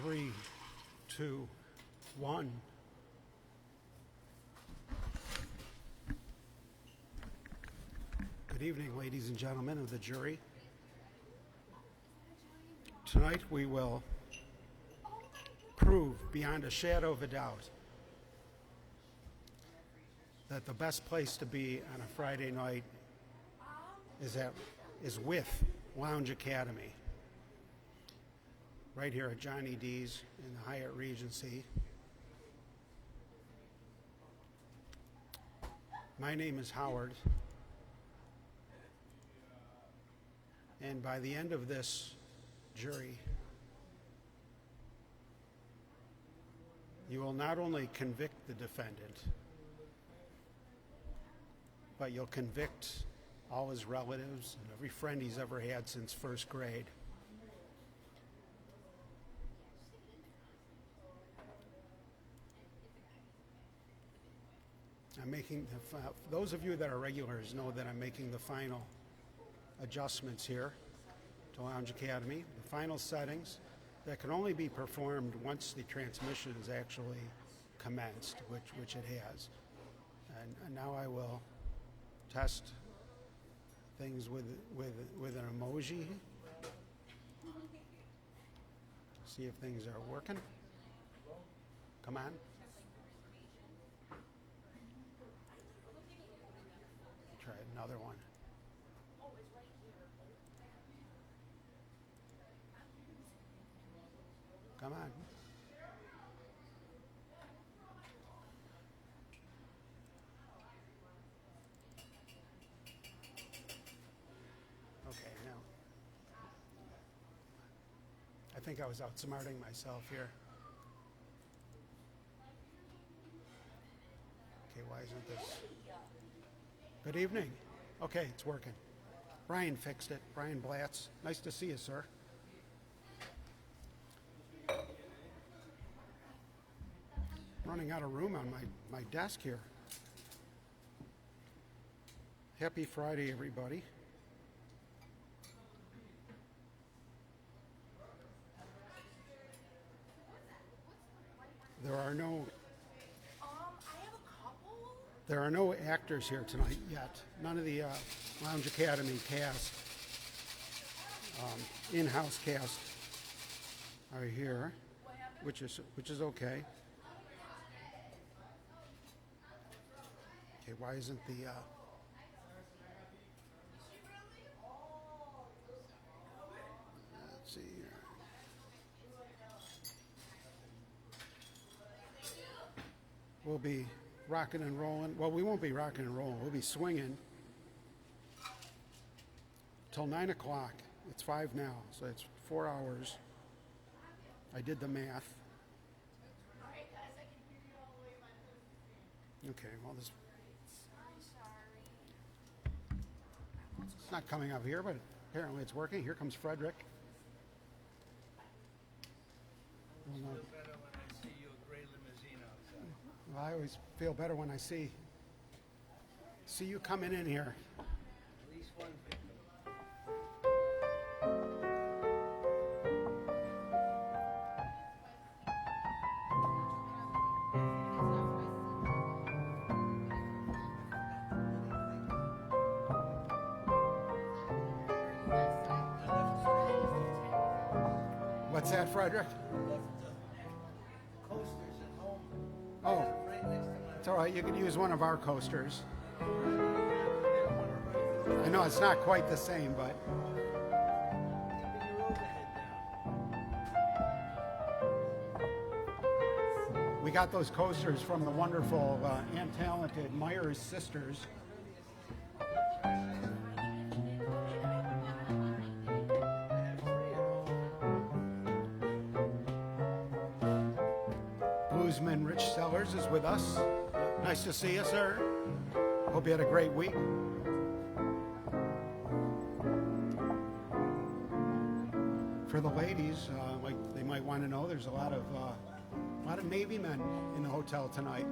3, 2, 1. Good evening, ladies and gentlemen of the jury. Tonight we will prove beyond a shadow of a doubt that the best place to be on a Friday night is with Lounge Academy, right here at Johnny D's in the Hyatt Regency. My name is Howard, and by the end of this jury, you will not only convict the defendant, but you'll convict all his relatives and every friend he's ever had since first grade. I'm making, those of you that are regulars know that I'm making the final adjustments here to Lounge Academy, the final settings that can only be performed once the transmission is actually commenced, which it has. And now I will test things with an emoji. See if things are working. Come on. Try another one. Come on. Okay, now. I think I was outsmarting myself here. Okay, why isn't this? Good evening. Okay, it's working. Brian fixed it. Brian Blatz. Nice to see you, sir. Running out of room on my desk here. Happy Friday, everybody. There are no actors here tonight yet. None of the Lounge Academy cast, in-house cast, are here, which is okay. Okay, why isn't the let's see here. We'll be rocking and rolling. Well, we won't be rocking and rolling. We'll be swinging till 9 o'clock. It's 5 now, so it's 4 hours. I did the math. Okay, well, this it's not coming up here, but apparently it's working. Here comes Frederick. Well, I always feel better when I see you coming in here. At least one victim. What's that, Frederick? Coasters at home. Oh, Right next to my it's all right. You can use one of our coasters. I know it's not quite the same, but we got those coasters from the wonderful and talented Myers sisters. Bluesman Rich Sellers is with us. Nice to see you, sir. Hope you had a great week. For the ladies, like they might want to know, there's a lot of Navy men in the hotel tonight.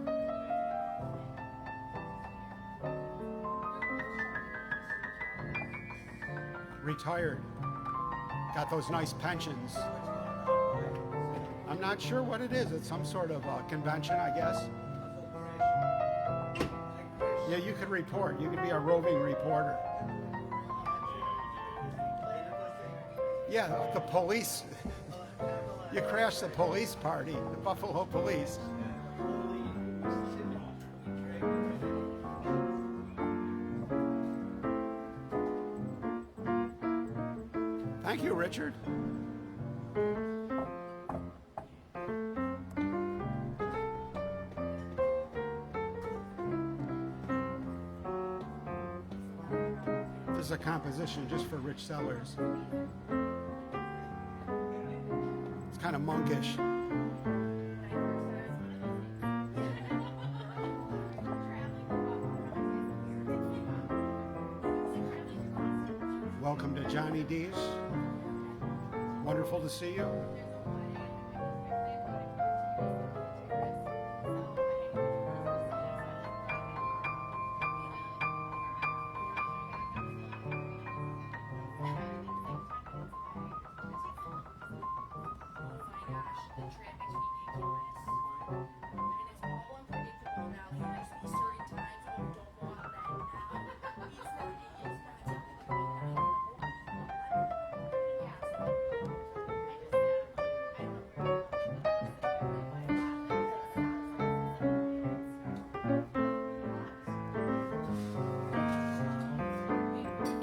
Retired. Got those nice pensions. not sure what it is. It's some sort of convention, I guess. Yeah, you could report. You could be a roving reporter. Yeah, the police. You crashed the police party, the Buffalo Police. Thank you, Richard. This is a composition just for Rich Sellers. It's kind of monkish. Welcome to Johnny D's. Wonderful to see you.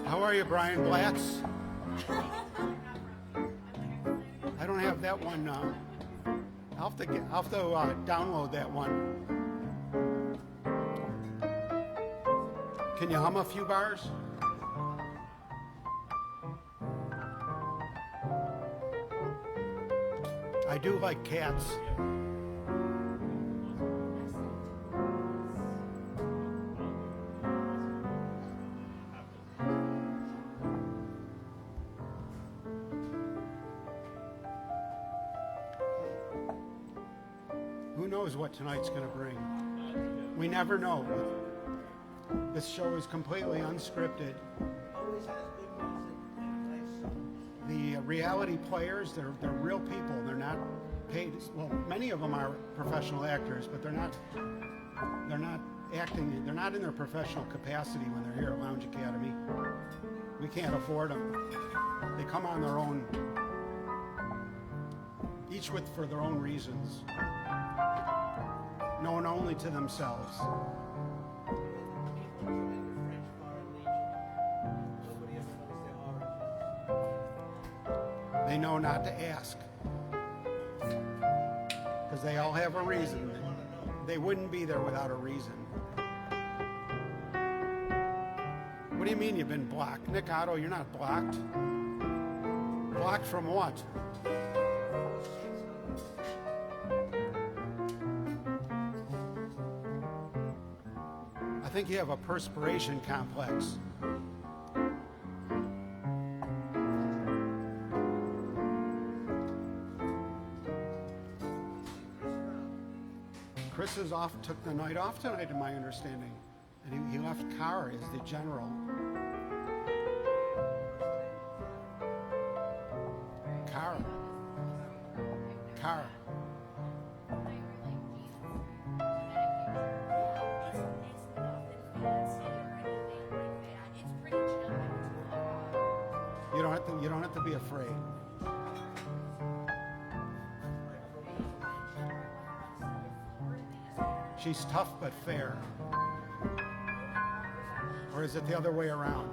How are you, Brian Blatz? I don't have that one. I'll have to download that one. Can you hum a few bars? I do like cats. Who knows what tonight's going to bring? We never know. This show is completely unscripted. The reality players, they're real people. They're not paid. Well, many of them are professional actors, but they're not acting. They're not in their professional capacity when they're here at Lounge Academy. We can't afford them. They come on their own, each for their own reasons, known only to themselves. They know not to ask because they all have a reason. They wouldn't be there without a reason. What do you mean you've been blocked? Nick Otto, you're not blocked. Blocked from what? I think you have a perspiration complex. Chris is off, took the night off tonight, in my understanding. And he left Carr as the general. Carr. You don't have to be afraid. She's tough but fair. Or is it the other way around?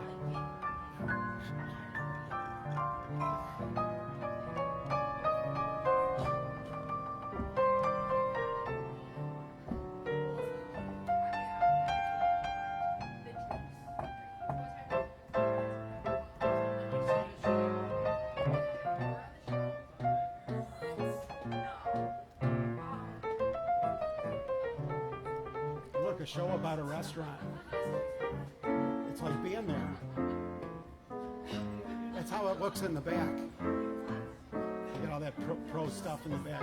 A show about a restaurant. It's like being there. That's how it looks in the back. You get all that pro stuff in the back.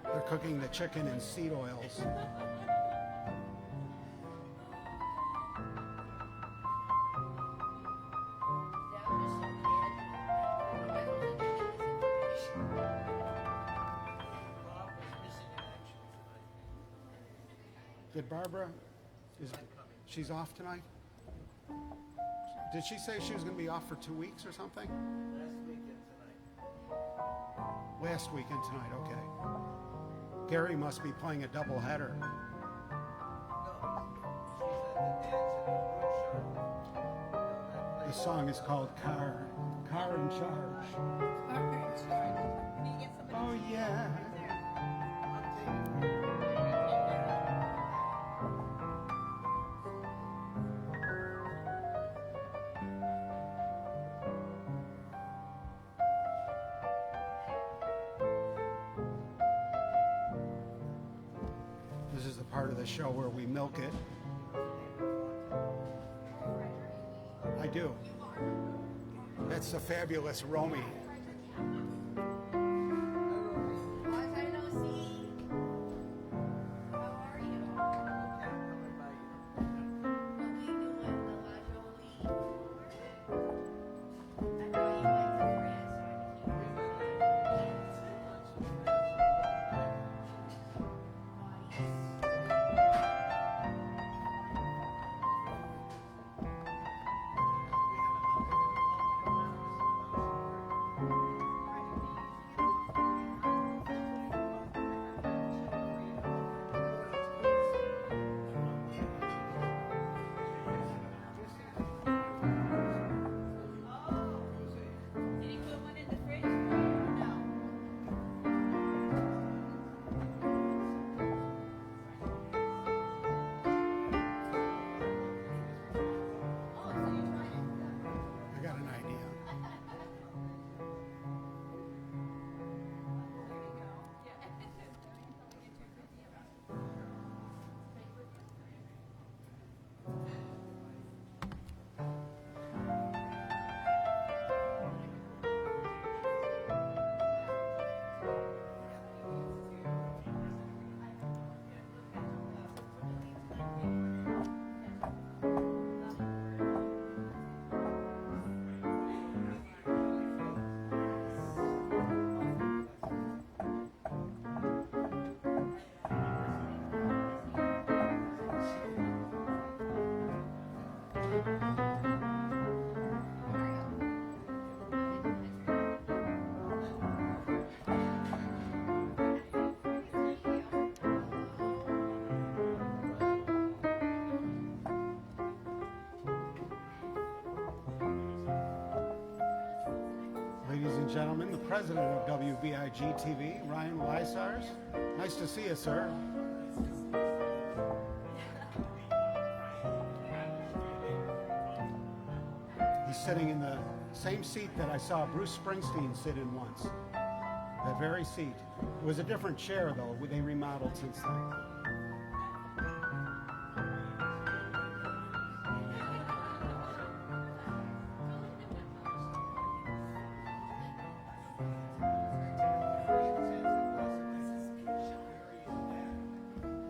They're cooking the chicken in seed oils. Did Barbara, she's off tonight? Did she say she was going to be off for 2 weeks or something? Last weekend tonight, okay. Gary must be playing a double header. The song is called Car in Charge. Oh yeah. This is the part of the show where we milk it. I do. That's the fabulous Romy. Ladies and gentlemen, the president of WBIG TV, Ryan Lysars. Nice to see you, sir. He's sitting in the same seat that I saw Bruce Springsteen sit in once. That very seat. It was a different chair, though. They remodeled since then.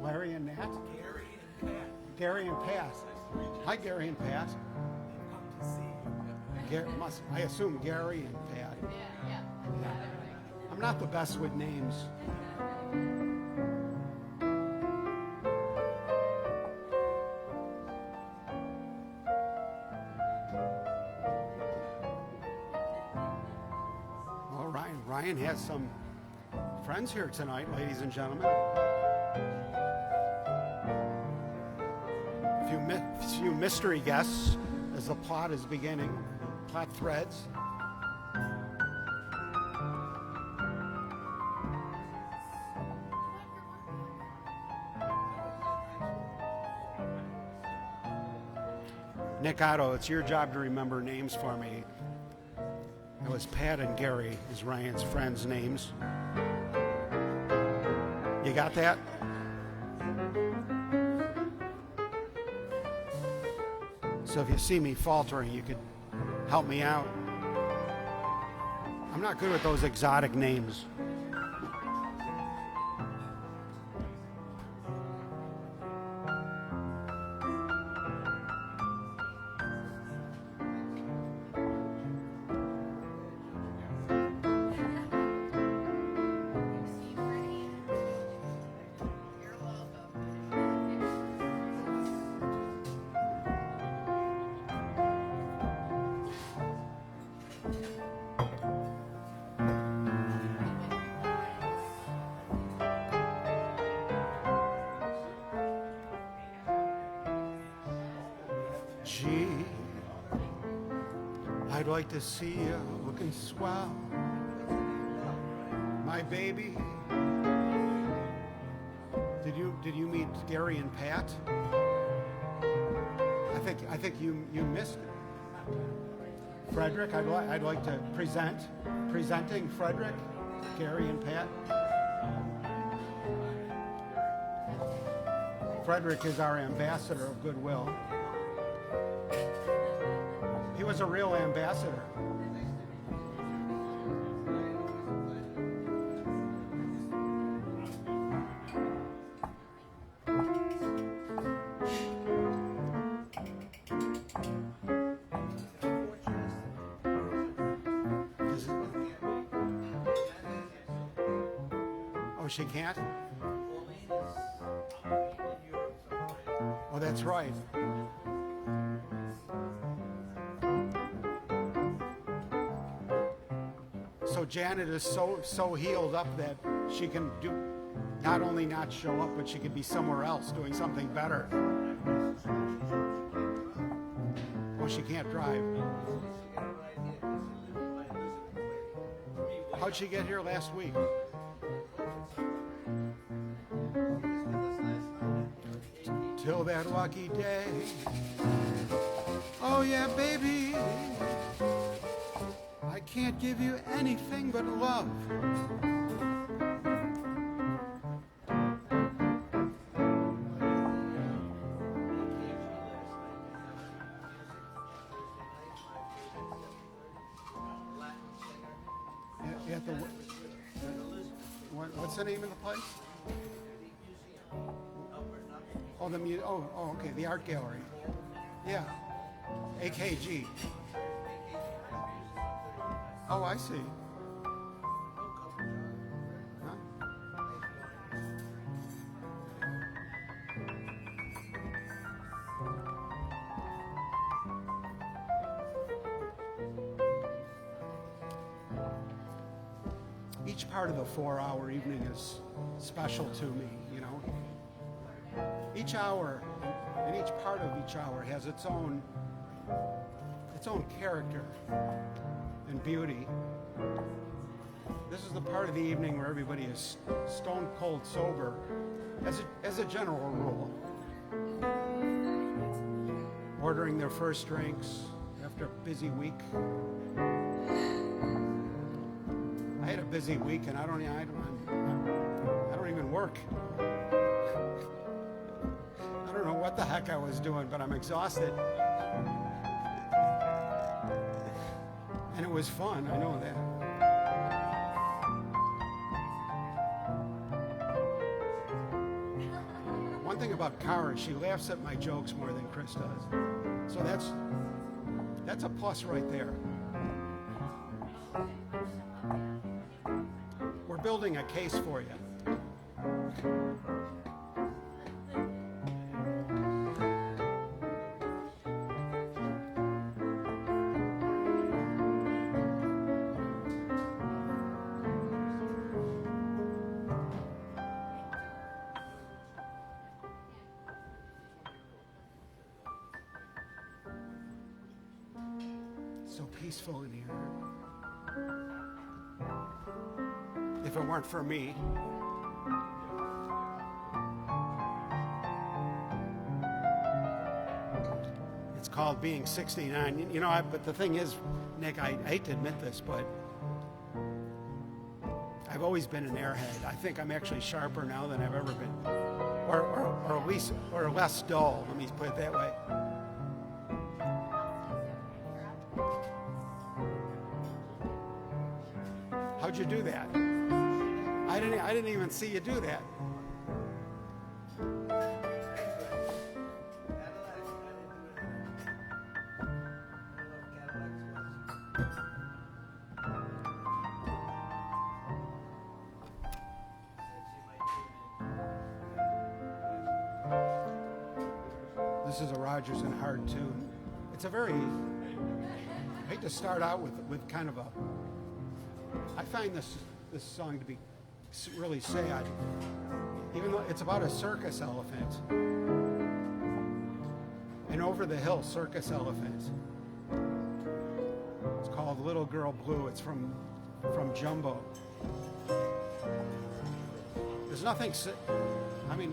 Larry and Nat? Gary and Pat. Hi, Gary and Pat. I assume Gary and Pat. Yeah. I'm not the best with names. Well, Ryan has some friends here tonight, ladies and gentlemen. A few mystery guests as the plot is beginning. Plot threads. Nick Otto, it's your job to remember names for me. It was Pat and Gary is Ryan's friends' names. You got that? So if you see me faltering, you could help me out. I'm not good with those exotic names. Gee, I'd like to see you looking swell, my baby. Did you meet Gary and Pat? I think you missed it. Frederick, I'd like to presenting Frederick, Gary and Pat. Frederick is our ambassador of goodwill. He was a real ambassador. Oh, she can't? Oh, that's right. So Janet is so healed up that she can do not only not show up, but she can be somewhere else doing something better. Oh, she can't drive. How'd she get here last week? Till that lucky day. Oh yeah, baby. I can't give you anything but love. At the, what's the name of the place? Oh, okay, the art gallery. Yeah, AKG. Oh, I see. Huh? Each part of the 4-hour evening is special to me, you know. Each hour, and each part of each hour has its own character and beauty. This is the part of the evening where everybody is stone cold sober, as a general rule. Ordering their first drinks after a busy week. I had a busy week, and I don't even work. I don't know what the heck I was doing, but I'm exhausted. And it was fun, I know that. One thing about Cara, she laughs at my jokes more than Chris does. So that's a plus right there. We're building a case for you. So peaceful in here. If it weren't for me. It's called being 69. You know, but the thing is, Nick, I hate to admit this, but I've always been an airhead. I think I'm actually sharper now than I've ever been. Or at least, or less dull, let me put it that way. How'd you do that? I didn't even see you do that. This is a Rodgers and Hart tune. It's a very, I hate to start out with kind of a, I find this song to be really sad, even though it's about a circus elephant. an over-the-hill circus elephant. It's called Little Girl Blue. It's from Jumbo. There's nothing, I mean,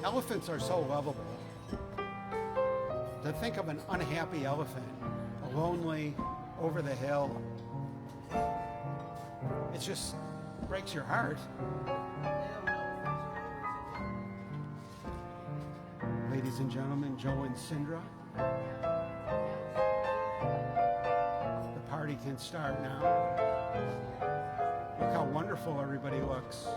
elephants are so lovable. To think of an unhappy elephant, a lonely, over the hill, it just breaks your heart. Ladies and gentlemen, Joe and Sindra. The party can start now. Look how wonderful everybody looks.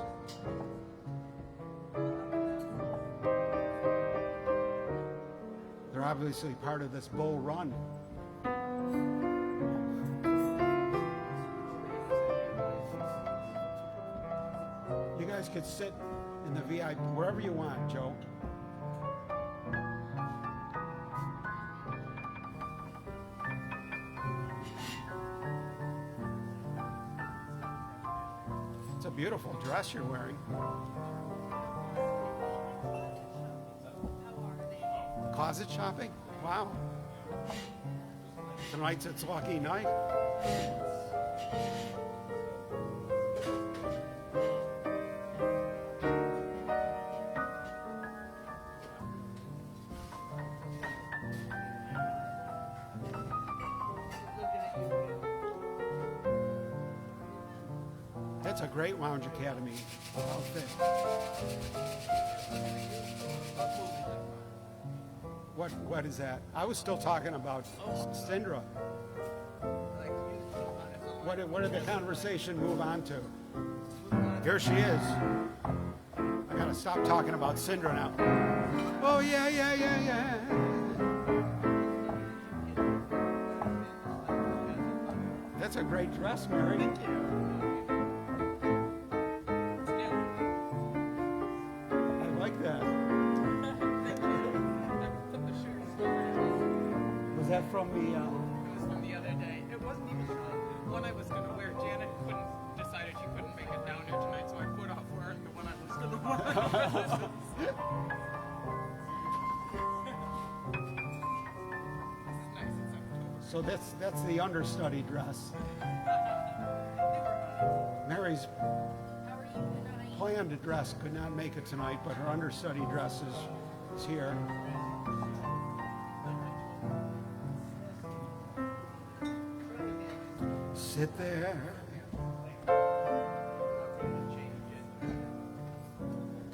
They're obviously part of this bull run. You guys could sit in the VIP wherever you want, Joe. It's a beautiful dress you're wearing. Closet shopping? Wow. Tonight's its lucky night. That's a great Lounge Academy outfit. What is that? I was still talking about Sindra. What did the conversation move on to? Here she is. I gotta stop talking about Sindra now. Oh yeah. That's a great dress, Mary. Thank you. I like that. Was that from the? It was from the other day. It wasn't even one I was going to wear. Janet decided she couldn't make it down here tonight, so I put off wearing the one I was going to wear. This is nice. It's October. So that's the understudy dress. Mary's planned dress could not make it tonight, but her understudy dress is here. Sit there,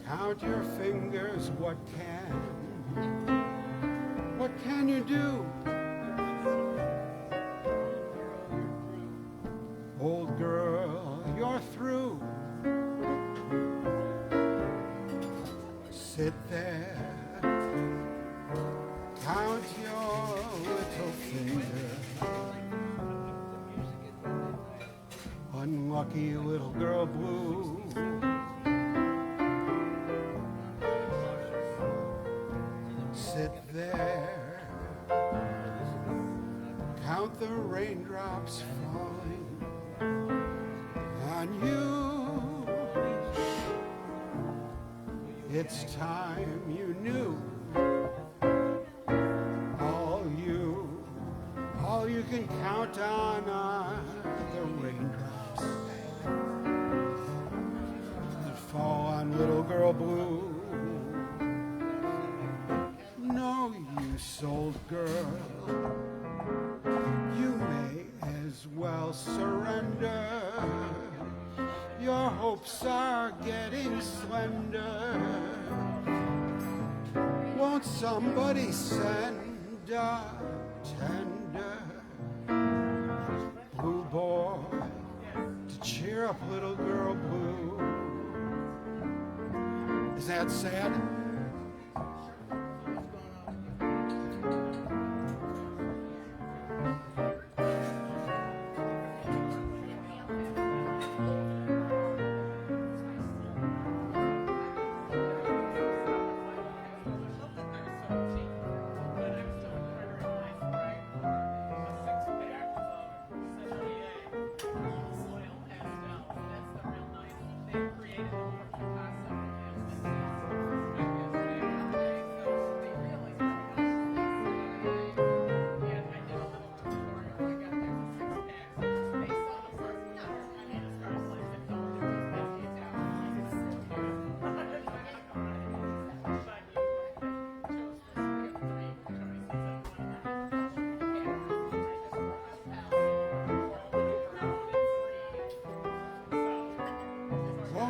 count your fingers, what can you do? Old girl, you're through. Sit there, count your little fingers. Unlucky little girl blue. Sit there, count the raindrops falling on you. It's time you knew. All you can count on are the raindrops that fall on little girl blue. No use, old girl, you may as well surrender. Your hopes are getting slender. Won't somebody send a tender blue boy to cheer up little girl blue? Is that sad?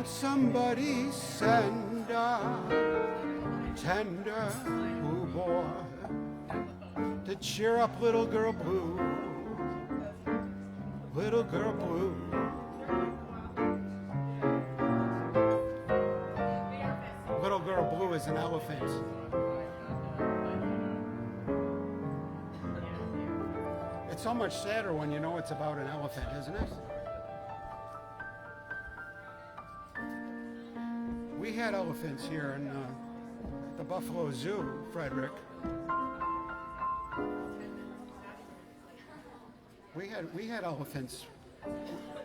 Won't somebody send a tender blue boy to cheer up little girl blue, little girl blue. Little girl blue is an elephant. It's so much sadder when you know it's about an elephant, isn't it? We had elephants here in the Buffalo Zoo, Frederick. We had elephants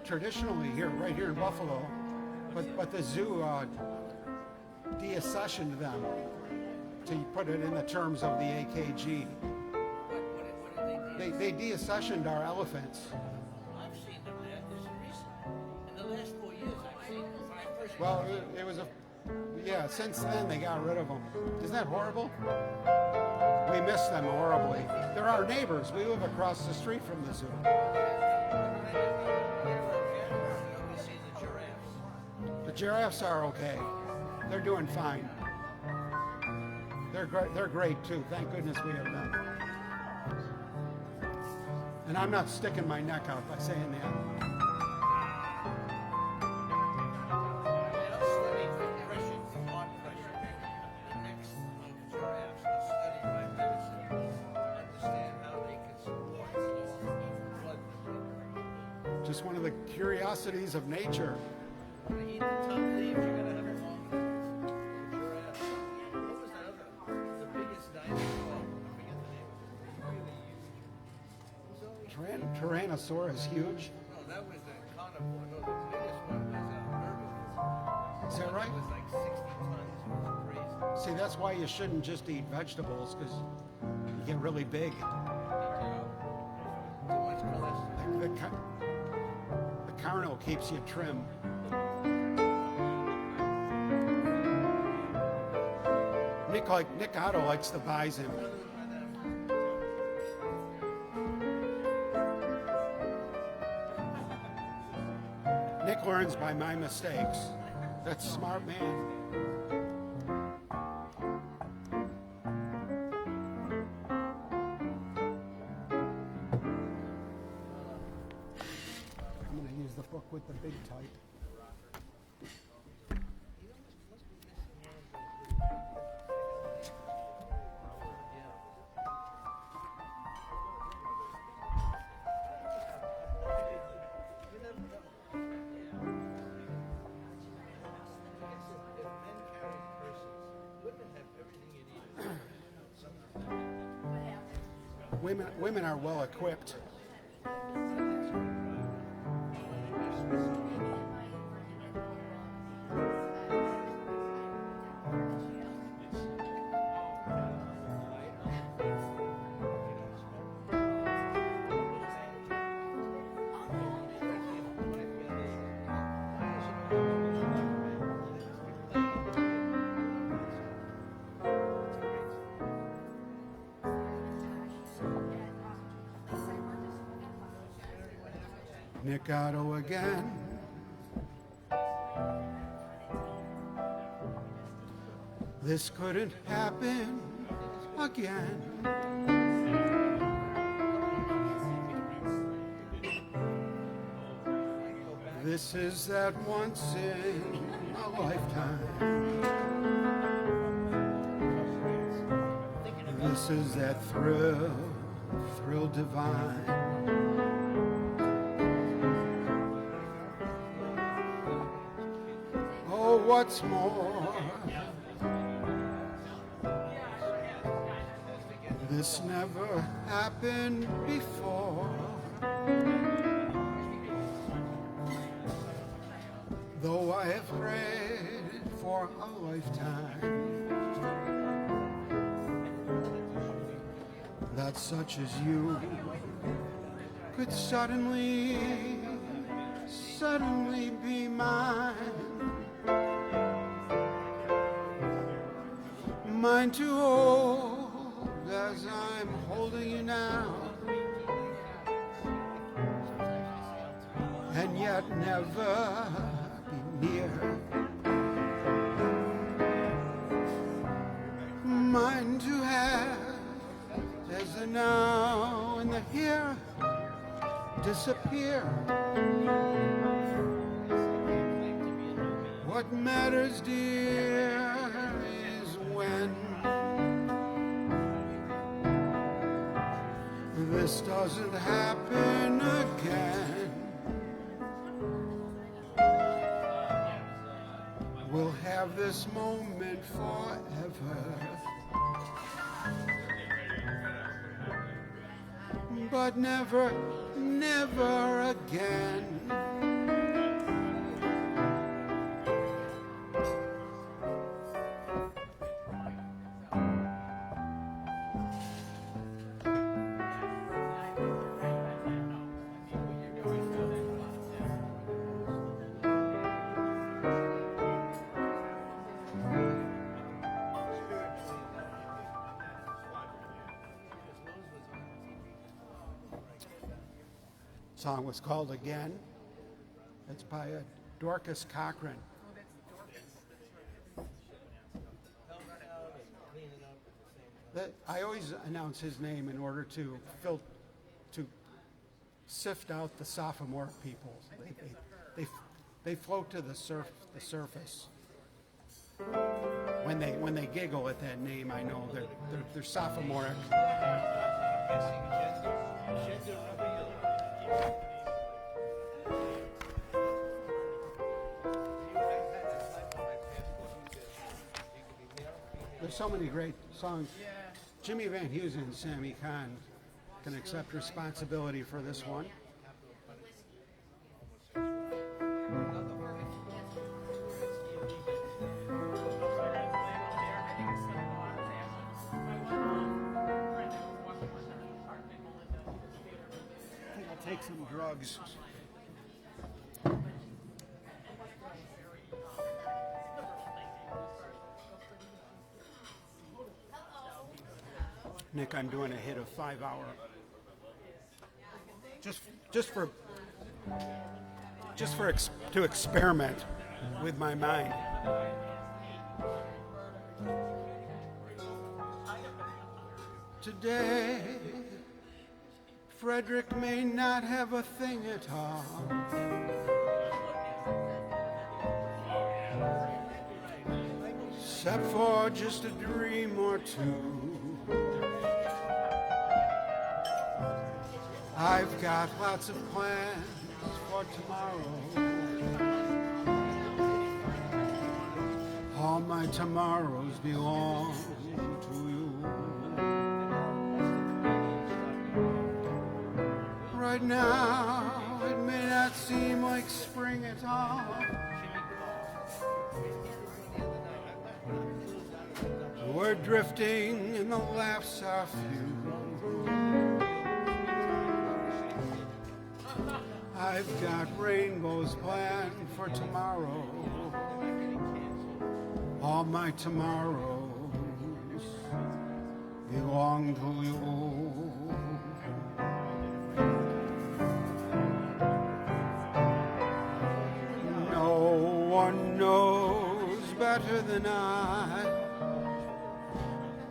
traditionally here, right here in Buffalo, but the zoo deaccessioned them, to put it in the terms of the AKG. What did They deaccessioned our elephants. I've seen them there. This is recent. In the last 4 years, I've seen them. When I first Well, it was yeah, since then they got rid of them. Isn't that horrible? We miss them horribly. They're our neighbors. We live across the street from the zoo. we see the giraffes. The giraffes are okay. They're doing fine. They're great too. Thank goodness we have them. And I'm not sticking my neck out by saying that. They'll study the pressure, the heart pressure, the necks of giraffes. They'll study by medicine, understand how they can support blood. Just one of the curiosities of nature. When they eat the top leaves, you're gonna have a long giraffe. What was that other? The biggest dinosaur. I forget the name of it. Really huge. It was always Tyrannosaurus huge. No, that was a carnivore. No, the biggest one was a herbivore. Is that right? It was like 60 tons. It was crazy. See, that's why you shouldn't just eat vegetables, because you get really big. Too much cholesterol. The carnal keeps you trim. Nick Otto likes the bison. Nick learns by my mistakes. That's a smart man. I'm going to use the book with the big type. Women are well equipped. Nick Otto again. This couldn't happen again. This is that once in a lifetime. This is that thrill divine. Oh, what's more, this never happened before. Though I have prayed for a lifetime that such as you could suddenly be mine. Mine to hold as I'm holding you now, and yet never be near now and the here disappear. What matters, dear, is when this doesn't happen again. We'll have this moment forever, but never, never again. Song was called Again. It's by Dorcas Cochran. I always announce his name in order to sift out the sophomore people. They float to the surface. When they giggle at that name, I know they're sophomoric. There's so many great songs. Yeah. Jimmy Van Heusen and Sammy Kahn can accept responsibility for this one. I think I'll take some drugs. Nick, I'm doing a hit of 5 hour. To experiment with my mind. Today, Frederick may not have a thing at all. Except for just a dream or two. I've got lots of plans for tomorrow. All my tomorrows belong to you. Right now, it may not seem like spring at all. We're drifting and the laughs are few. I've got rainbows planned for tomorrow. All my tomorrows belong to you. No one knows better than I.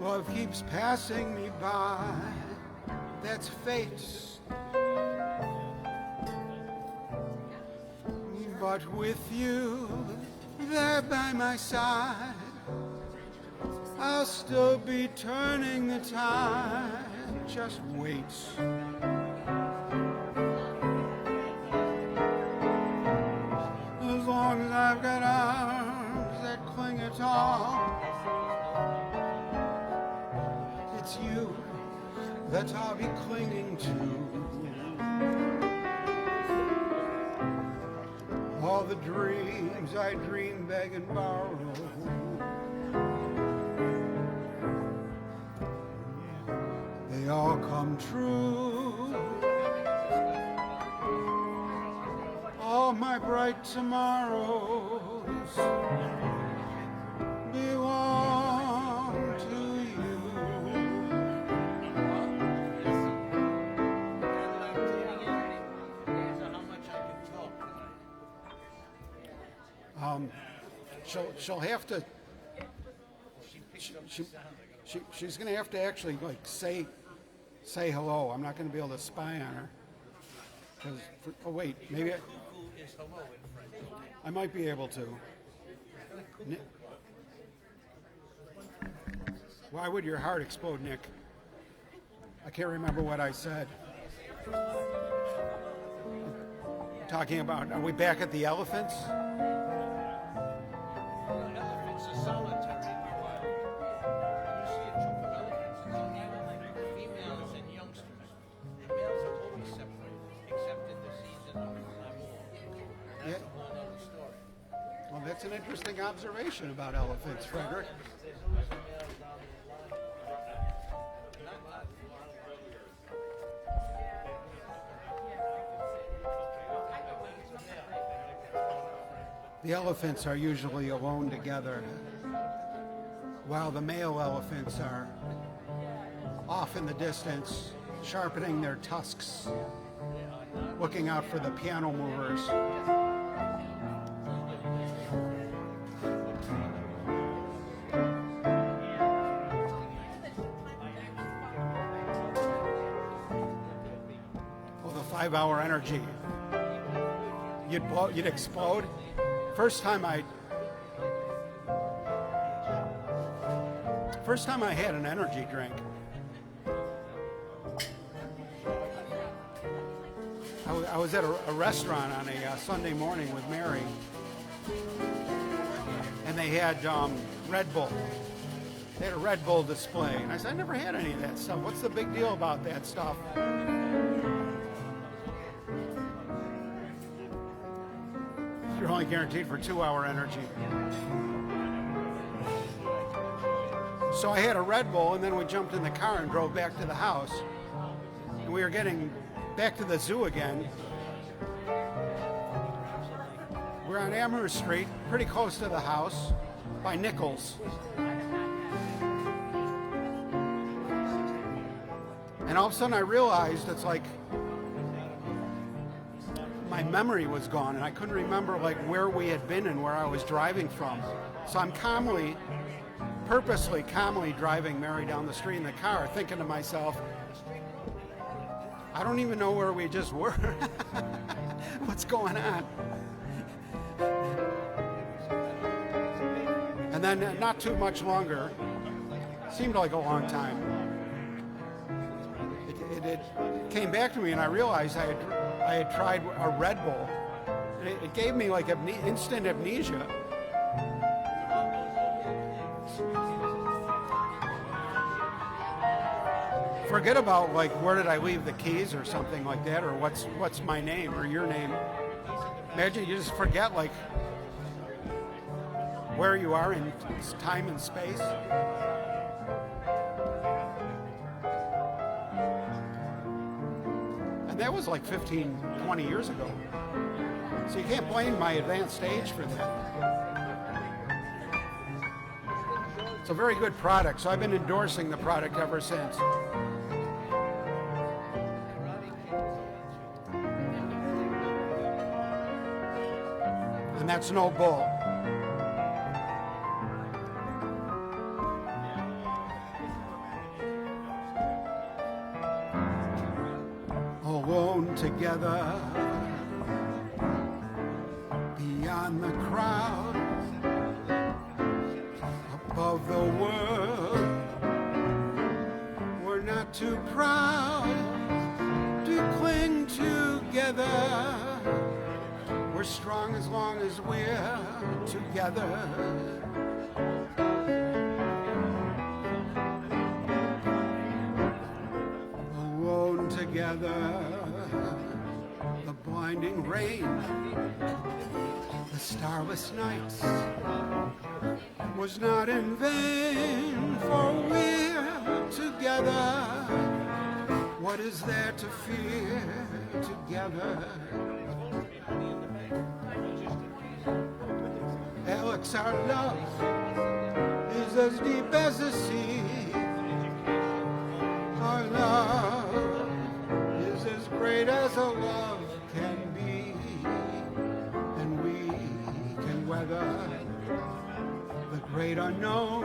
Love keeps passing me by. That's fate. But with you there by my side, I'll still be turning the tide. Just wait. As long as I've got arms that cling at all, it's you that I'll be clinging to. All the dreams I dream, beg and borrow, they all come true. All my bright tomorrows belong to you. She'll have to. She's going to have to actually like say say hello. I'm not going to be able to spy on her. 'Cause oh wait, maybe Who is hello in French? I might be able to. Ni- Why would your heart explode, Nick? I can't remember what I said. Talking about, are we back at the elephants? Elephants are solitary in the wild. You see a troop of elephants, it's only females and youngsters. The males are always separated, except in the season of l'amour. That's a whole other story. Well, that's an interesting observation about elephants, Frederick. There's always a male down the line. Not a lot. The elephants are usually alone together, while the male elephants are off in the distance, sharpening their tusks, looking out for the piano movers. Oh, the 5-hour energy. You'd explode. First time I had an energy drink, I was at a restaurant on a Sunday morning with Mary, and they had Red Bull. They had a Red Bull display, and I said, I never had any of that stuff. What's the big deal about that stuff? You're only guaranteed for 2-hour energy. So I had a Red Bull, and then we jumped in the car and drove back to the house. And we were getting back to the zoo again. We're on Amherst Street, pretty close to the house, by Nichols. And all of a sudden I realized it's like my memory was gone, and I couldn't remember like where we had been and where I was driving from. So I'm purposely calmly driving Mary down the street in the car, thinking to myself, I don't even know where we just were. What's going on? And then not too much longer, seemed like a long time, it came back to me, and I realized I had tried a Red Bull, and it gave me like instant amnesia. Forget about like where did I leave the keys or something like that, or what's my name or your name. Imagine you just forget like where you are in time and space. And that was like 15, 20 years ago. So you can't blame my advanced age for that. It's a very good product, so I've been endorsing the product ever since. And that's no bull. Alone together, beyond the crowd, above the world, we're not too proud to cling together. We're strong as long as we're together. Alone together, the blinding rain, the starless nights was not in vain, for we're together. What is there to fear together? Alex, our love is as deep as the sea. Our love is as great as a love can be, and we can weather the great unknown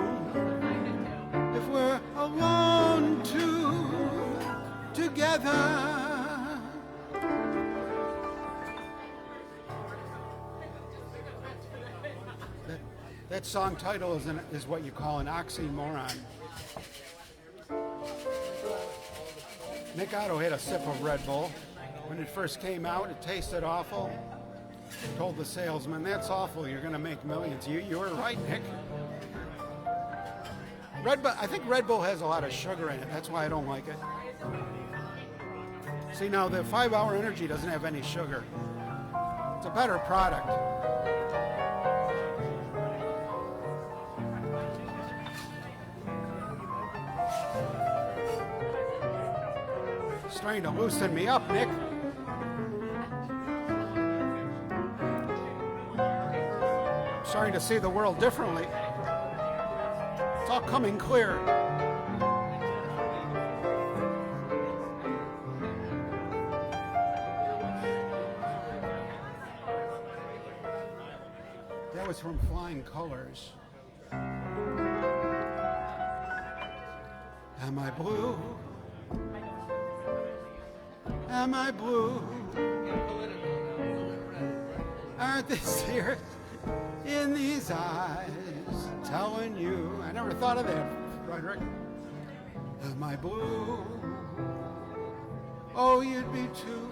if we're alone together. That song title is what you call an oxymoron. Nick Otto had a sip of Red Bull. When it first came out, it tasted awful. Told the salesman, "That's awful, you're going to make millions." You were right, Nick. I think Red Bull has a lot of sugar in it. That's why I don't like it. See, now the 5 Hour Energy doesn't have any sugar. It's a better product. It's trying to loosen me up, Nick. I'm starting to see the world differently. It's all coming clear. That was from Flying Colors. Am I blue? Am I blue? Aren't they tears in these eyes telling you? I never thought of that, Frederick. Am I blue? Oh, you'd be too.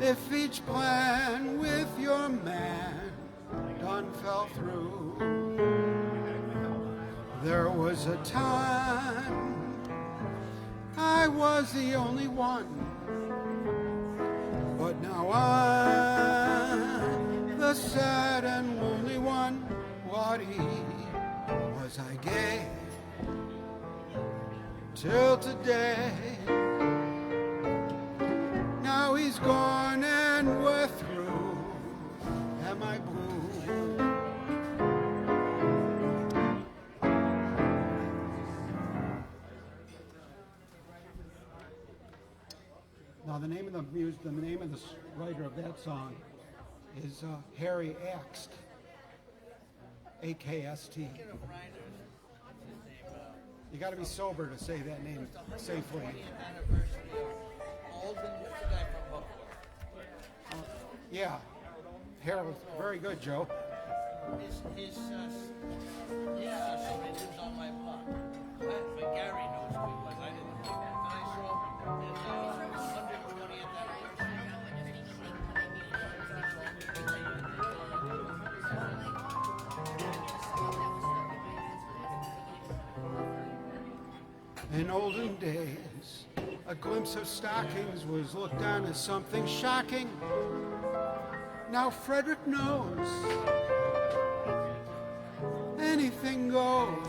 If each plan with your man done fell through. There was a time I was the only one, but now I'm the sad and lonely one. What he was I gay till today. Now he's gone and we're through. Am I blue? Now the name of the writer of that song is Harry Akst, A-K-S-T. You got to be sober to say that name safely. Yeah, Harold, very good, Joe. His son lives on my block. But Gary knows who he was. I didn't know that. And I saw his 120th anniversary. In olden days, a glimpse of stockings was looked on as something shocking. Now Frederick knows anything goes.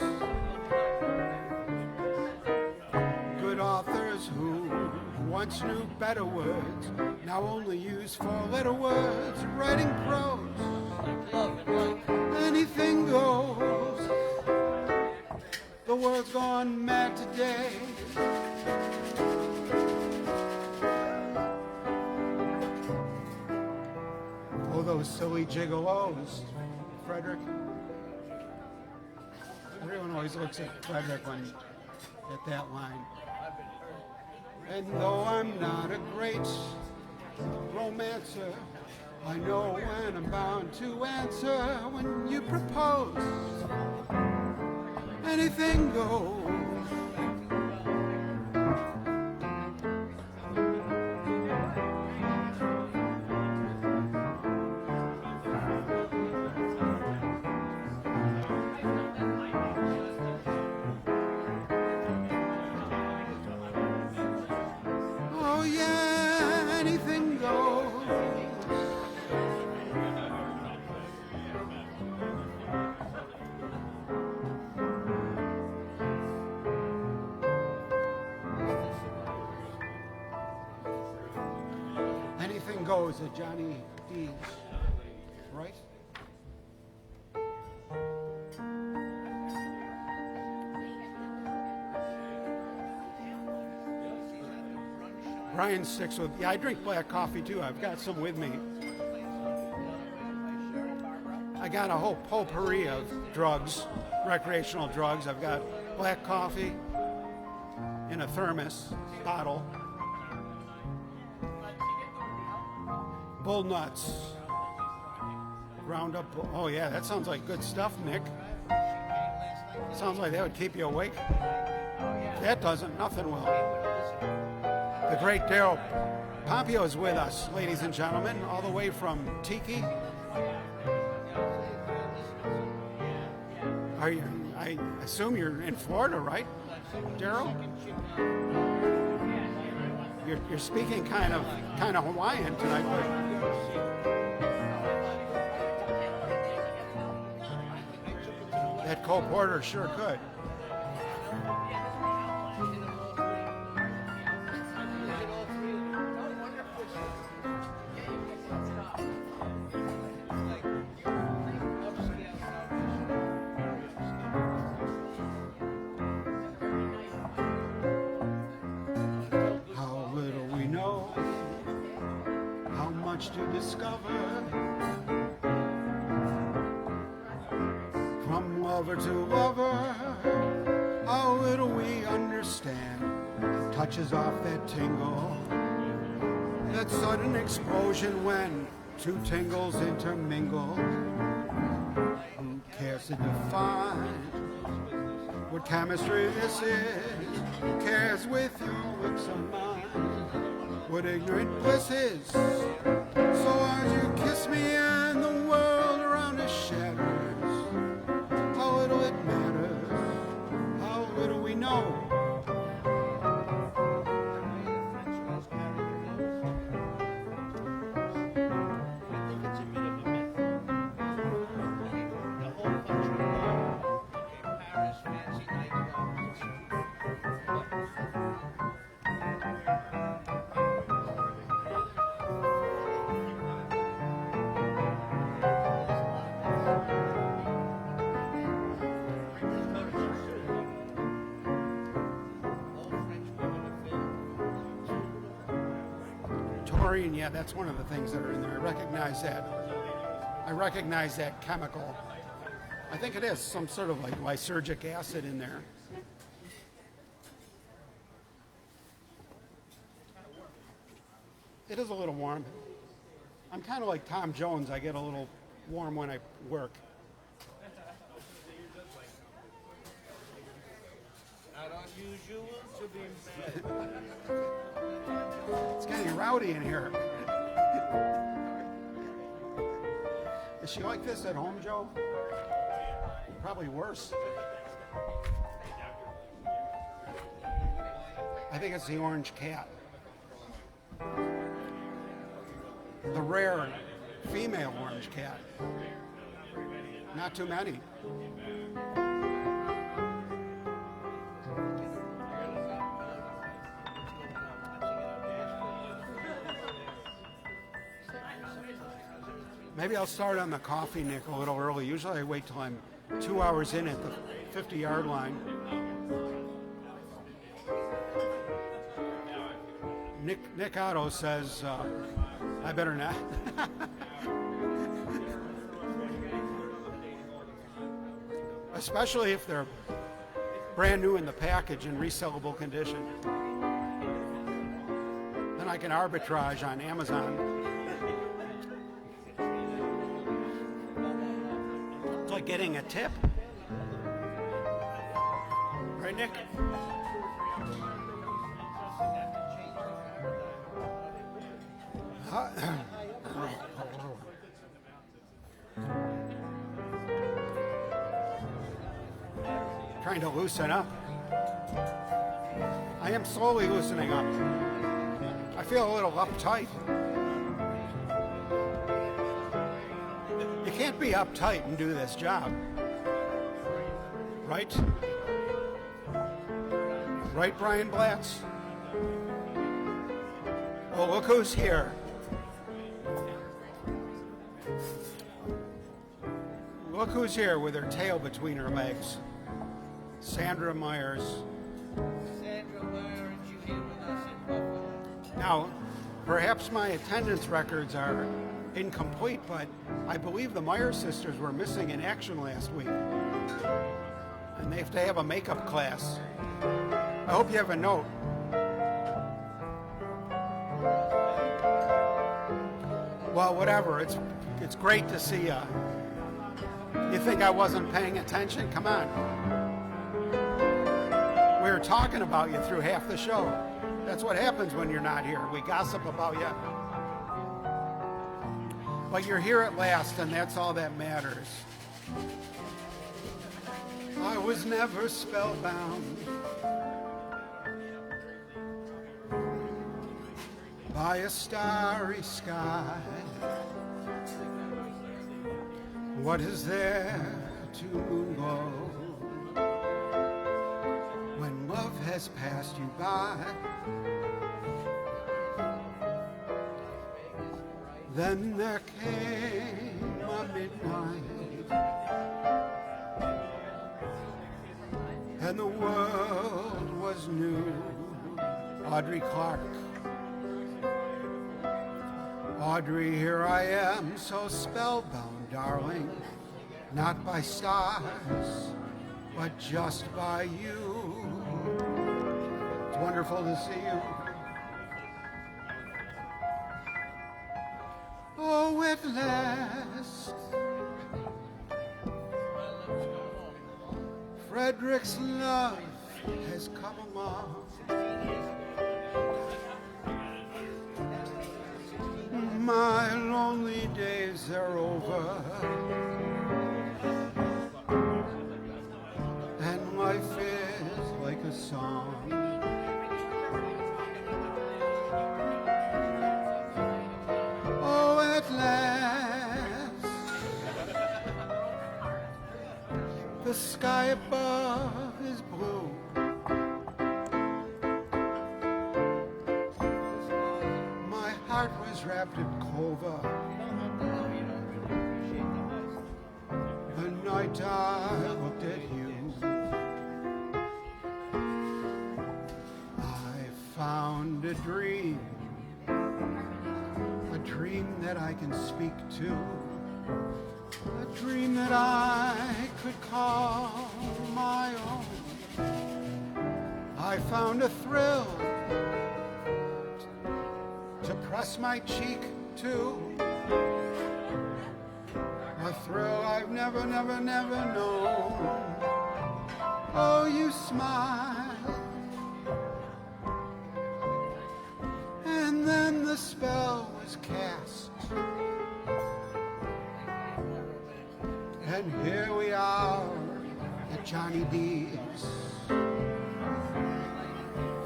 Good authors who once knew better words now only use four-letter words, writing prose. Anything goes. The world's gone mad today. Oh, those silly gigolos, Frederick. Everyone always looks at Frederick at that line. And though I'm not a great romancer, I know when I'm bound to answer when you propose. Anything goes. Oh yeah, anything goes. Anything goes at Johnny D's, right? Brian sticks with, yeah, I drink black coffee too. I've got some with me. I got a whole potpourri of drugs, recreational drugs. I've got black coffee, in a thermos bottle. Bull nuts. Ground up. Oh yeah, that sounds like good stuff, Nick. Sounds like that would keep you awake. That doesn't. Nothing will. The great Daryl Pompeo is with us, ladies and gentlemen, all the way from Tiki. Are you? I assume you're in Florida, right, Daryl? You're speaking kind of Hawaiian tonight, but that Cole Porter sure could. To discover from lover to lover, how little we understand. Touches off that tingle, that sudden explosion when two tingles intermingle. Who cares to define what chemistry this is? Who cares with your lips of mine? What ignorant bliss is. So as you kiss me and the world around us shatters, how little it matters, how little we know. And yeah, that's one of the things that are in there. I recognize that chemical. I think it is some sort of like lysergic acid in there. It is a little warm. I'm kind of like Tom Jones. I get a little warm when I work. Not unusual to be mad. It's getting rowdy in here. Is she like this at home, Joe? Probably worse. I think it's the orange cat. The rare female orange cat. Not too many. Maybe I'll start on the coffee, Nick, a little early. Usually I wait till I'm 2 hours in at the 50-yard line. Nick Otto says, I better not. Especially if they're brand new in the package in resellable condition. Then I can arbitrage on Amazon. It's like getting a tip. Right, Nick? Trying to loosen up. I am slowly loosening up. I feel a little uptight. You can't be uptight and do this job. Right? Right, Brian Blatz? Oh, look who's here. Look who's here with her tail between her legs. Sandra Myers. Sandra, why aren't you here with us in Buffalo? Now, perhaps my attendance records are incomplete, but I believe the Myers sisters were missing in action last week. And they have to have a makeup class. I hope you have a note. Well, whatever. It's great to see you. You think I wasn't paying attention? Come on. We were talking about you through half the show. That's what happens when you're not here. We gossip about you. But you're here at last, and that's all that matters. I was never spellbound by a starry sky. What is there to moonglow when love has passed you by? Then there came a midnight, and the world was new. Audrey Clark. Audrey, here I am, so spellbound, darling, not by stars, but just by you. It's wonderful to see you. Oh, at last, Frederick's love has come along. My lonely days are over, and life is like a song. Oh, at last, the sky above is blue. My heart was wrapped in clover the night I looked at you. I found a dream that I can speak to, a dream that I could call my own. I found a thrill to press my cheek to, a thrill I've never known. Oh, you smile, and then the spell was cast, and here we are at Johnny D's,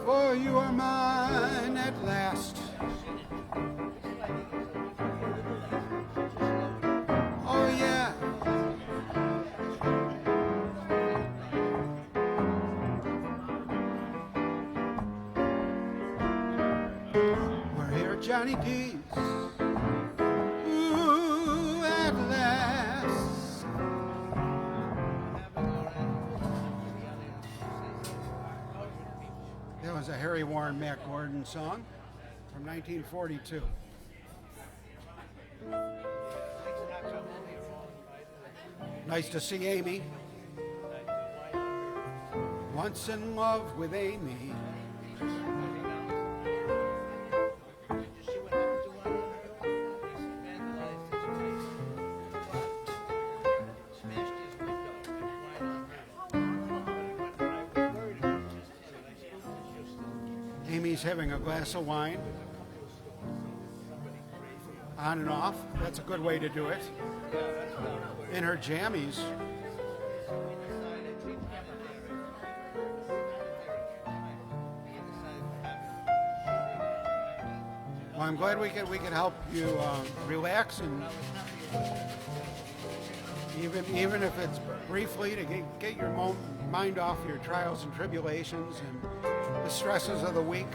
for you are mine at last. Oh yeah. We're here at Johnny D's. Ooh, at last. That was a Harry Warren Mac Gordon song from 1942. Nice to see Amy. Once in love with Amy. Amy's having a glass of wine. On and off. That's a good way to do it. In her jammies. Well, I'm glad we could help you relax, and even if it's briefly to get your mind off your trials and tribulations and the stresses of the week.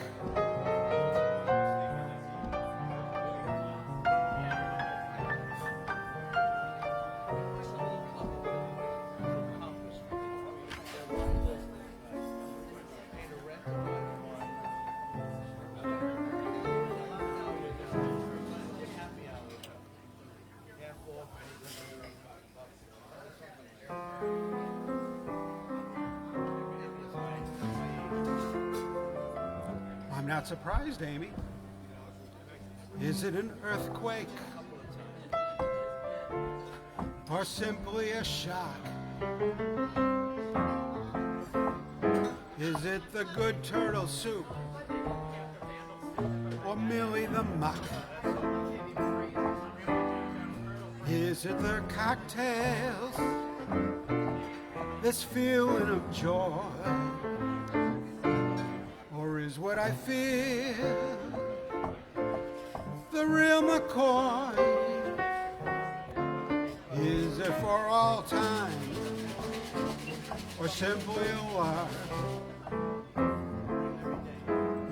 not surprised, Amy. Is it an earthquake? Or simply a shock? Is it the good turtle soup? Or merely the muck? Is it their cocktails? This feeling of joy? Or is what I feel the real McCoy? Is it for all time? Or simply a lark?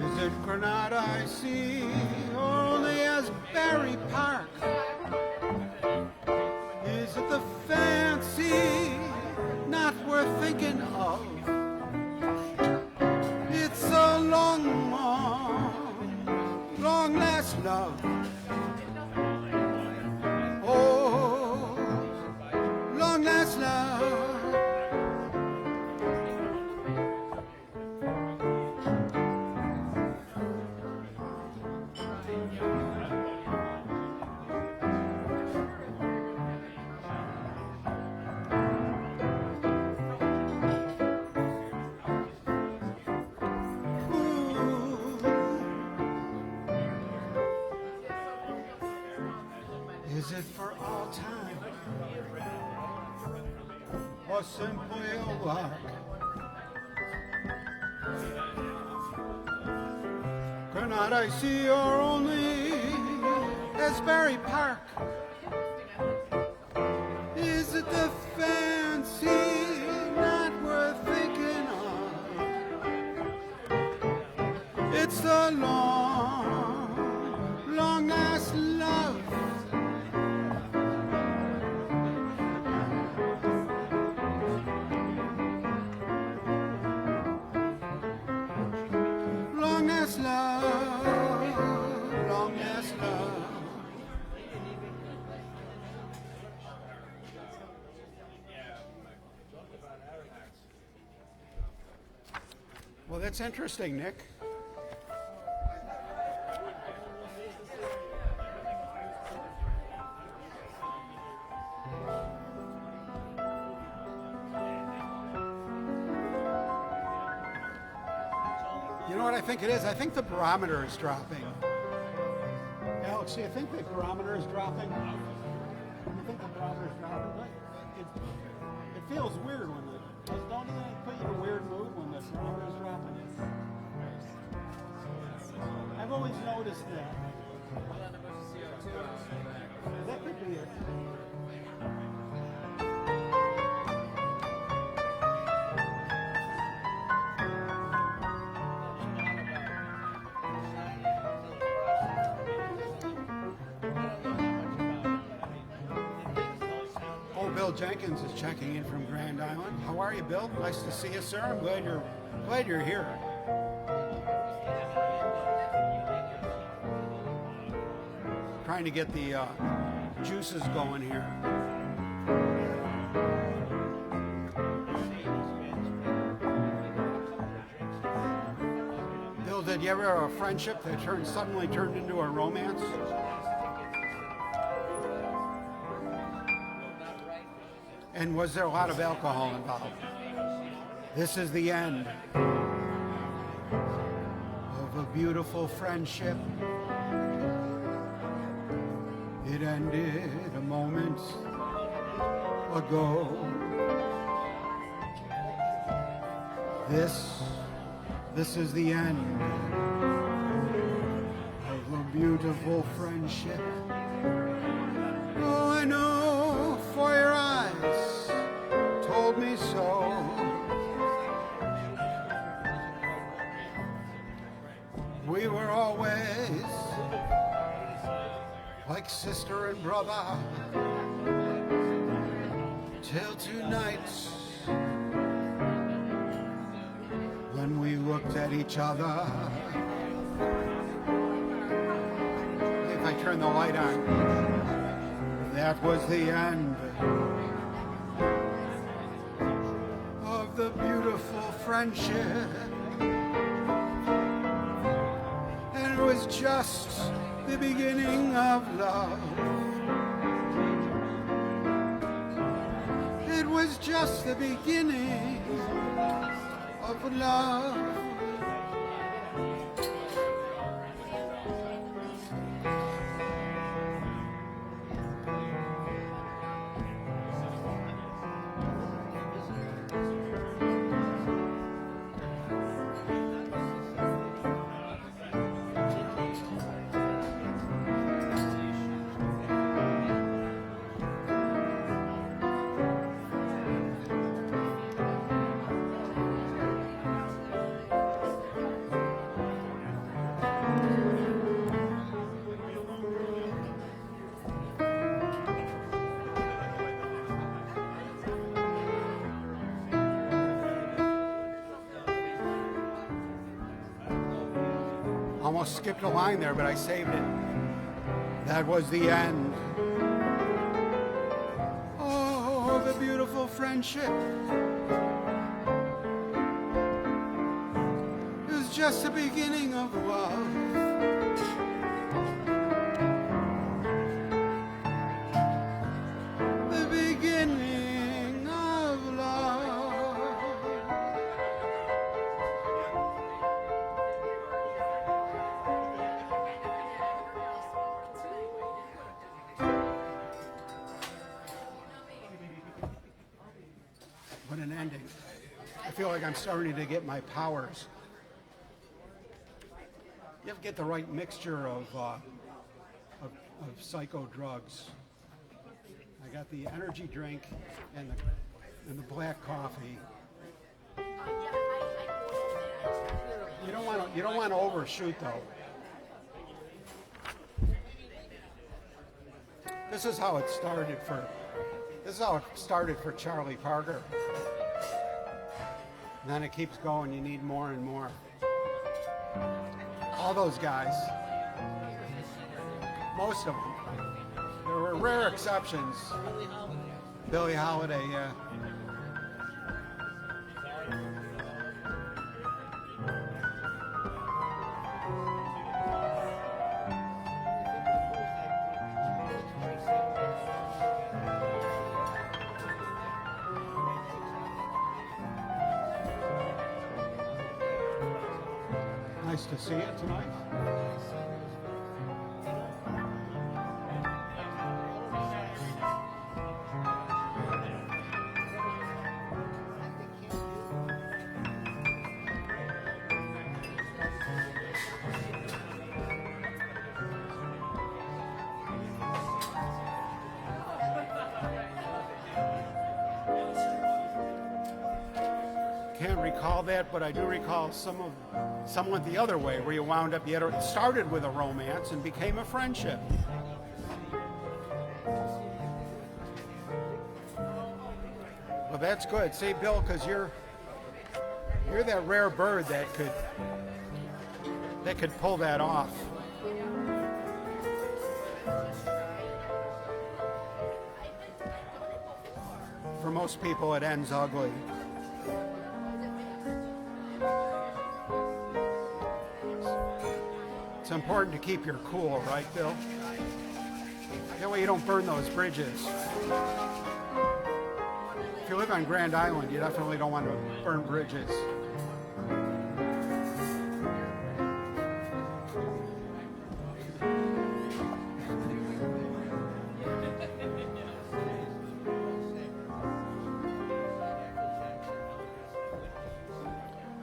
Is it Granada I see, or only Asbury Park? Is it the fancy not worth thinking of? It's a long, long last love. Oh, long last love. Is it for all time, or simply a walk? Cannot I see you're only Asbury Park? Is it the fancy not worth thinking of? It's the long, long last love. Long as love, long as love. Well, that's interesting, Nick. You know what I think it is? I think the barometer is dropping. Alex, do you think the barometer is dropping? Do you think the barometer is dropping? It feels weird when don't you put you in a weird mood when the barometer is dropping? I've always noticed that. That could be it. Bill Jenkins is checking in from Grand Island. How are you, Bill? Nice to see you, sir. I'm glad you're here. Trying to get the juices going here. Bill, did you ever have a friendship that suddenly turned into a romance? And was there a lot of alcohol involved? This is the end of a beautiful friendship. It ended a moment ago. This is the end of a beautiful friendship. Oh, I know, for your eyes told me so. We were always like sister and brother till tonight, when we looked at each other. If I turn the light on, that was the end of the beautiful friendship. was just the beginning of love. It was just the beginning of love. Almost skipped a line there, but I saved it. That was the end. Oh, the beautiful friendship. It was just the beginning of love. The beginning of love. What an ending. I feel like I'm starting to get my powers. You have to get the right mixture of psycho drugs. I got the energy drink and the black coffee. You don't want to overshoot though. This is how it started for Charlie Parker. And then it keeps going. You need more and more. All those guys, most of them. There were rare exceptions. Billie Holiday, yeah. Nice to see you tonight. Can't recall that, but I do recall some went the other way, where you wound up, it started with a romance and became a friendship. Well, that's good. See, Bill, because you're that rare bird that could pull that off. For most people, it ends ugly. It's important to keep your cool, right, Bill? That way you don't burn those bridges. If you live on Grand Island, you definitely don't want to burn bridges.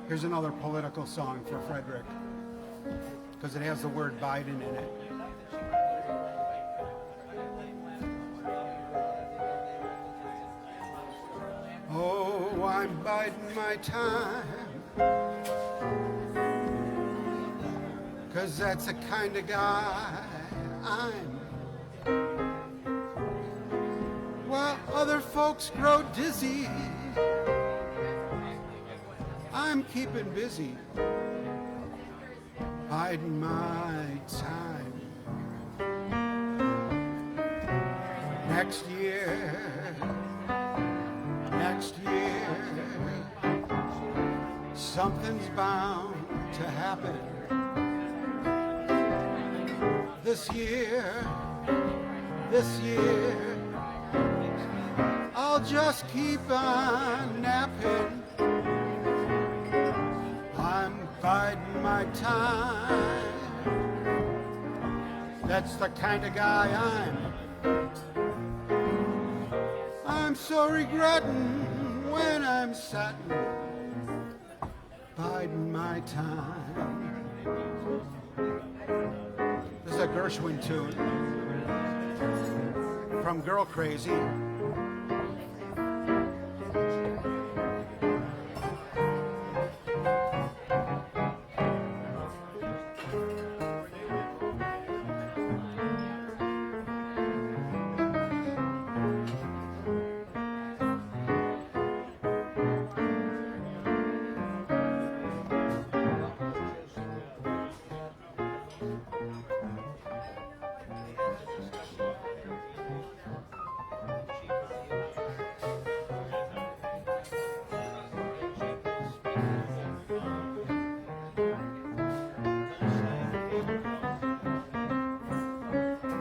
Here's another political song for Frederick, because it has the word Biden in it. Oh, I'm biding my time, 'cause that's the kind of guy I'm. While other folks grow dizzy, I'm keeping busy, biding my time. Next year, something's bound to happen. this year, I'll just keep on napping. I'm biding my time. That's the kind of guy I'm so regretting when I'm sitting, biding my time. This is a Gershwin tune from Girl Crazy.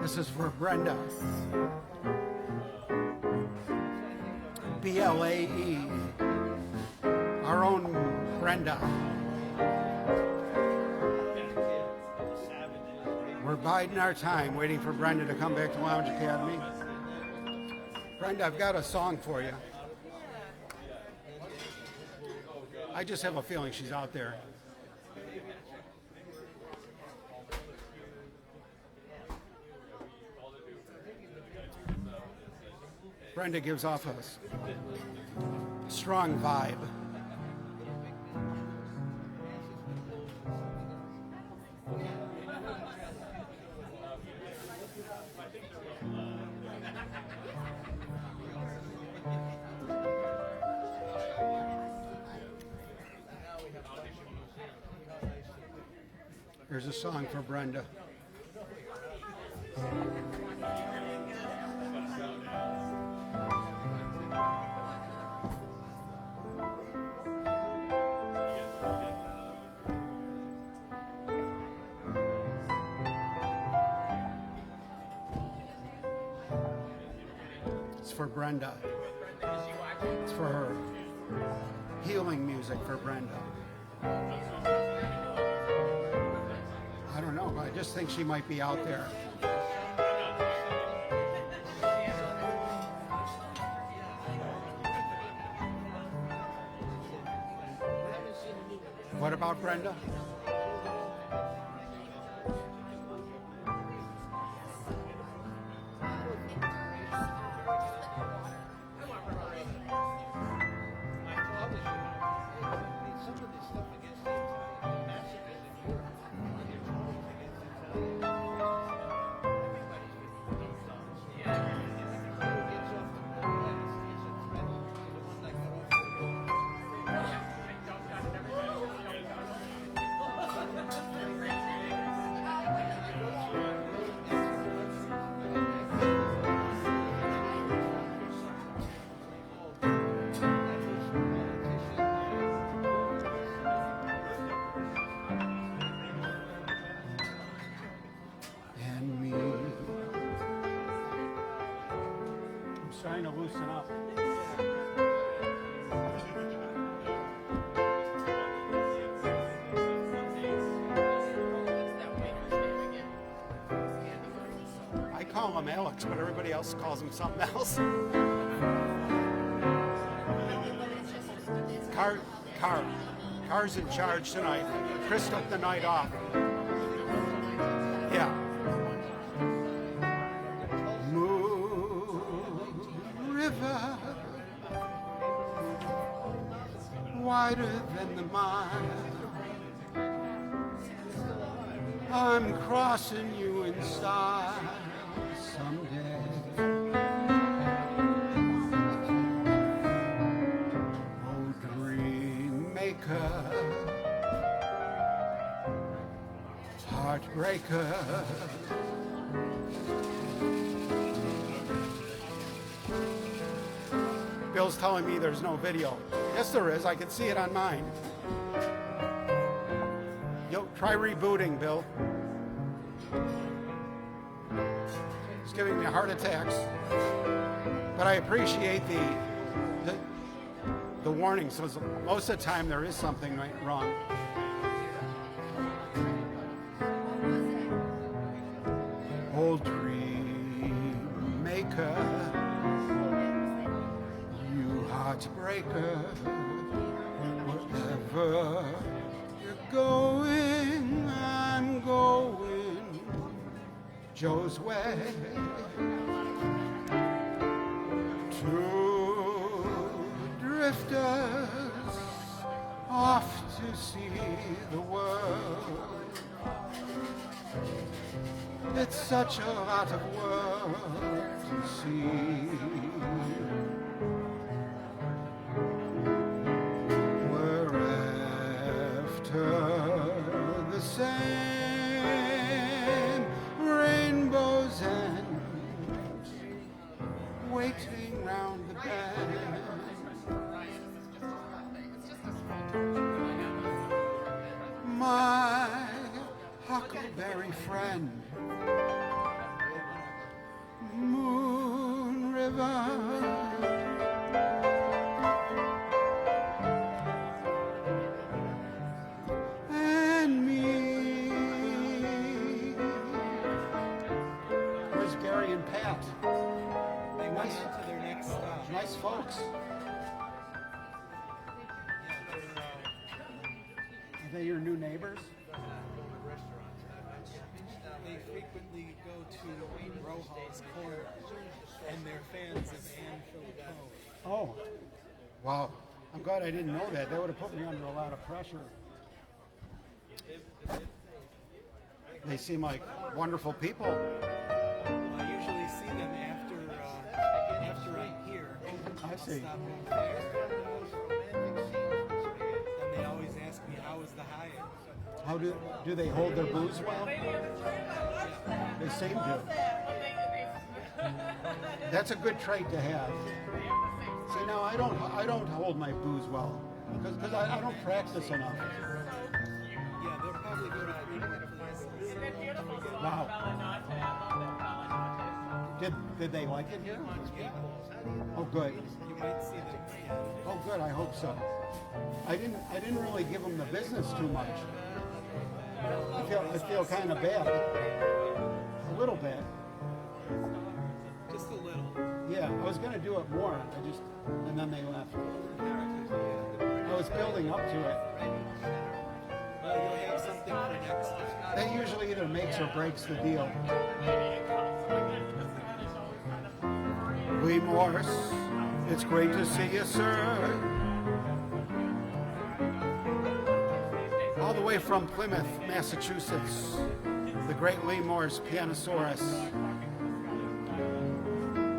This is for Brenda. B-L-A-E. Our own Brenda. We're biding our time, waiting for Brenda to come back to Lounge Academy. Brenda, I've got a song for you. I just have a feeling she's out there. Brenda gives off a strong vibe. Here's a song for Brenda. It's for Brenda. It's for her. Healing music for Brenda. I don't know, I just think she might be out there. What about Brenda? Trying to loosen up. I call him Alex, but everybody else calls him something else. Car's in charge tonight. Chris took the night off. Yeah. River wider than the mile, I'm crossing you in style someday. Oh, dream maker, heartbreaker, Bill's telling me there's no video. Yes, there is. I can see it on mine. Yo, try rebooting, Bill. It's giving me heart attacks. But I appreciate the warning. So most of the time there is something wrong. Old dream maker, you heartbreaker, wherever you're going, I'm going Joe's way. Two drifters off to see the world. It's such a lot of work to see. We're after the same rainbow's end, waiting round the bend. My huckleberry friend, Moon River, and me. Where's Gary and Pat? They went on to their next stop. Nice folks. Are they your new neighbors? They frequently go to Rohal's Corner, and they're fans of Anne Philippou. Oh, wow. I'm glad I didn't know that. That would have put me under a lot of pressure. They seem like wonderful people. I usually see them after I'm here. I see. Stop over there. And they always ask me, how is the Hyatt? How do they hold their booze well? They seem to. That's a good trait to have. See, now I don't hold my booze well because I don't practice enough. Yeah, they're probably going to frequent places. Wow. Did they like it here? Oh, good. You might see them. Oh, good. I hope so. I didn't really give them the business too much. I feel kind of bad. A little bit. Just a little. Yeah, I was going to do it more. And then they left. I was building up to it. Well, you'll have something for next time. That usually either makes or breaks the deal. Lee Morse, it's great to see you, sir. All the way from Plymouth, Massachusetts, the great Lee Morse, Pianosaurus.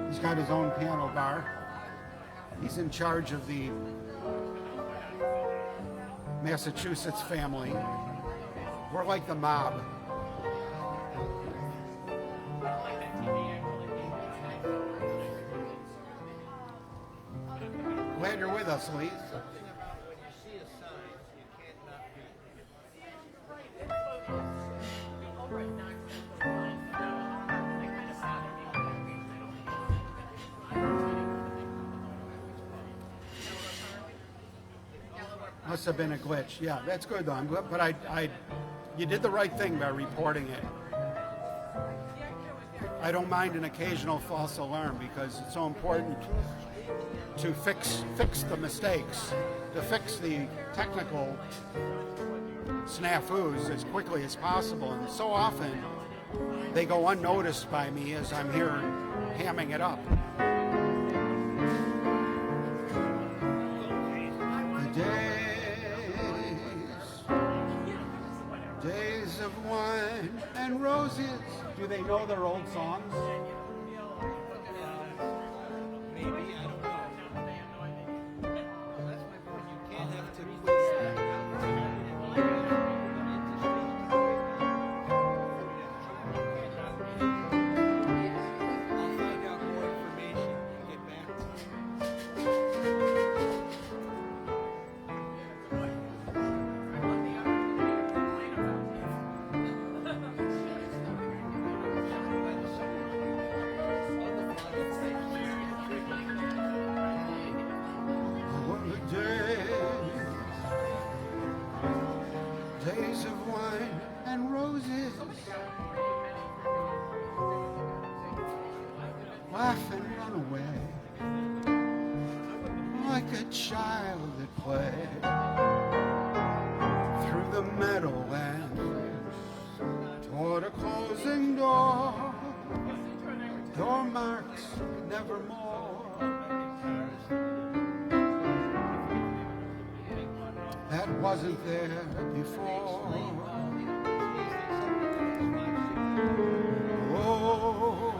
He's got his own piano bar. He's in charge of the Massachusetts family. We're like the mob. Glad you're with us, Lee. Must have been a glitch. Yeah, that's good though. I'm glad, but you did the right thing by reporting it. I don't mind an occasional false alarm because it's so important to fix the mistakes, to fix the technical snafus as quickly as possible. And so often they go unnoticed by me as I'm here hamming it up. Days of wine and roses. Do they know their old songs? Maybe, I don't know. That's my point. You can't have to quiz them. I'll find out more information and get back to you. laugh and run away like a child at play through the meadowlands toward a closing door. Door marks nevermore. That wasn't there before. Oh,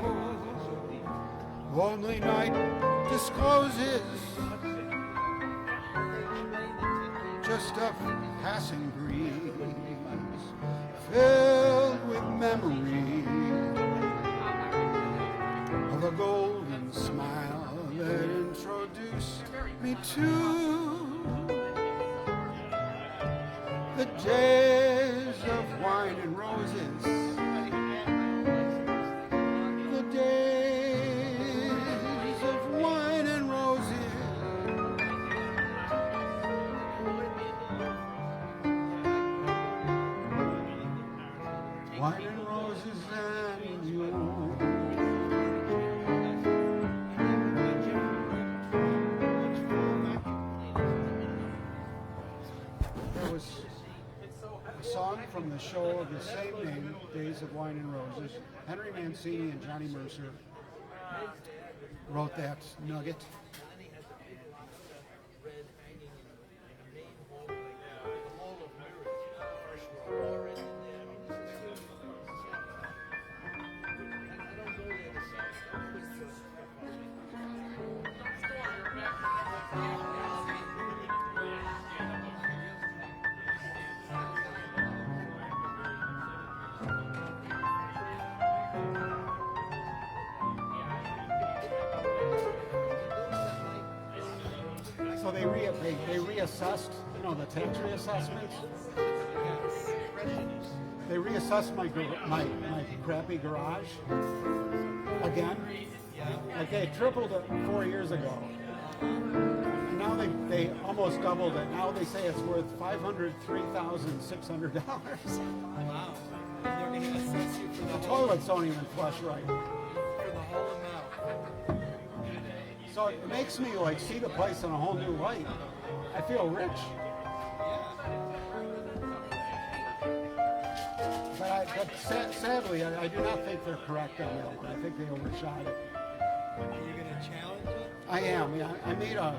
lonely night discloses just a passing breeze filled with memories of a golden smile that introduced me to the days of wine and roses. The days of wine and roses. Wine and roses and you. There was a song from the show of the same name, Days of Wine and Roses. Henry Mancini and Johnny Mercer wrote that nugget. So they reassessed, the tax reassessments. They reassessed my crappy garage again. Like they tripled it 4 years ago, and now they almost doubled it. Now they say it's worth $503,600. Wow. And they're going to assess you for The toilets don't even flush right. the whole amount. So it makes me like see the place in a whole new light. I feel rich. But sadly, I do not think they're correct on that one. I think they overshot it. Are you going to challenge it? I am. Yeah, I made an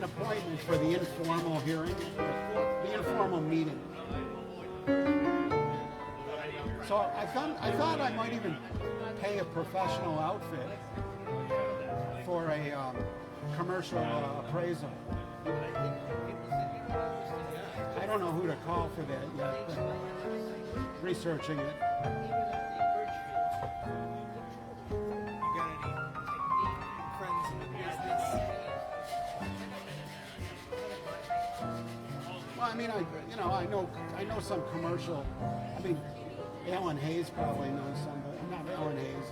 appointment for the informal hearing, the informal meeting. So I thought I might even pay a professional outfit for a commercial appraisal. I don't know who to call for that yet, but researching it. You got any friends in the business? Well, I mean, I know some commercial. I mean, Alan Hayes probably knows some, but not Alan Hayes.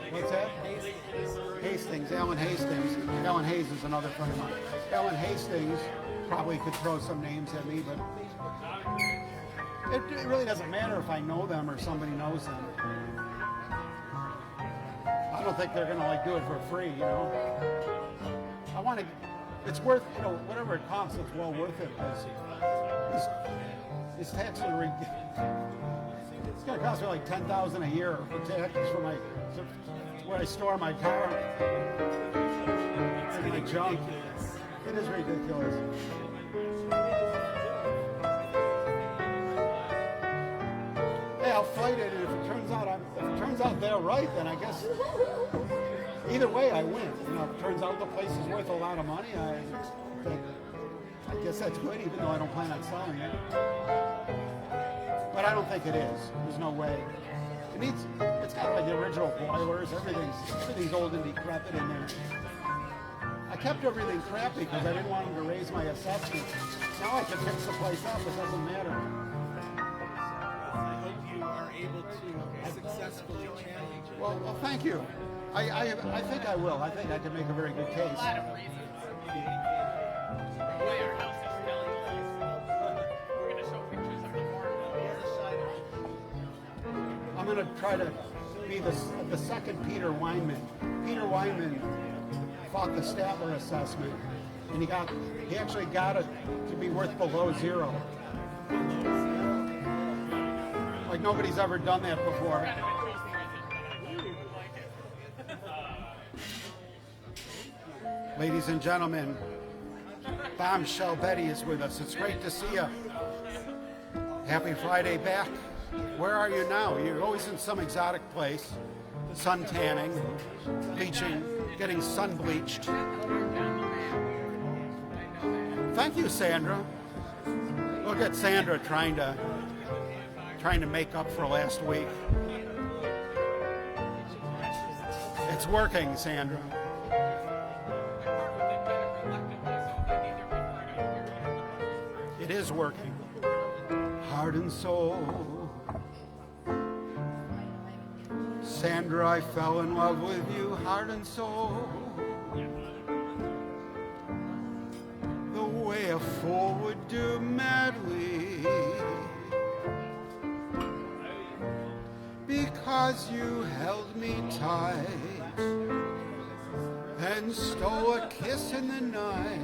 What's that? Hastings. Alan Hastings. Alan Hayes is another friend of mine. Alan Hastings probably could throw some names at me, but it really doesn't matter if I know them or somebody knows them. I don't think they're gonna do it for free, I want to. It's worth, whatever it costs. It's well worth it. These taxes are it's gonna cost me like $10,000 a year for taxes for where I store my car and my junk. It is ridiculous. Hey, I'll fight it, and if it turns out they're right, then I guess either way I win. If it turns out the place is worth a lot of money, I guess that's good, even though I don't plan on selling it. But I don't think it is. There's no way. It's got like the original boilers. Everything's old and decrepit in there. I kept everything crappy because I didn't want them to raise my assessment. Now I can fix the place up. It doesn't matter. I hope you are able to successfully challenge it. Well, thank you. I think I will. I think I can make a very good case. A lot of reasons. The way our house is telling us. We're going to show pictures of the morning. I'm going to try to be the second Peter Weinman. Peter Weinman fought the Statler assessment, and he actually got it to be worth below zero. Like nobody's ever done that before. Ladies and gentlemen, Bombshell Betty is with us. It's great to see you. Happy Friday back. Where are you now? You're always in some exotic place, sun tanning, bleaching, getting sun bleached. Thank you, Sandra. Look at Sandra trying to make up for last week. It's working, Sandra. It is working. Heart and soul. Sandra, I fell in love with you, heart and soul. The way a fool would do madly. Because you held me tight and stole a kiss in the night.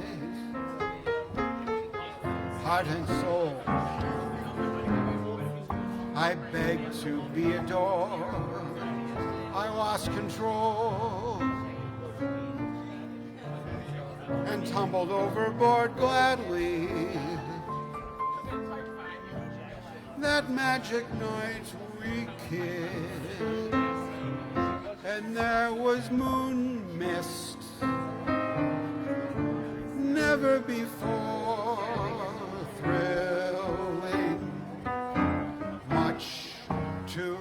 Heart and soul, I begged to be adored. I lost control and tumbled overboard gladly. That magic night we kissed, and there was moon mist. Never before thrilling, much too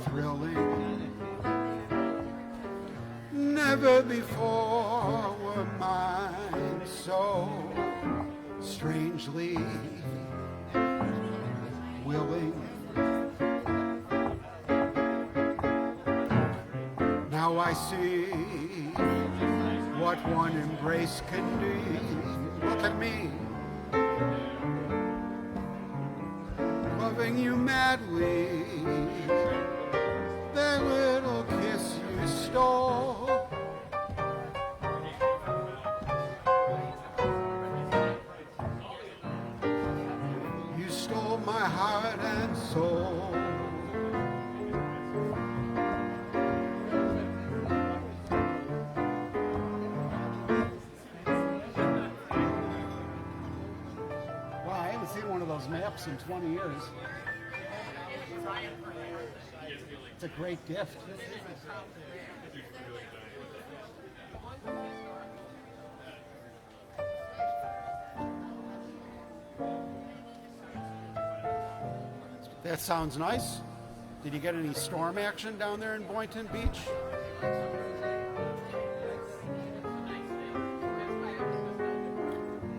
thrilling. Never before were mine so strangely willing. Now I see what one embrace can do. Look at me, loving you madly. That little kiss you stole, you stole my heart and soul. Maps in 20 years. It's a great gift. That sounds nice. Did you get any storm action down there in Boynton Beach?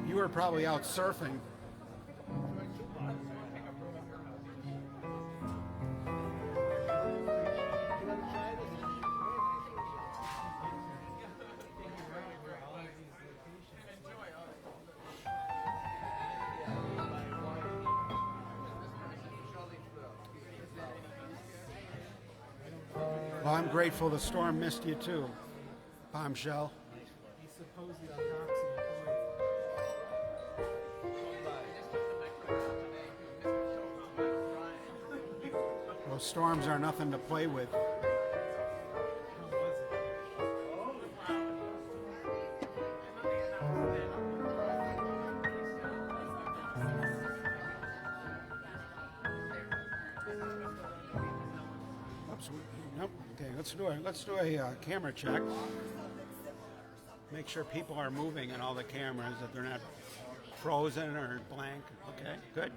You were probably out surfing. Well, I'm grateful the storm missed you too, Bombshell. Those storms are nothing to play with. Nope. Okay, let's do a camera check. Make sure people are moving in all the cameras, that they're not frozen or blank. Okay, good.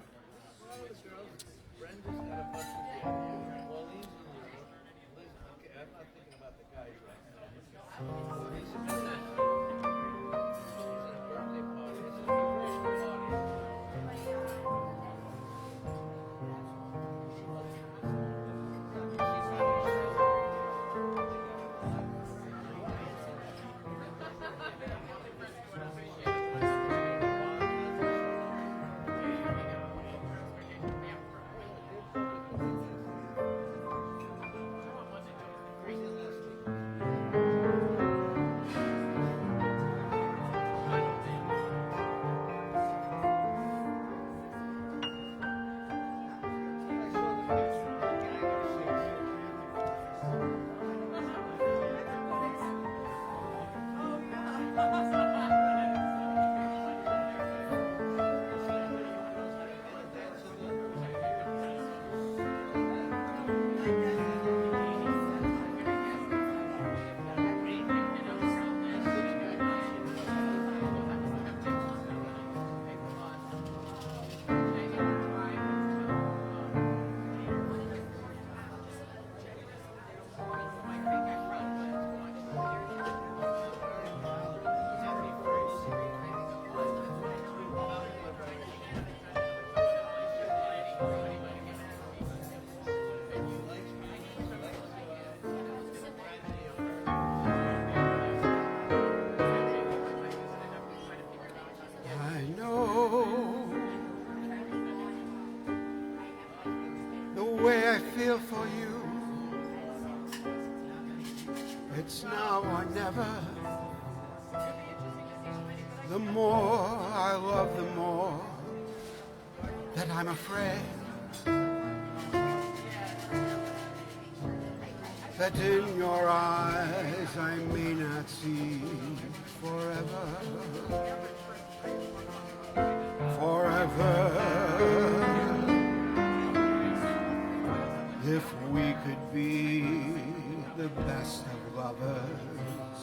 way I feel for you. It's now or never. The more I love, the more that I'm afraid that in your eyes I may not see forever. Forever. If we could be the best of lovers,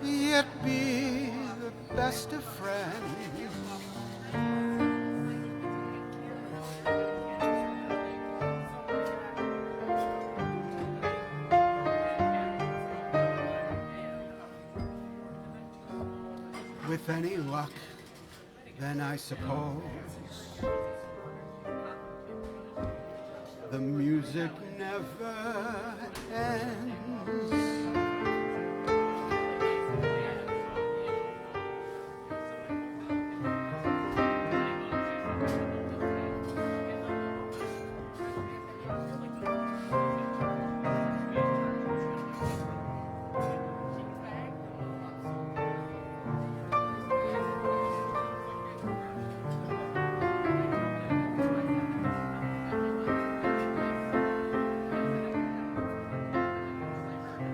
yet be the best of friends. With any luck, then I suppose the music never ends.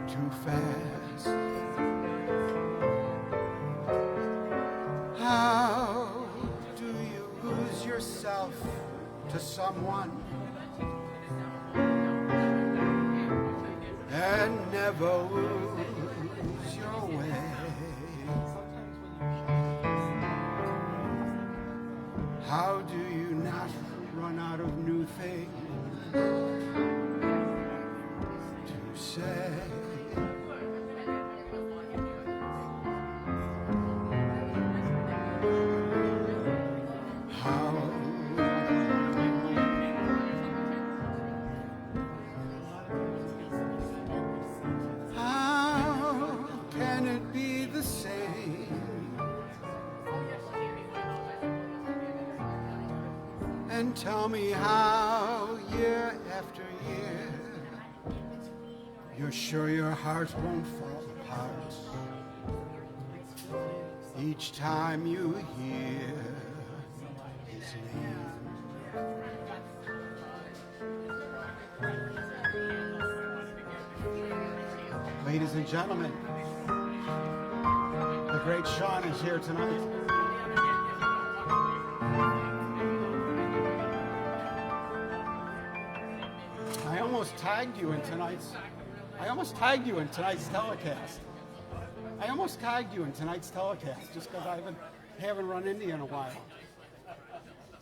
Too fast. How do you lose yourself to someone and never lose your way? How do you not run out of new things to say? How can it be the same? And tell me how, year after year, you're sure your heart won't fall apart each time you hear his name. Ladies and gentlemen, the great Sean is here tonight. I almost tagged you in tonight's telecast. I almost tagged you in tonight's telecast just because I haven't run into you in a while.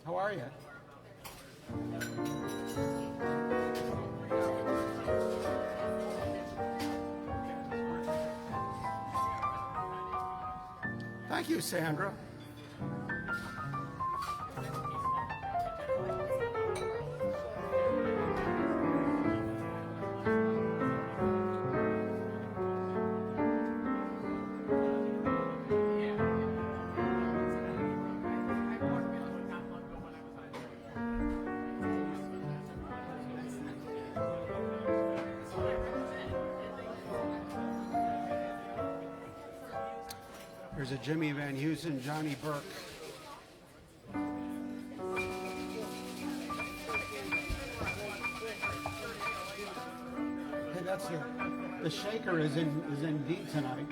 How are you? Thank you, Sandra. There's a Jimmy Van Heusen, Johnny Burke. Hey, that's the shaker is in D tonight.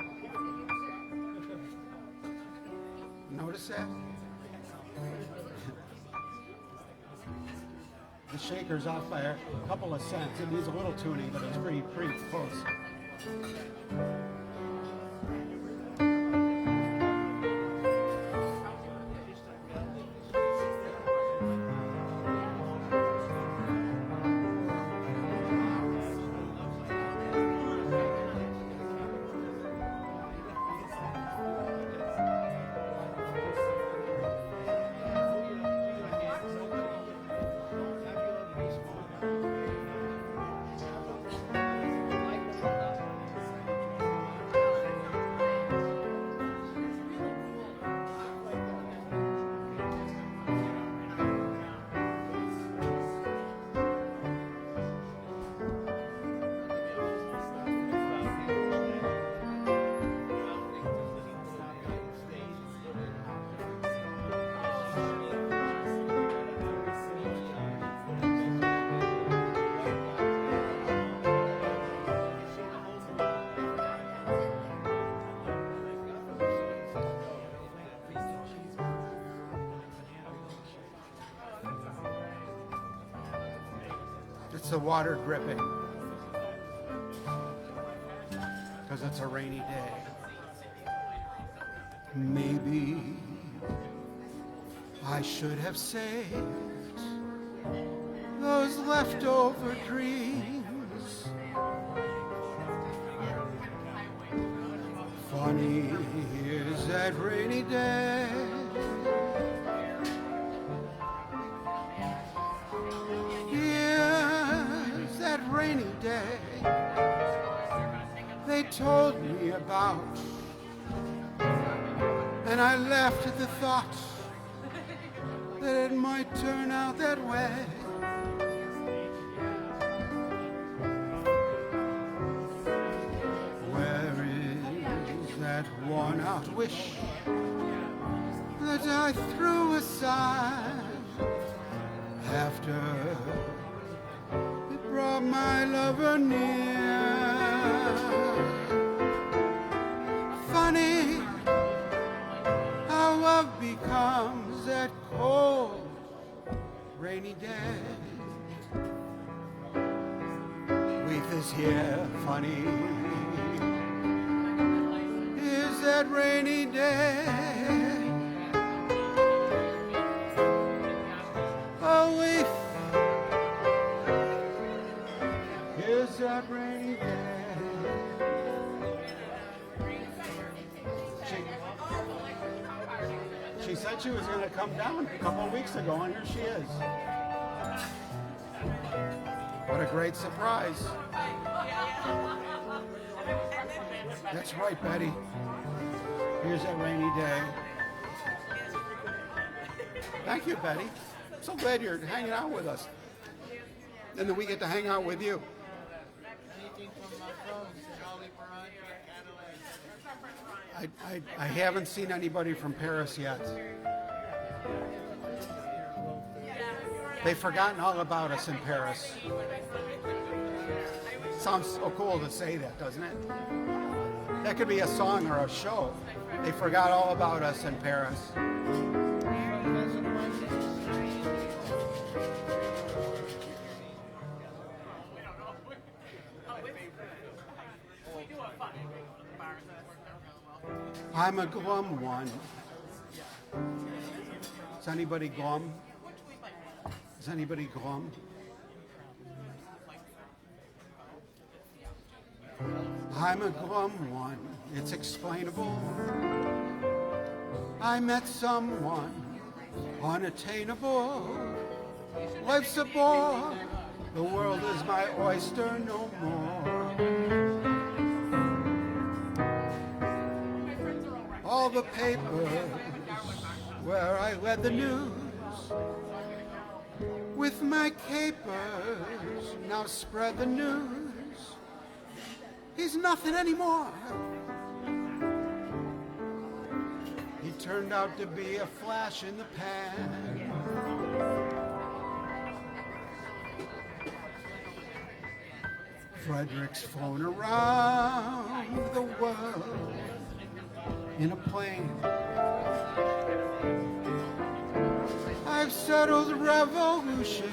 Notice that? The shaker's off by a couple of cents. It needs a little tuning, but it's pretty close. It's the water dripping because it's a rainy day. Maybe I should have saved those leftover dreams. Funny is that rainy day. Here's that rainy day they told me about, and I laughed at the thought that it might turn out that way. Where is that worn-out wish that I threw aside after it brought my lover near? Funny how love becomes that cold, rainy day. Wreath is here, funny is that rainy day. Oh, Wreath is that rainy day. She said she was going to come down a couple of weeks ago, and here she is. What a great surprise. That's right, Betty. Here's that rainy day. Thank you, Betty. I'm so glad you're hanging out with us. And then we get to hang out with you. I haven't seen anybody from Paris yet. They've forgotten all about us in Paris. Sounds so cool to say that, doesn't it? That could be a song or a show. They forgot all about us in Paris. I'm a glum one. Is anybody glum? Is anybody glum? I'm a glum one. It's explainable. I met someone unattainable. Life's a bore. The world is my oyster no more. All the papers where I read the news with my capers now spread the news. He's nothing anymore. He turned out to be a flash in the pan. Frederick's flown around the world in a plane. I've settled revolutions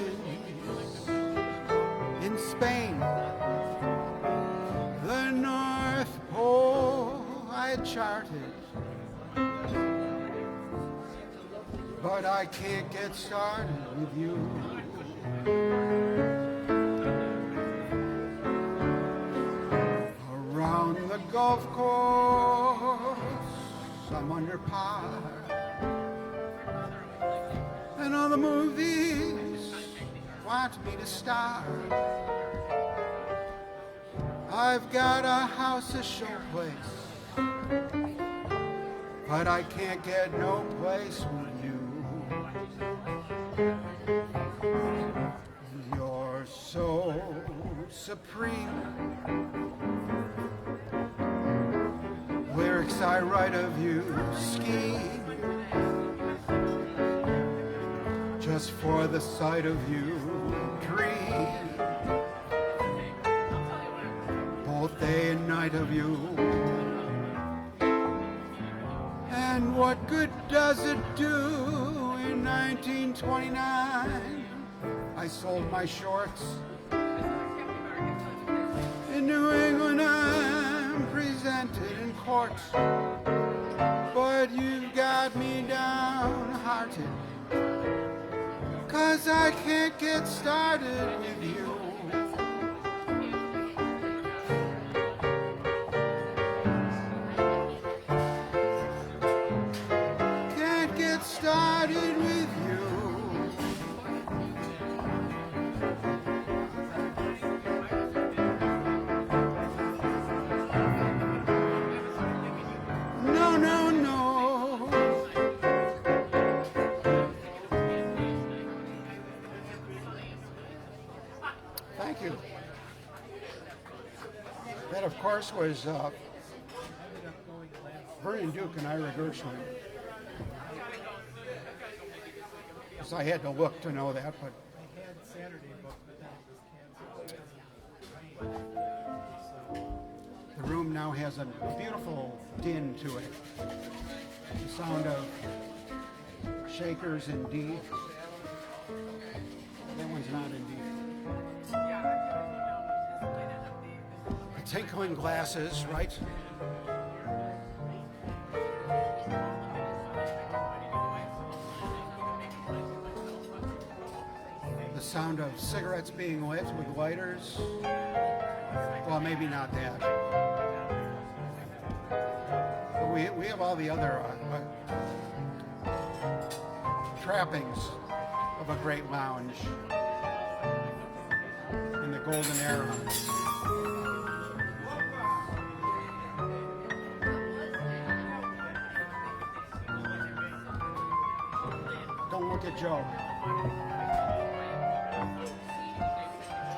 in Spain. The North Pole I charted, but I can't get started with you. Around the golf course, I'm under par, and all the movies want me to star. I've got a house, a showplace, but I can't get no place with you. You're so supreme. Lyrics I write of you scheme just for the sight of you. Dream both day and night of you. And what good does it do in 1929? I sold my shorts. In New England I'm presented in court, but you got me downhearted, 'cause I can't get started with you. Can't get started with you. No, no, no. Thank you. That, of course, was Vernon Duke and Ira Gershwin. So I had to look to know that, but I had Saturday booked, but then it was canceled. the room now has a beautiful din to it. The sound of shakers in D. That one's not in D. Tinkling glasses, right? The sound of cigarettes being lit with lighters. Well, maybe not that. But we have all the other trappings of a great lounge in the golden era. Don't look at Joe.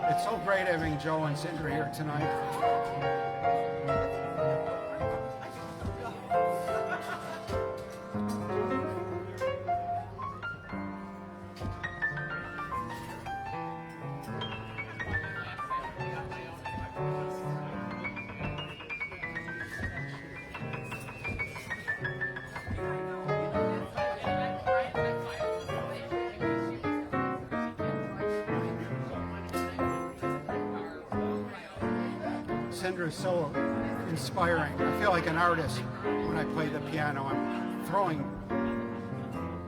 It's so great having Joe and Cinder here tonight. Cinder is so inspiring. I feel like an artist when I play the piano. I'm throwing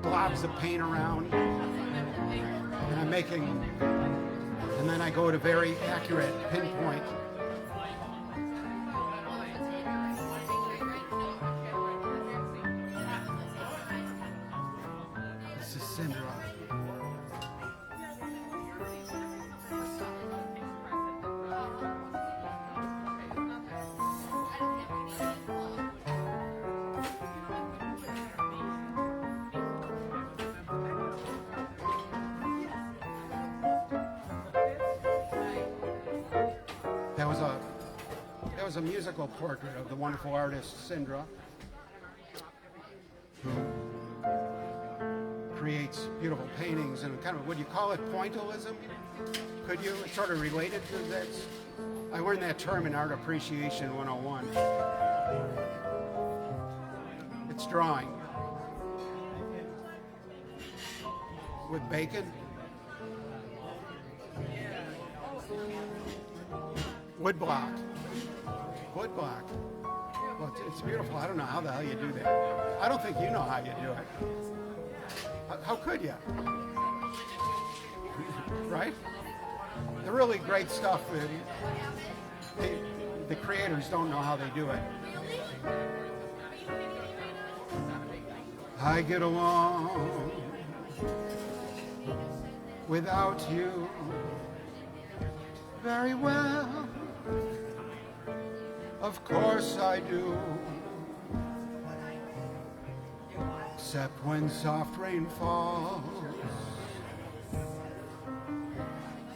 blobs of paint around, and I'm making, and then I go to very accurate pinpoint. This is Cinder. That was a musical portrait of the wonderful artist Sindra, who creates beautiful paintings and kind of, would you call it pointillism? Could you? It's sort of related to that. I learned that term in Art Appreciation 101. It's drawing. With bacon. Woodblock. Woodblock. Well, it's beautiful. I don't know how the hell you do that. I don't think you know how you do it. How could you? Right? The really great stuff, the creators don't know how they do it. I get along without you very well. Of course I do, except when soft rain falls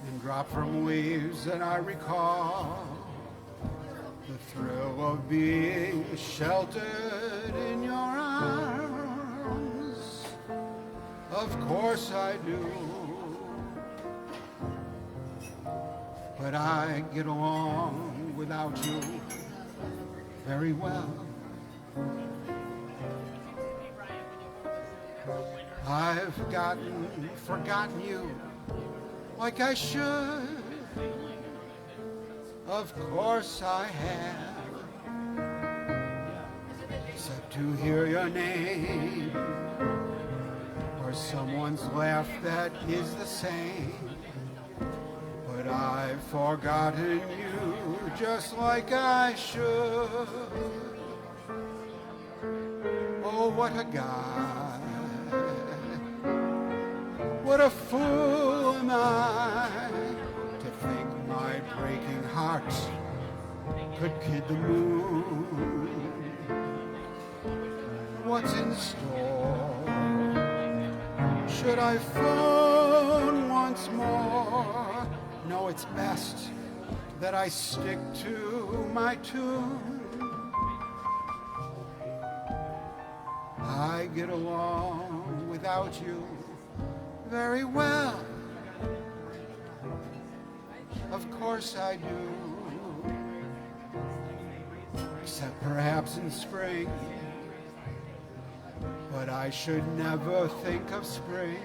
and drop from leaves, and I recall the thrill of being sheltered in your arms. Of course I do, but I get along without you very well. I've forgotten you like I should. Of course I have, except to hear your name or someone's laugh that is the same. But I've forgotten you just like I should. Oh, what a guy. What a fool am I to think my breaking heart could kid the moon. What's in store? Should I phone once more? No, it's best that I stick to my tune. I get along without you very well. Of course I do. Except perhaps in spring. But I should never think of spring,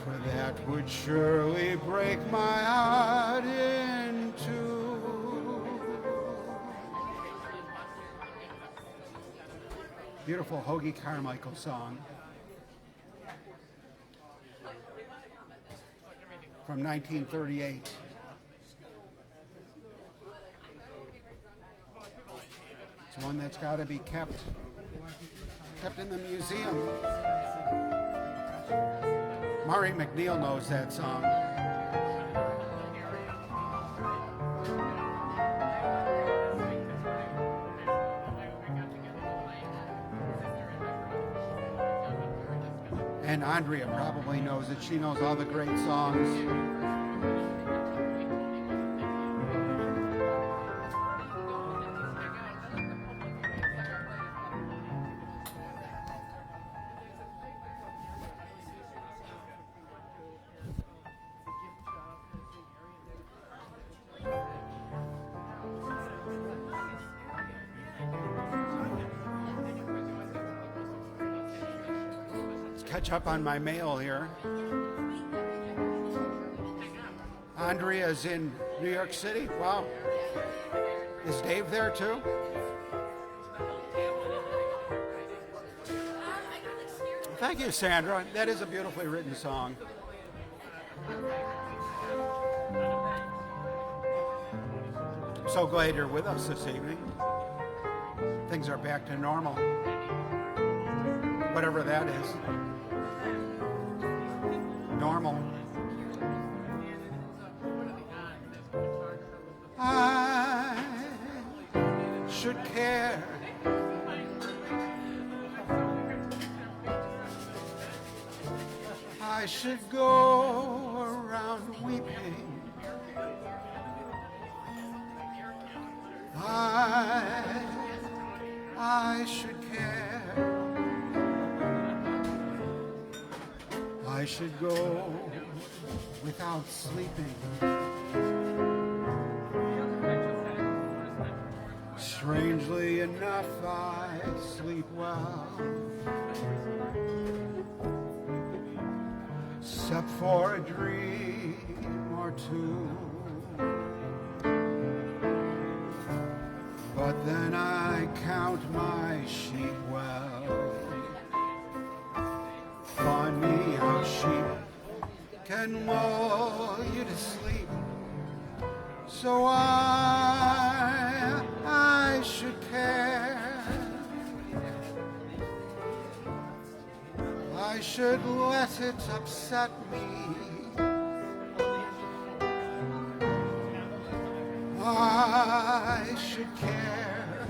for that would surely break my heart in two. Beautiful Hoagie Carmichael song from 1938. It's one that's got to be kept in the museum. Maury McNeil knows that song. And Andrea probably knows it. She knows all the great songs. Catch up on my mail here. Andrea's in New York City. Wow. Is Dave there too? Thank you, Sandra. That is a beautifully written song. So glad you're with us this evening. Things are back to normal. Whatever that is. Normal. I should care. I should go around weeping. I should care. I should go without sleeping. Strangely enough, I sleep well, except for a dream or two. But then I count my sheep well. Funny how sheep can lull you to sleep. So I should care. I should let it upset me. I should care.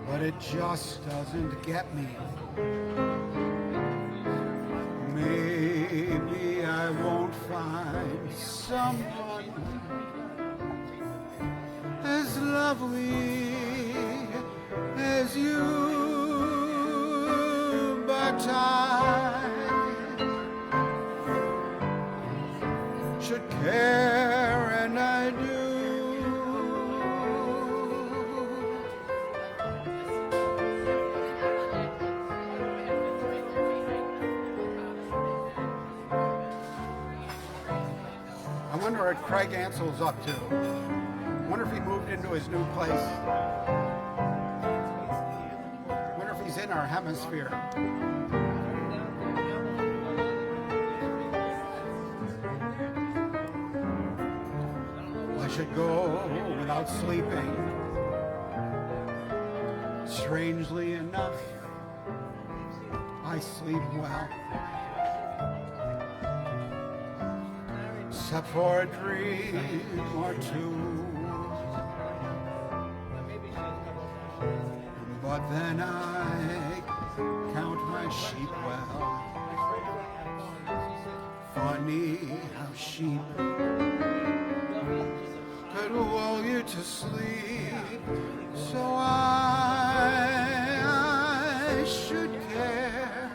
But it just doesn't get me. Maybe I won't find someone as lovely as you, but I should care, and I do. wonder what Craig Ansell's up to. Wonder if he moved into his new place. Wonder if he's in our hemisphere. I should go without sleeping. Strangely enough, I sleep well. Except for a dream or two. But then I count my sheep well. Funny how sheep could lull you to sleep. So I should care.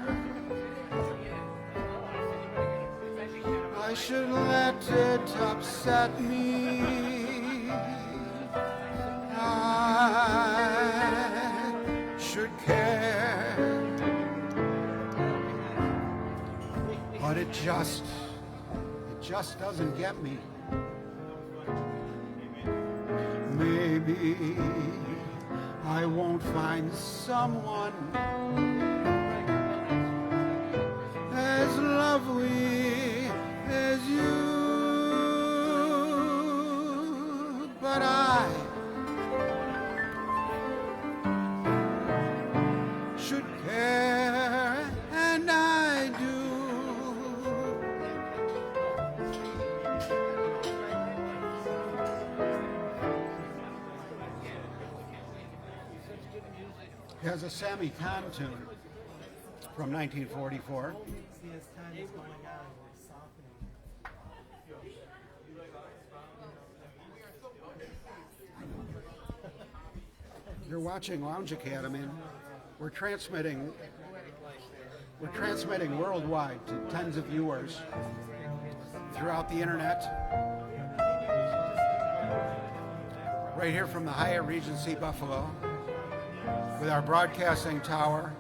I should let it upset me. I should care. But it just doesn't get me. Maybe I won't find someone as lovely as you, but I should care, and I do. Here's a Sammy Kahn tune from 1944. See, as time is going on, we're softening. You're watching Lounge Academy. We're transmitting worldwide to tens of viewers throughout the internet. Right here from the Hyatt Regency Buffalo with our broadcasting tower.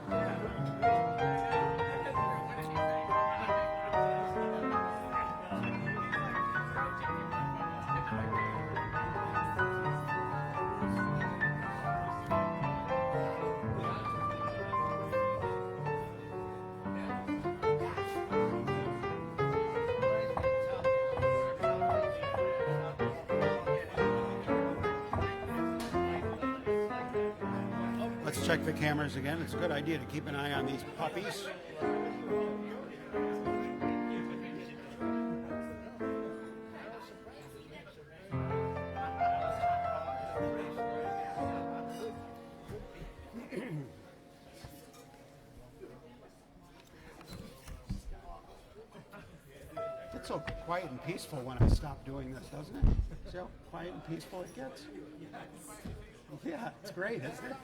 Let's check the cameras again. It's a good idea to keep an eye on these puppies. It's so quiet and peaceful when I stop doing this, doesn't it? See how quiet and peaceful it gets? Yeah, it's great, isn't it?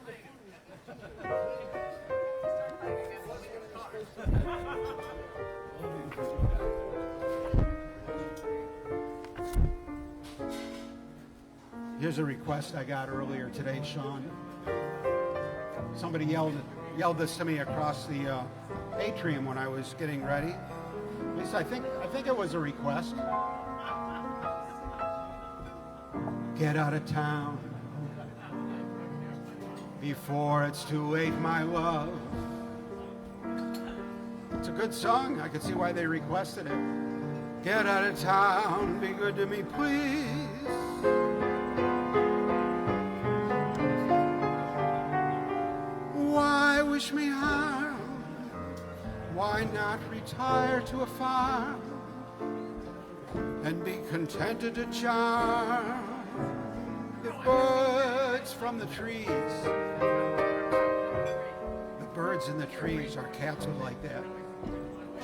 Here's a request I got earlier today, Sean. Somebody yelled this to me across the atrium when I was getting ready. At least I think it was a request. Get out of town before it's too late, my love. It's a good song. I can see why they requested it. Get out of town, be good to me, please. Why wish me harm? Why not retire to a farm and be contented to charm the birds from the trees? The birds in the trees, our cats would like that.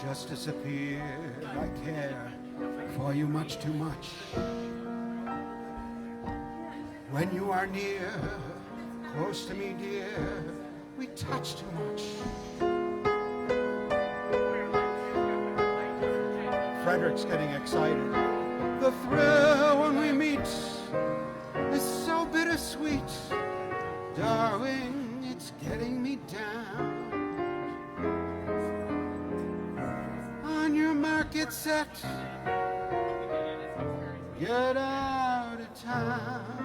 Just disappear, I care for you much too much. When you are near, close to me, dear, we touch too much. Frederick's getting excited. The thrill when we meet is so bittersweet. Darling, it's getting me down. On your market set, Get out of town.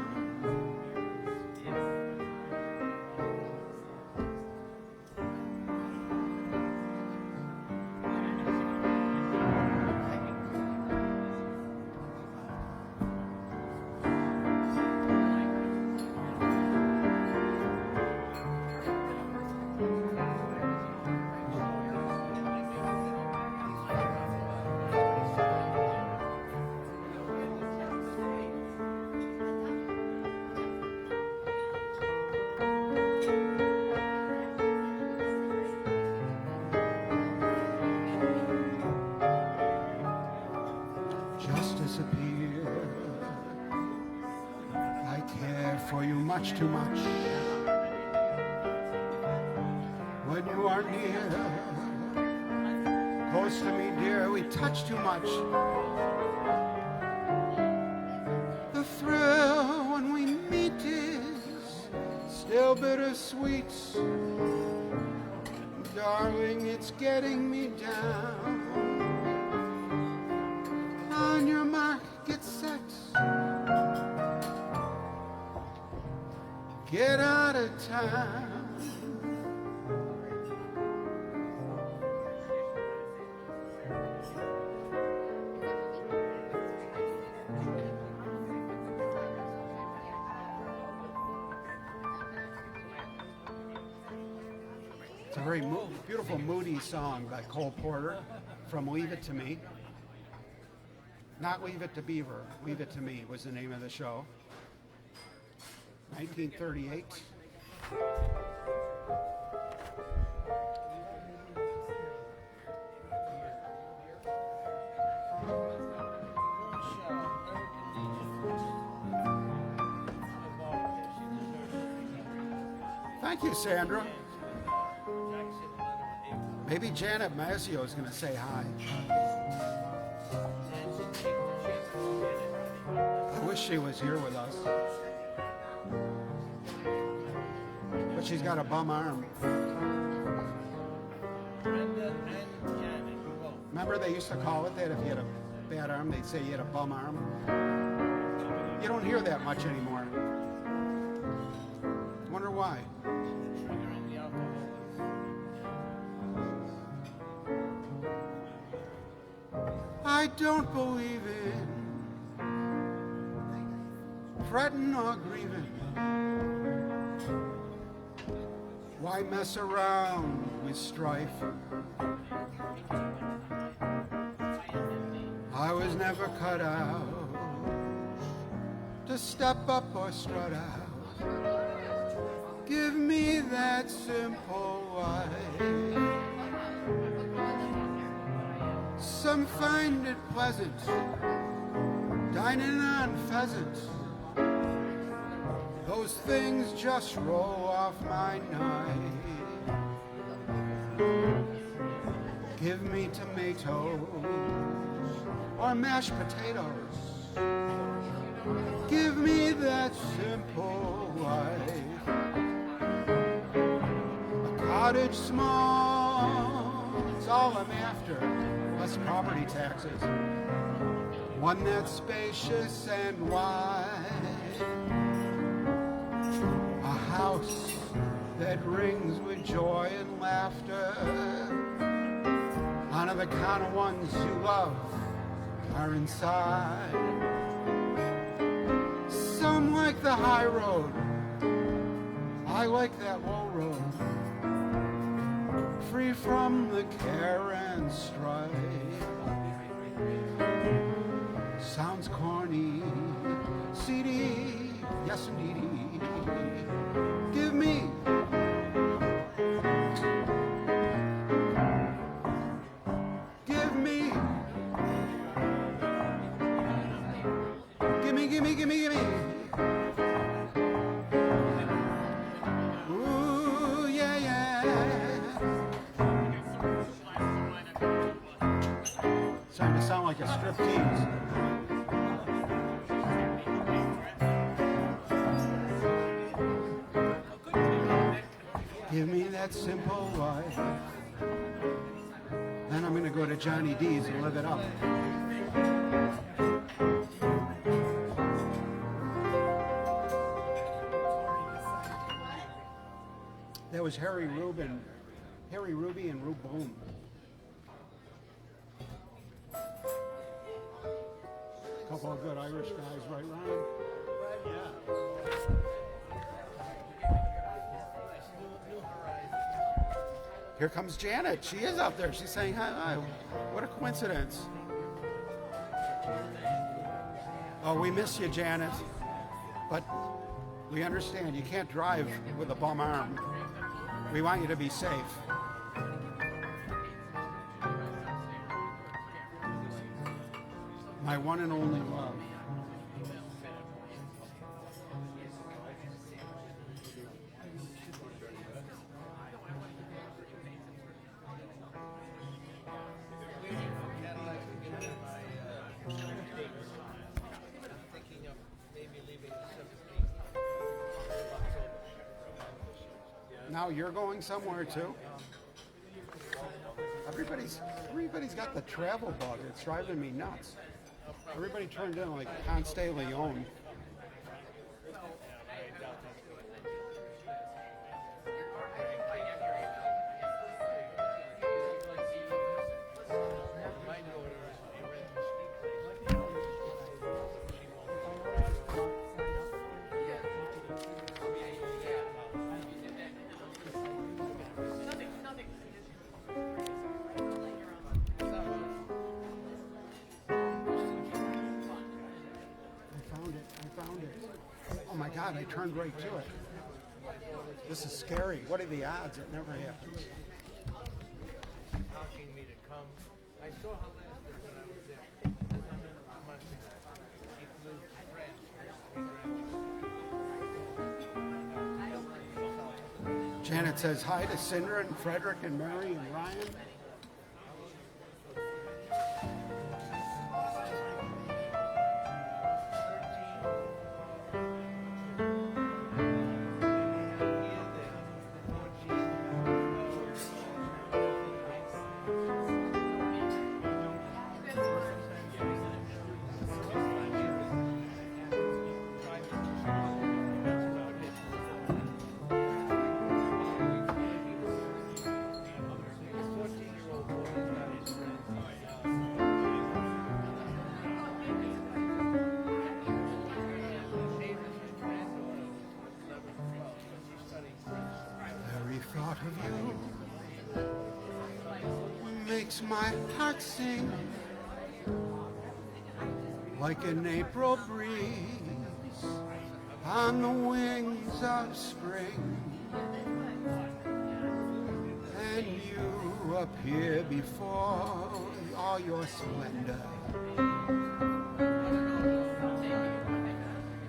Just disappear. I care for you much too much. When you are near, close to me, dear, we touch too much. The thrill when we meet is still bittersweet. Darling, it's getting me down. On your mark, get set. Get out of town. It's a very beautiful, moody song by Cole Porter from Leave It to Me. Not Leave It to Beaver, Leave It to Me was the name of the show. 1938. Thank you, Sandra. Maybe Janet Massio is going to say hi. I wish she was here with us. But she's got a bum arm. Remember they used to call it that if you had a bad arm, they'd say you had a bum arm? You don't hear that much anymore. Wonder why. I don't believe in fretting or grieving. Why mess around with strife? I was never cut out to step up or strut out. Give me that simple life. Some find it pleasant, dining on pheasants. Those things just roll off my knife. Give me tomatoes or mashed potatoes. Give me that simple life. A cottage small, it's all I'm after. Less property taxes. One that's spacious and wide. A house that rings with joy and laughter. On the kind of ones you love are inside. Some like the high road. I like that low road. Free from the care and strife. Sounds corny, seedy, yes indeedy. Give me gimme. Ooh, yeah. Starting to sound like a striptease. Give me that simple life. Then I'm gonna go to Johnny D's and live it up. was Harry Ruby and Rube Bloom. Couple of good Irish guys, right, Ryan? Here comes Janet. She is out there. She's saying hi. What a coincidence. Oh, we miss you, Janet. But we understand you can't drive with a bum arm. We want you to be safe. My one and only love. Now you're going somewhere too? Everybody's got the travel bug. It's driving me nuts. Everybody turned in like Ponce de Leon. God, I turned right to it. This is scary. What are the odds? It never happens. Asking me to come. I saw her last year when I was there. A month ago. She flew to France. Janet says hi to Cinder and Frederick and Mary and Ryan. Makes my heart sing like an April breeze on the wings of spring, and you appear before all your splendor.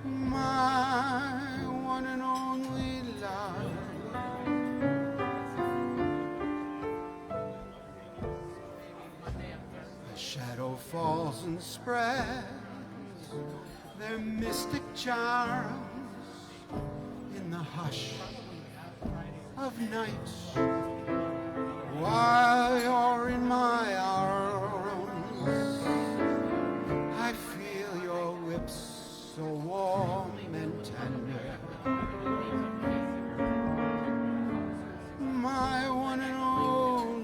My one and only love. Shadow falls and spreads their mystic charms in the hush of night, while you're in my arms. I feel your lips so warm and tender. My one and only.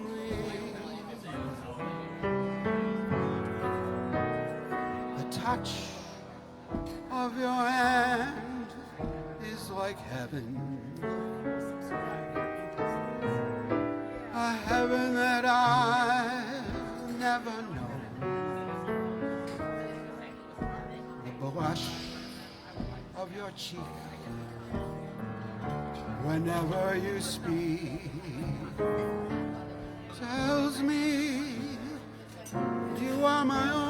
Touch of your hand is like heaven, a heaven that I've never known. The blush of your cheek whenever you speak tells me you are my own.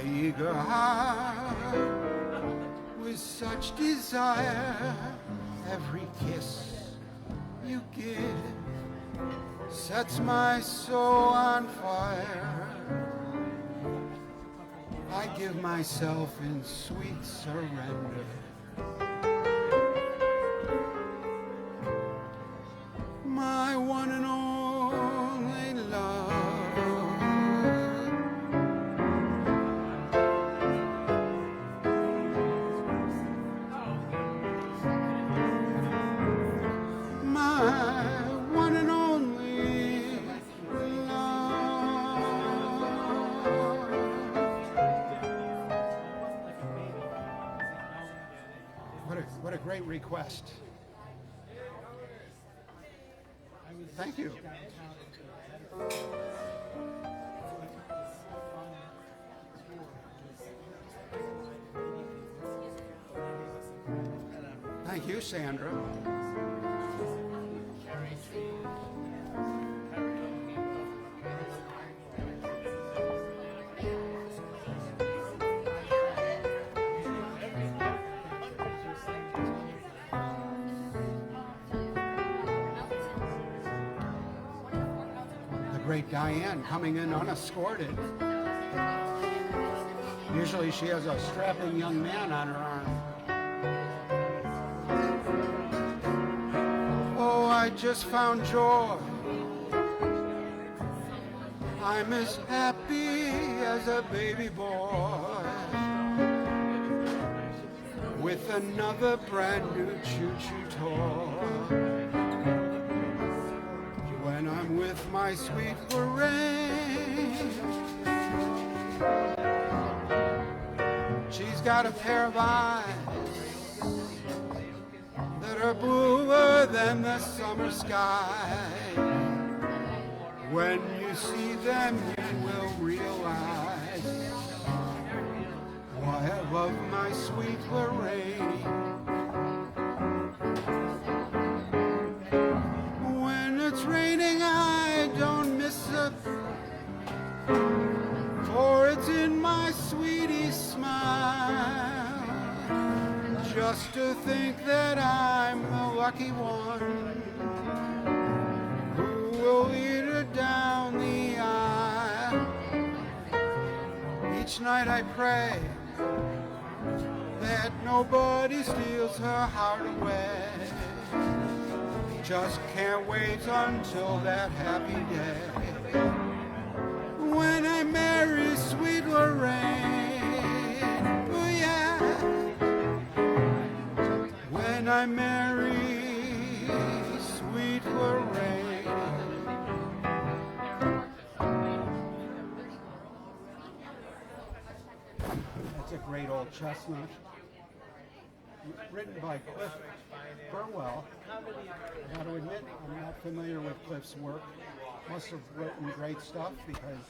Eager heart with such desire, every kiss you give sets my soul on fire. I give myself in sweet surrender. My one and only love. request. Thank you. Thank you, Sandra. The great Diane coming in unescorted. Usually she has a strapping young man on her arm. Oh, I just found joy. I'm as happy as a baby boy with another brand new choo-choo toy. When I'm with my sweet Lorraine, she's got a pair of eyes that are bluer than the summer sky. When you see them, you will realize why I love my sweet Lorraine. When it's raining, I don't miss it, for it's in my sweetie's smile. Just to think that I'm the lucky one who will lead her down the aisle. Each night I pray that nobody steals her heart away. Just can't wait until that happy day when I marry sweet Lorraine. Oh yeah, when I marry sweet Lorraine. That's a great old chestnut, written by Cliff Burwell. I got to admit, I'm not familiar with Cliff's work. Must have written great stuff, because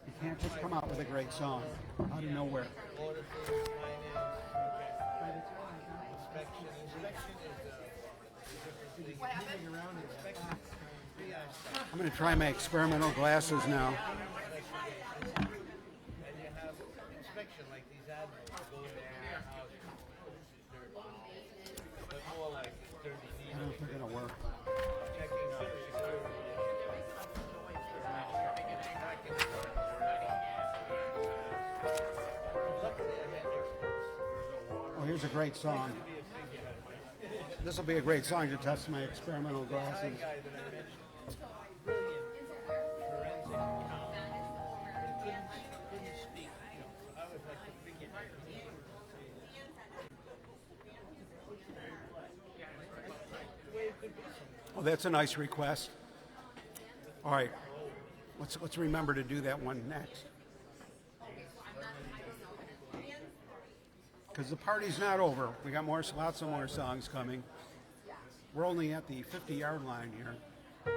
you can't just come out with a great song out of nowhere. I'm going to try my experimental glasses now. I don't know if they're going to work. Oh, here's a great song. This will be a great song to test my experimental glasses. Oh, that's a nice request. All right, let's remember to do that one next, because the party's not over. We got lots of more songs coming. We're only at the 50-yard line here. The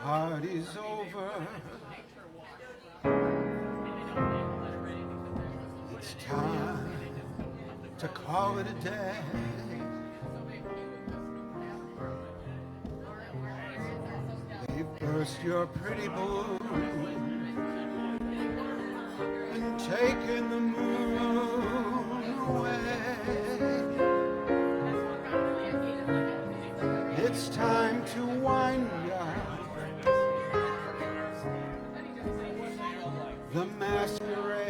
party's over. It's time to call it a day. They've burst your pretty balloon and taken the moon away. It's time to wind up the masquerade.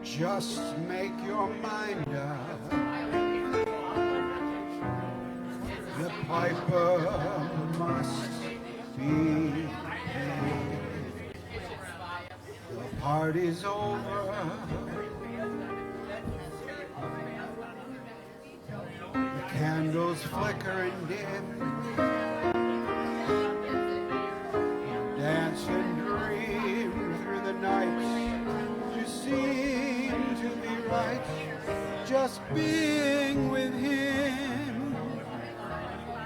Just make your mind up. The piper must be paid. The party's over. The candles flicker and dim. Dancing just being with him.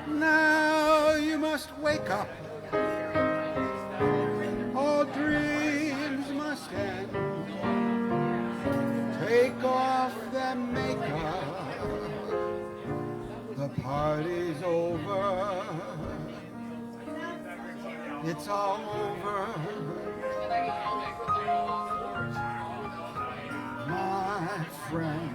Now you must wake up. All dreams must end. Take off that makeup. The party's over. It's all over. My friend.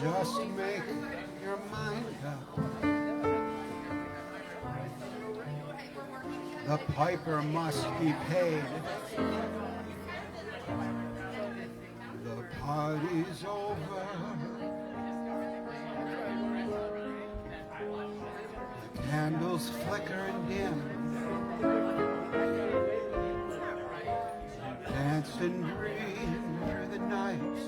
Just make your mind up. The piper must be paid. The party's over. The candles flicker and dim. Dance and dream through the nights.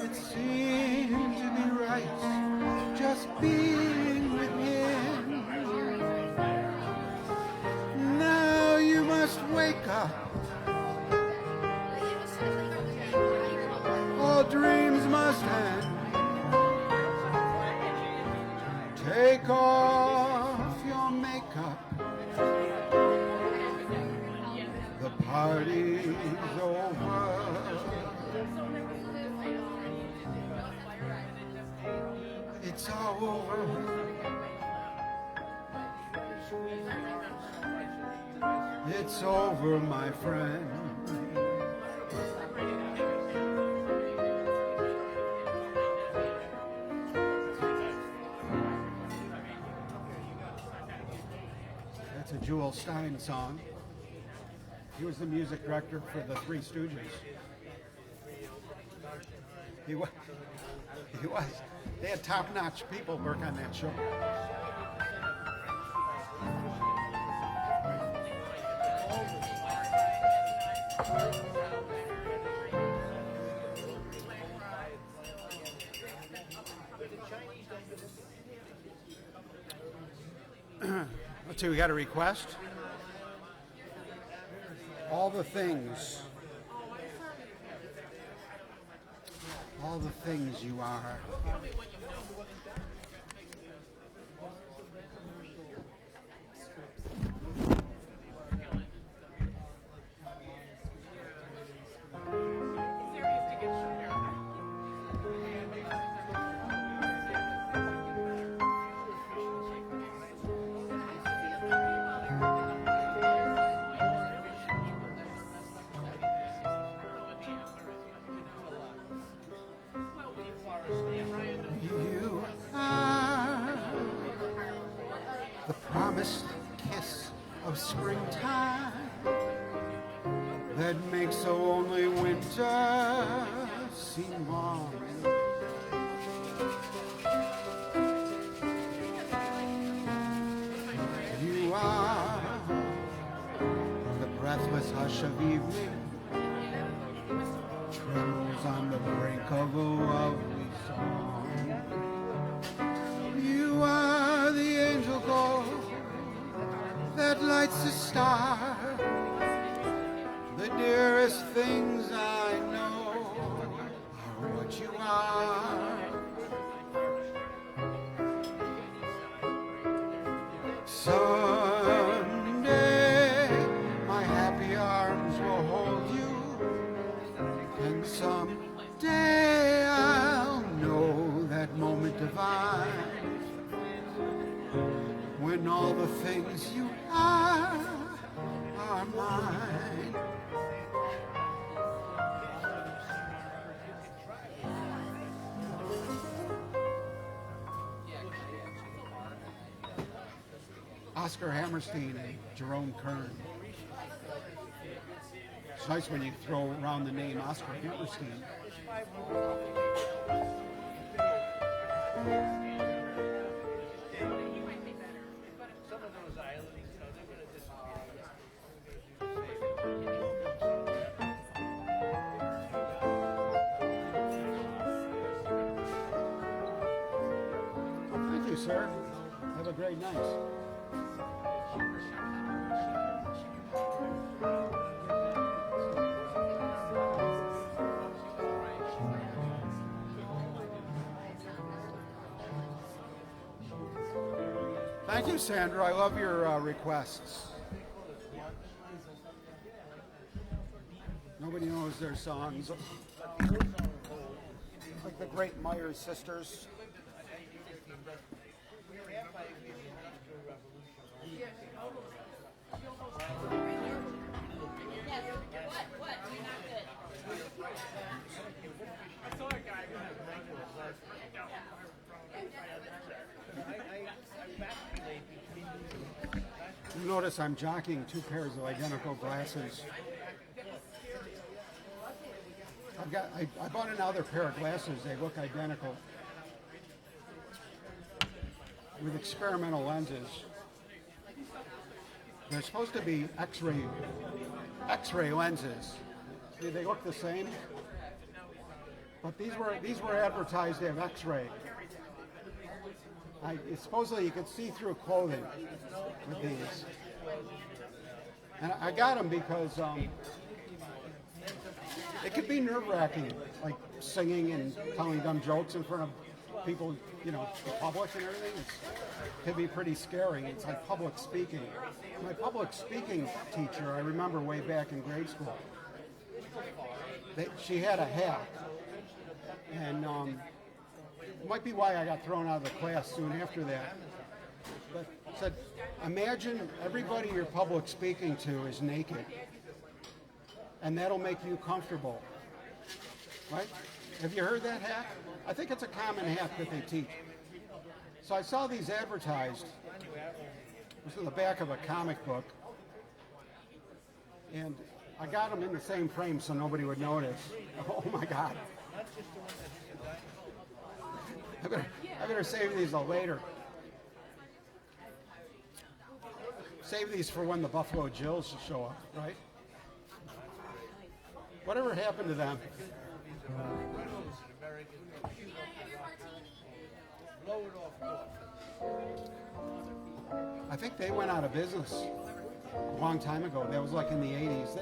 It seemed to be right, just being with him. Now you must wake up. All dreams must end. Take off your makeup. The party's over. It's all over. It's over, my friend. That's a Jewel Stein song. He was the music director for the Three Stooges. He was. They had top-notch people work on that show. Let's see, we got a request. All the things. All the things you are. You are the promised kiss of springtime that makes so only winter seem long. You are the breathless hush of evening, trembles on the brink of a lovely song. You are the angel glow that lights a star. The dearest things I know are what you are. Someday my happy arms will hold you, and someday I'll know that moment divine when all the things you are mine. Oscar Hammerstein and Jerome Kern. It's nice when you throw around the name Oscar Hammerstein. Some of those islands, you know, they're going to disappear. Thank you, sir. Have a great night. Thank you, Sandra. I love your requests. Nobody knows their songs. Like the Great Myers Sisters. You notice I'm jockeying two pairs of identical glasses. I bought another pair of glasses. They look identical with experimental lenses. They're supposed to be X-ray lenses. See, they look the same, but these were advertised to have X-ray. Supposedly you could see through clothing with these. And I got them because it could be nerve-wracking, like singing and telling dumb jokes in front of people, you know, the public and everything. It could be pretty scary. It's like public speaking. My public speaking teacher, I remember way back in grade school, she had a hat. And it might be why I got thrown out of the class soon after that. But said, imagine everybody you're public speaking to is naked, and that'll make you comfortable, right? Have you heard that hack? I think it's a common hack that they teach. So I saw these advertised. It was in the back of a comic book, and I got them in the same frame so nobody would notice. Oh my God. I better save these till later. Save these for when the Buffalo Jills show up, right? Whatever happened to them? I think they went out of business a long time ago. That was like in the 80s.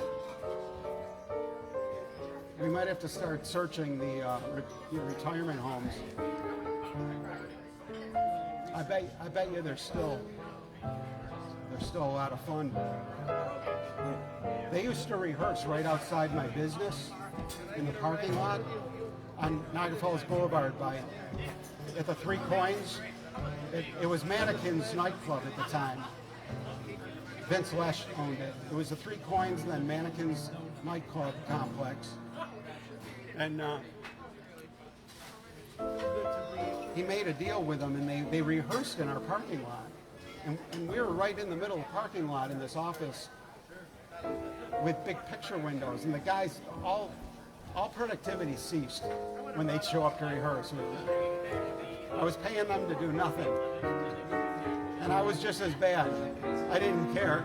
We might have to start searching the retirement homes. I bet you they're still a lot of fun. They used to rehearse right outside my business in the parking lot on Niagara Falls Boulevard at the Three Coins. It was Mannequin's nightclub at the time. Vince Lesh owned it. It was the Three Coins and then Mannequin's nightclub complex. And he made a deal with them, and they rehearsed in our parking lot. And we were right in the middle of the parking lot in this office with big picture windows. And the guys, all productivity ceased when they'd show up to rehearse. I was paying them to do nothing. And I was just as bad. I didn't care.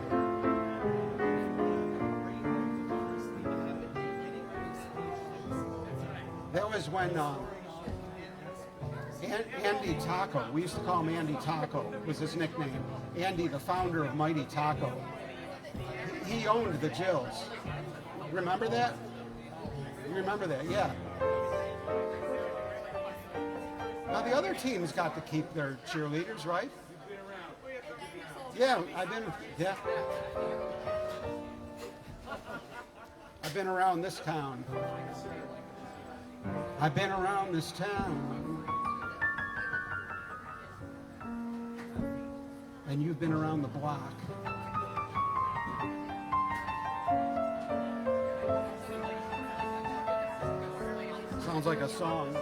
That was when Andy Taco, we used to call him Andy Taco, was his nickname. Andy, the founder of Mighty Taco. He owned the Jills. Remember that? You remember that? Yeah. Now the other teams got to keep their cheerleaders, right? Yeah, I've been around this town. I've been around this town. And you've been around the block. Sounds like a song.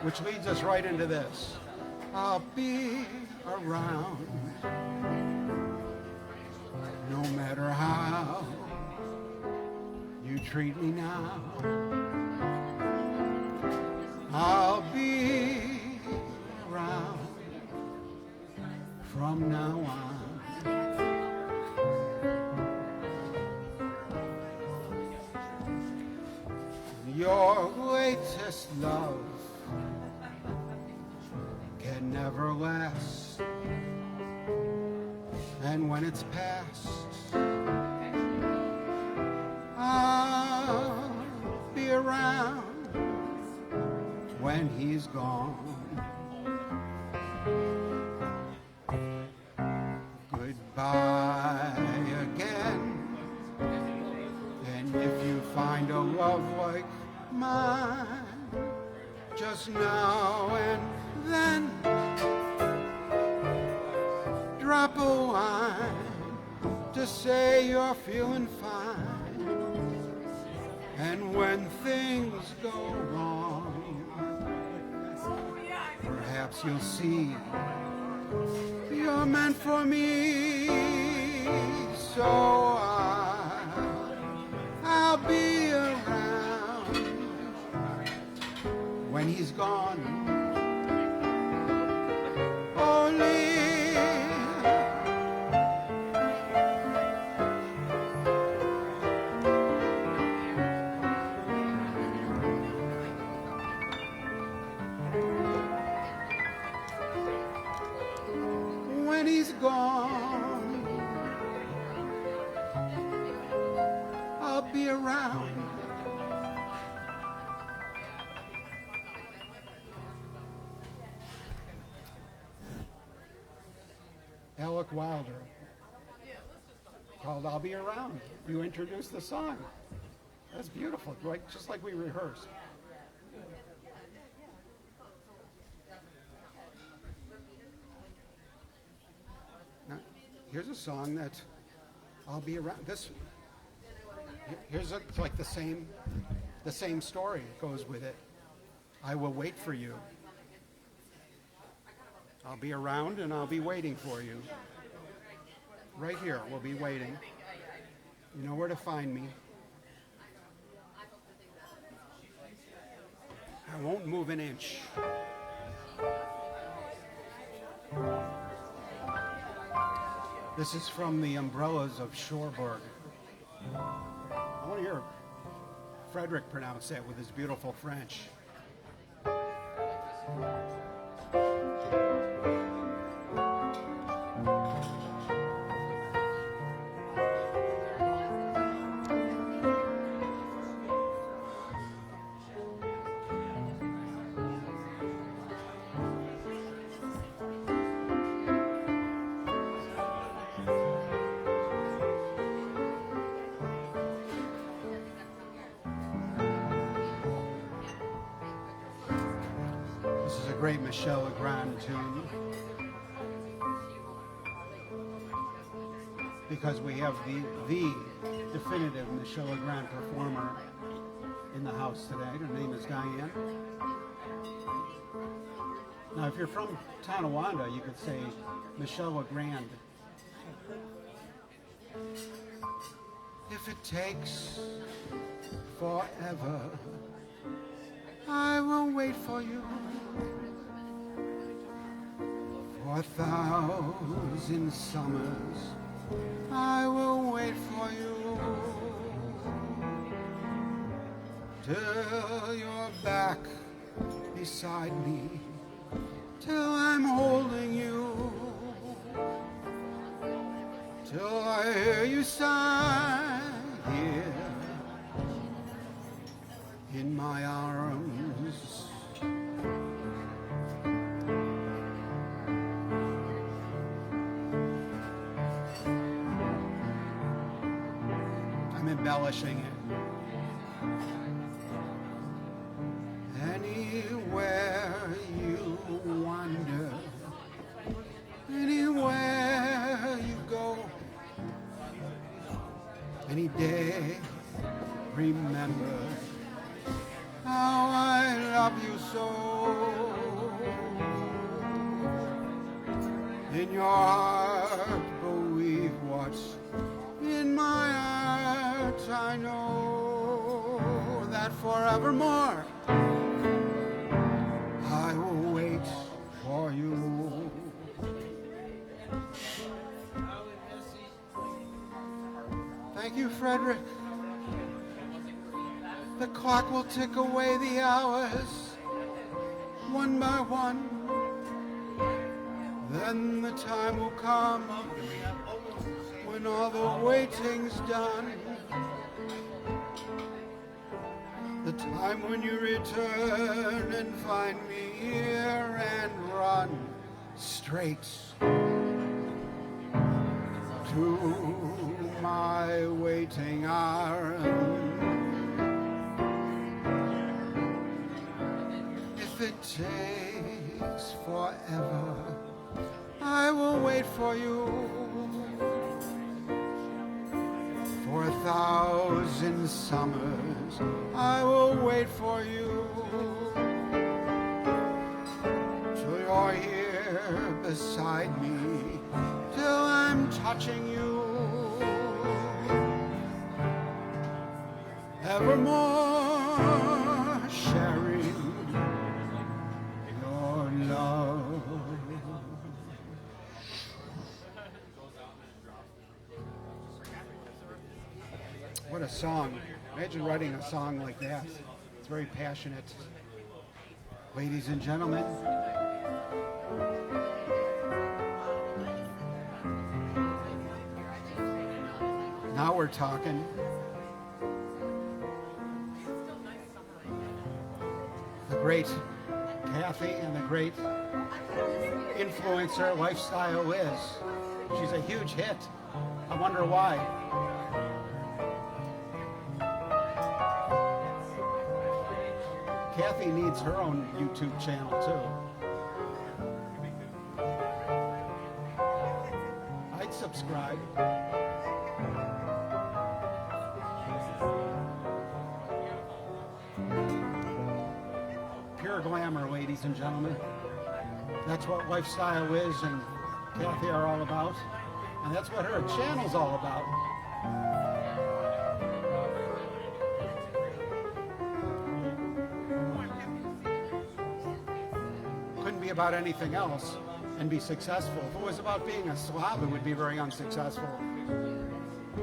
which leads us right into this. I'll be around no matter how you treat me now. I'll be around from now on. Your greatest love can never last, and when it's past, I'll be around when he's gone. Goodbye again, and if you find a love like mine, just now and then drop a line to say you're feeling fine. And when things go wrong, perhaps you'll see you're meant for me. So I'll be around when he's gone. Only when he's gone, I'll be around. Alec Wilder, called I'll Be Around. You introduced the song. That's beautiful, right? Just like we rehearsed. Now, here's a song that I'll be around. This here's like the same story goes with it. I will wait for you. I'll be around and I'll be waiting for you. Right here, we'll be waiting. You know where to find me. I won't move an inch. This is from the Umbrellas of Cherbourg. I want to hear Frederick pronounce that with his beautiful French. Great Michel Legrand tune, because we have the definitive Michel Legrand performer in the house today. Her name is Diane. Now, if you're from Tonawanda, you could say Michel Legrand. If it takes forever, I will wait for you. For 1,000 summers, I will wait for you. Till you're back beside me, till I'm holding you, till I hear you sigh here in my arms. Embellishing it. Anywhere you wander, anywhere you go, any day remember how I love you so. In your heart, believe what's in my heart. I know that forevermore I will wait for you. Thank you, Frederick. The clock will tick away the hours, one by one. Then the time will come when all the waiting's done. The time when you return and find me here and run straight to my waiting arms. If it takes forever, I will wait for you. For 1,000 summers, I will wait for you. Till you're here beside me, till I'm touching you. Evermore sharing your love. What a song. Imagine writing a song like that. It's very passionate. Ladies and gentlemen, now we're talking. The great Kathy and the great influencer Lifestyle Liz. She's a huge hit. I wonder why. Kathy needs her own YouTube channel too. I'd subscribe. Pure glamour, ladies and gentlemen. That's what Lifestyle Liz and Kathy are all about. And that's what her channel's all about. About anything else and be successful. If it was about being a slob, it would be very unsuccessful.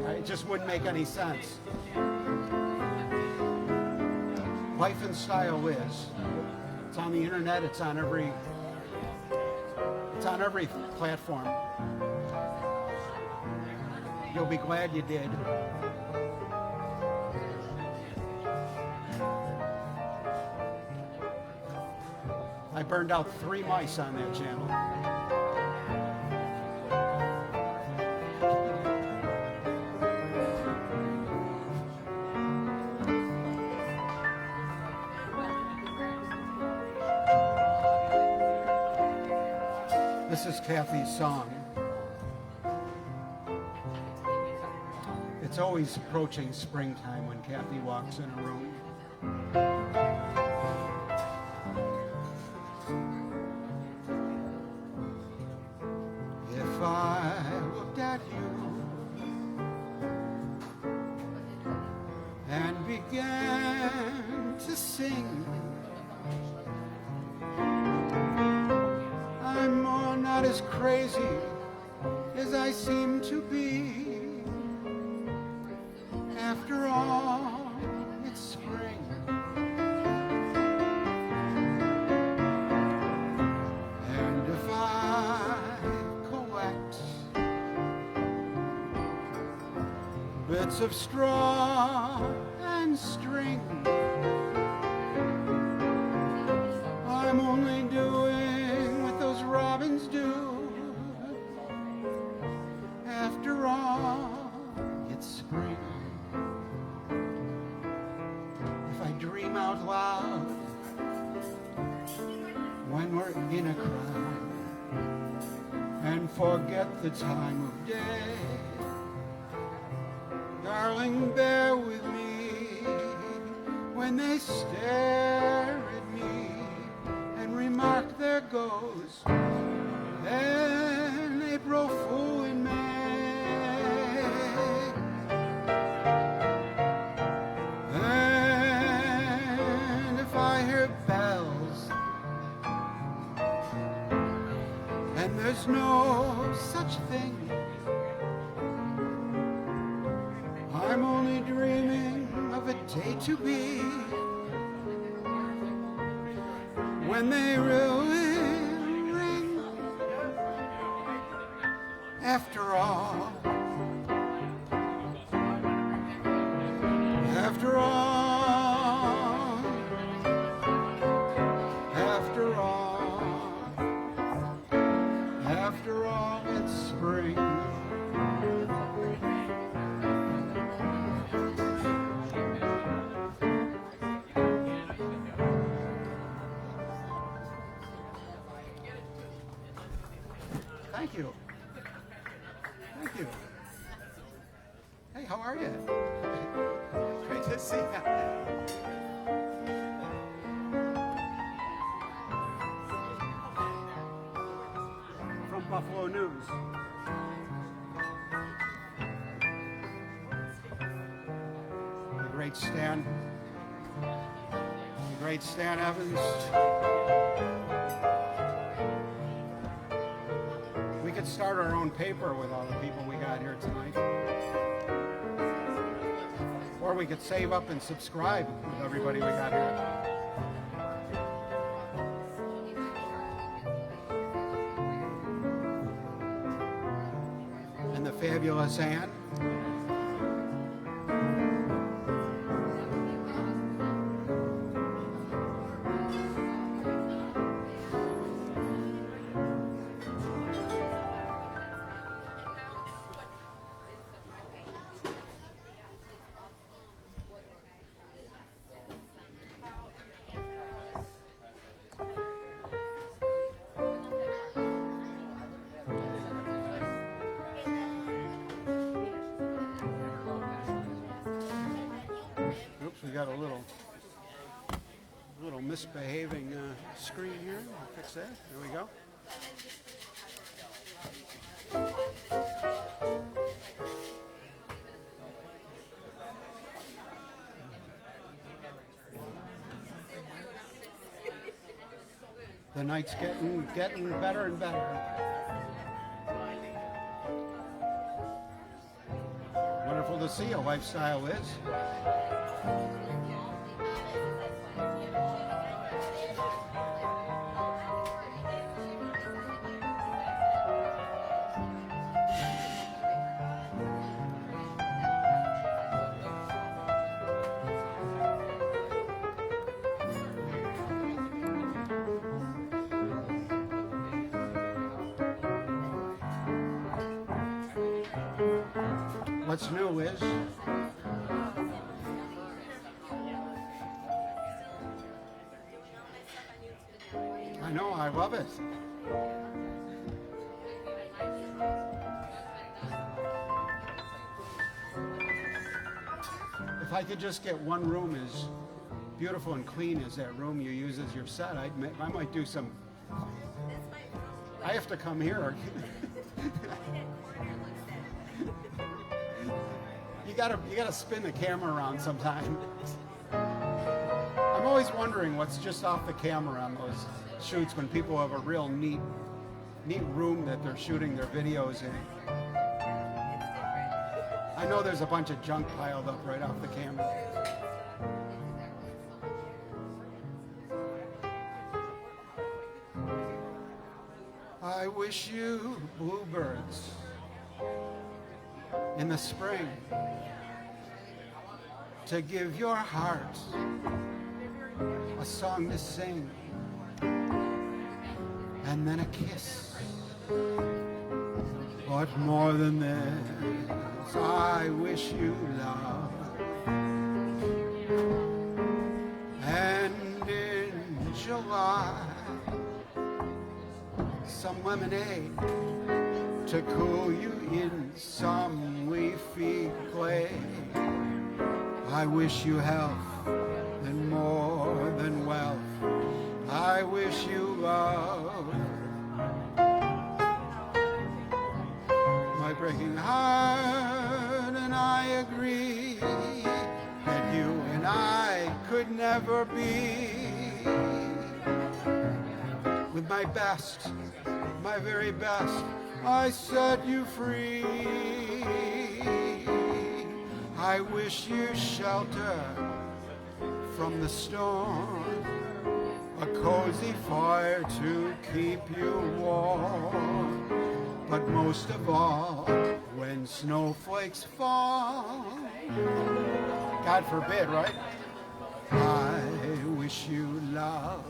It just wouldn't make any sense. Life and Style is. It's on the internet. It's on every platform. You'll be glad you did. I burned out 3 mice on that channel. This is Kathy's song. It's always approaching springtime when Kathy walks in a room. If I looked at you and began to sing, I'm not as crazy as I seem to be. After all, it's spring. And if I collect bits of straw and string, I'm only doing what those robins do. After all, it's spring. If I dream out loud when we're in a crowd and forget the time of day, darling, bear with me when they stare at me and remark there goes an April Fool in May. And if I hear bells and there's no such thing, I'm only dreaming of a day to be when they really ring. After all, after all, after all, after all, it's spring. Thank you. Thank you. Hey, how are you? Great to see you. From Buffalo News. The great Stan. The great Stan Evans. We could start our own paper with all the people we got here tonight. Or we could save up and subscribe with everybody we got here. And the fabulous Anne. Oops, we got a little misbehaving screen here. I'll fix that. There we go. The night's getting better and better. Wonderful to see a lifestyle is. What's new is I know, I love it. If I could just get one room as beautiful and clean as that room you use as your set, I might do some. I have to come here. You gotta spin the camera around sometime. I'm always wondering what's just off the camera on those shoots when people have a real neat room that they're shooting their videos in. I know there's a bunch of junk piled up right off the camera. I wish you bluebirds in the spring to give your heart a song to sing and then a kiss. But more than this, I wish you love. And in July, some lemonade to cool you in some leafy glade. I wish you health and and wealth. I wish you love. My breaking heart and I agree that you and I could never be. With my best, my very best, I set you free. I wish you shelter from the storm, a cozy fire to keep you warm. But most of all, when snowflakes fall, God forbid, right? I wish you love.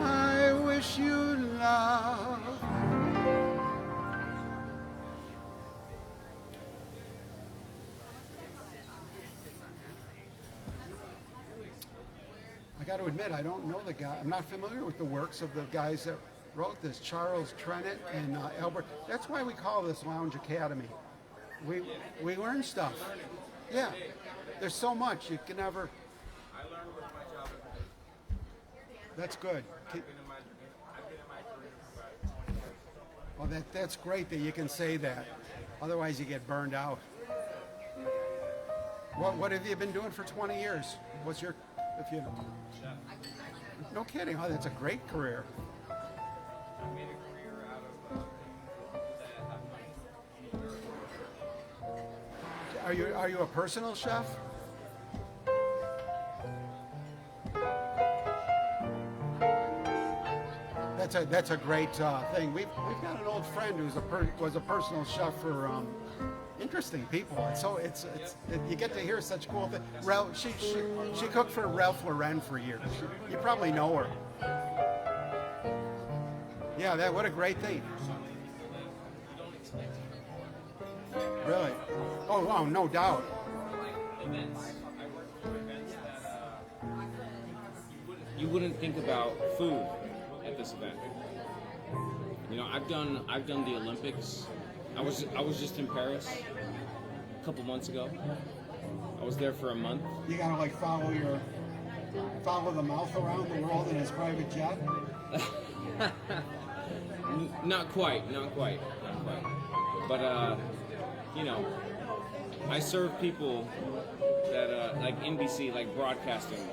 I wish you love. I got to admit, I don't know the guy. I'm not familiar with the works of the guys that wrote this, Charles Trennett and Albert. That's why we call this Lounge Academy. We learn stuff. Yeah, there's so much you can never. I learned what my job is. That's good. I've been in my career for about 20 years. Well, that's great that you can say that. Otherwise, you get burned out. What have you been doing for 20 years? What's your, if you? No kidding. Oh, that's a great career. I made a career out of things that have money. Are you a personal chef? That's a great thing. We've got an old friend who's was a personal chef for interesting people. And so you get to hear such cool things. She cooked for Ralph Lauren for years. You probably know her. Yeah, what a great thing. Really? Oh, wow, no doubt. Events. I worked for events that you wouldn't think about food at this event. You know, I've done the Olympics. I was just in Paris a couple months ago. I was there for a month. You gotta like follow the mouth around the world in his private jet. Not quite. But you know, I serve people that like NBC, like broadcasting.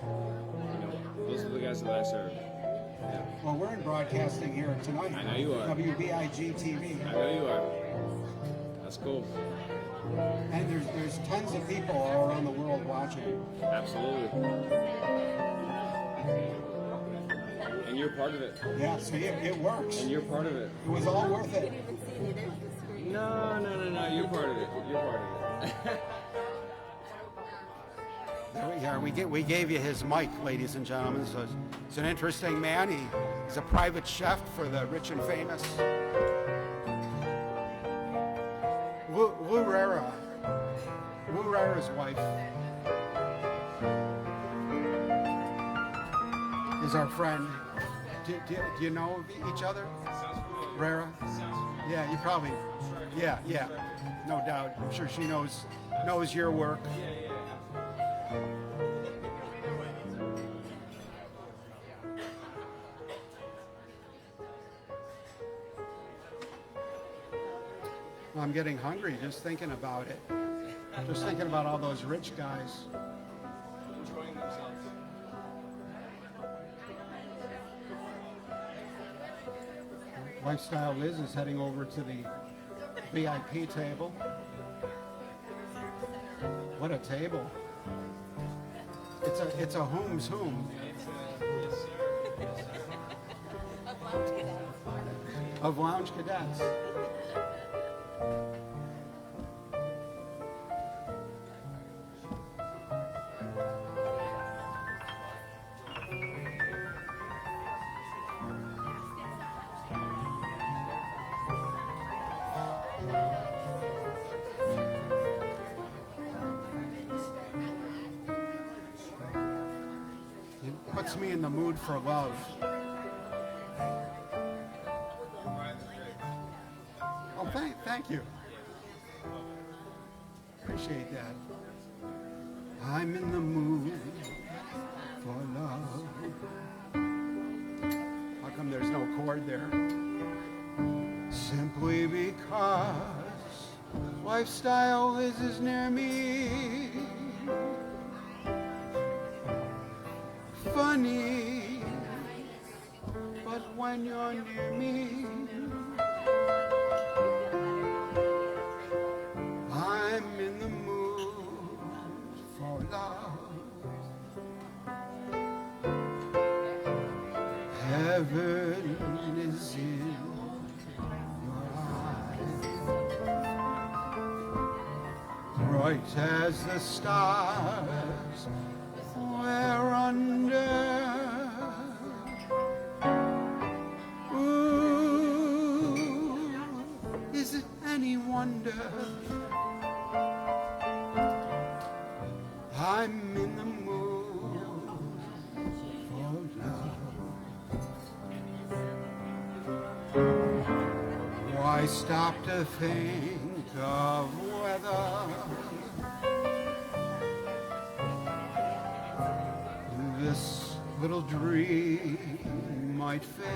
You know, those are the guys that I serve. Yeah. Well, we're in broadcasting here tonight. I know you are. WBIG TV. I know you are. That's cool. And there's tons of people all around the world watching. Absolutely. And you're part of it. Yeah, so it works. And you're part of it. It was all worth it. No. You're part of it. You're part of it. There we are. We gave you his mic, ladies and gentlemen. So he's an interesting man. He's a private chef for the rich and famous. Lou Rara's wife is our friend. Do you know each other? Rara? Yeah, you probably. Yeah, no doubt. I'm sure she knows your work. I'm getting hungry just thinking about it. Just thinking about all those rich guys. Enjoying themselves. Lifestyle Liz is heading over to the VIP table. What a table. It's a whom's whom. Of lounge cadets. It puts me in the mood for love. Oh, thank you. appreciate that. I'm in the mood for love. How come there's no chord there? Simply because lifestyle is near me. Funny, but when you're near me, I'm in the mood for love. Heaven is in your eyes, bright as the stars we're under. Ooh, is it any wonder I'm in the mood for love? Why stop to think of whether this little dream might fade?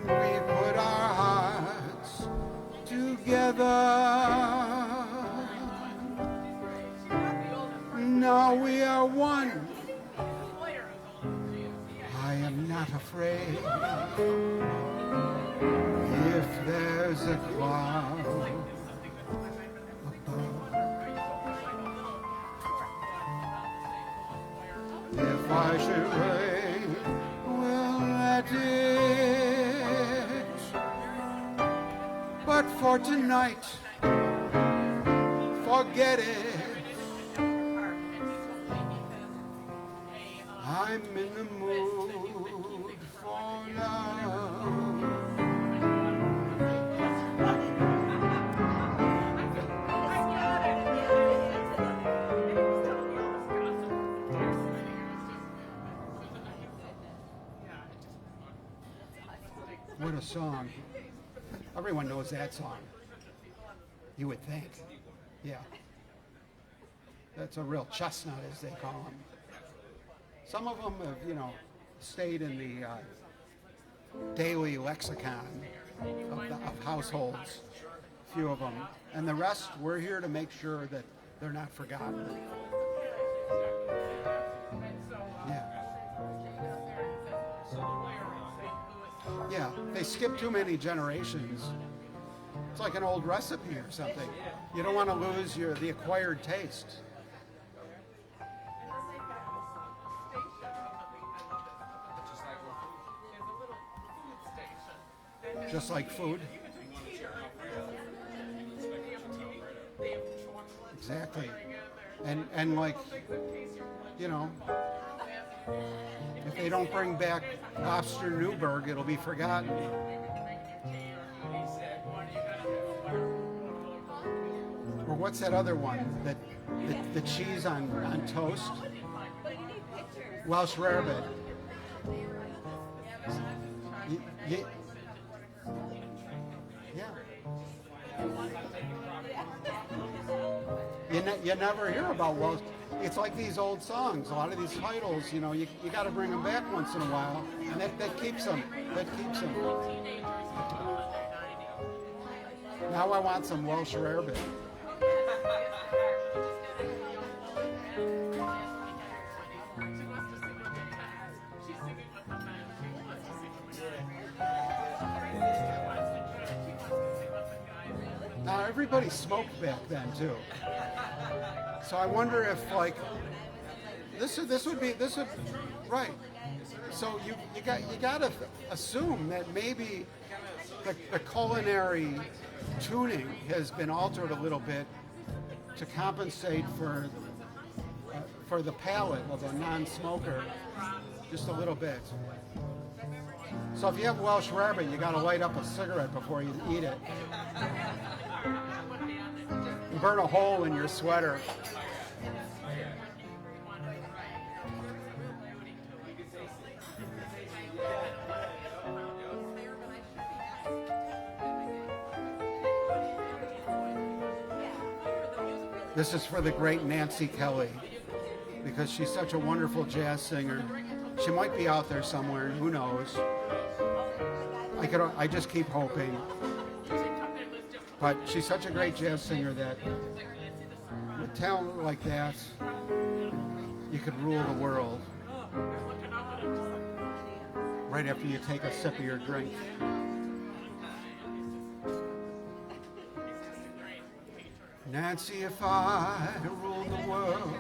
We put our hearts together. Now we are one. I am not afraid. If there's a cloud above, if I should rain, we'll let it. But for tonight, forget it. I'm in the mood for love. What a song. Everyone knows that song. You would think. Yeah. That's a real chestnut, as they call them. Some of them have, stayed in the daily lexicon of households, a few of them. And the rest, we're here to make sure that they're not forgotten. Yeah. Yeah, they skip too many generations. It's like an old recipe or something. You don't want to lose the acquired taste. Just like food. Exactly. And like, if they don't bring back Lobster Newburgh, it'll be forgotten. Or what's that other one? The cheese on toast? Welsh rarebit. Yeah. You never hear about Welsh. It's like these old songs. A lot of these titles, you got to bring them back once in a while, and that keeps them. Now I want some Welsh rarebit. Now everybody smoked back then too. So I wonder if this would right. So you got to assume that maybe the culinary tuning has been altered a little bit to compensate for the palate of a non-smoker, just a little bit. So if you have Welsh rarebit, you got to light up a cigarette before you eat it. And burn a hole in your sweater. This is for the great Nancy Kelly, because she's such a wonderful jazz singer. She might be out there somewhere, who knows? I just keep hoping. But she's such a great jazz singer that with talent like that, you could rule the world right after you take a sip of your drink. Nancy, if I ruled the world,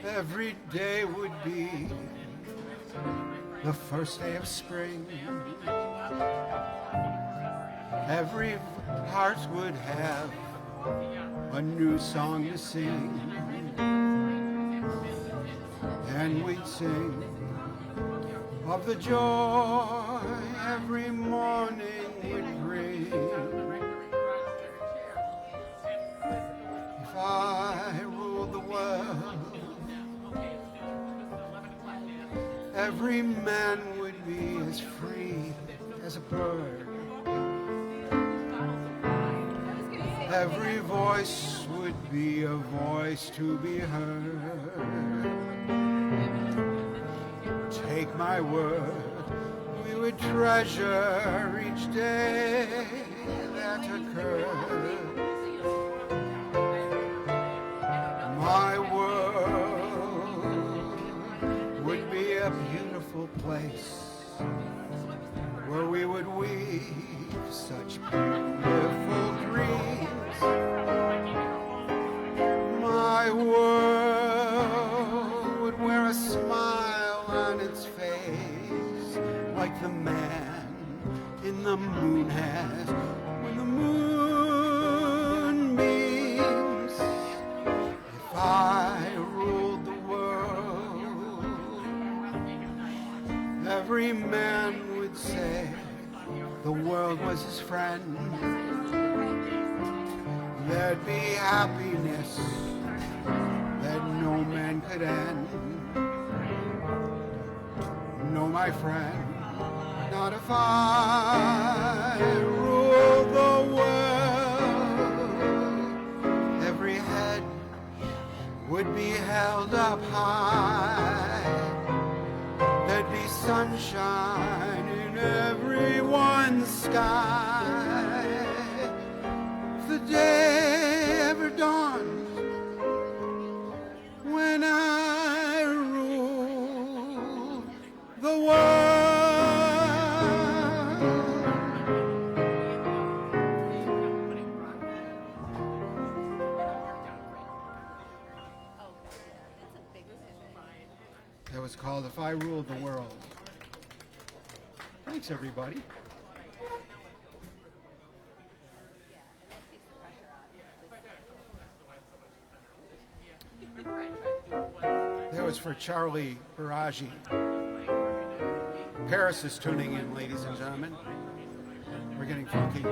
every day would be the first day of spring. Every heart would have a new song to sing, and we'd sing of the joy every morning would bring. If I ruled the world, every man would be as free as a bird. Every voice would be a voice to be heard. Take my word, we would treasure each day that occurred. My world would be a beautiful place where we would weave such beautiful dreams. My world would wear a smile on its face like the man in the moon has when the moon beams. If I ruled the world, every man would say the world was his friend. There'd be happiness that no man could end. No, my friend, not if I ruled the world. Every head would be held up high. There'd be sunshine in everyone's sky. If the day ever dawns when I rule the world. That was called If I Ruled the World. Thanks, everybody. That was for Charlie Baraji. Paris is tuning in, ladies and gentlemen. We're getting funky.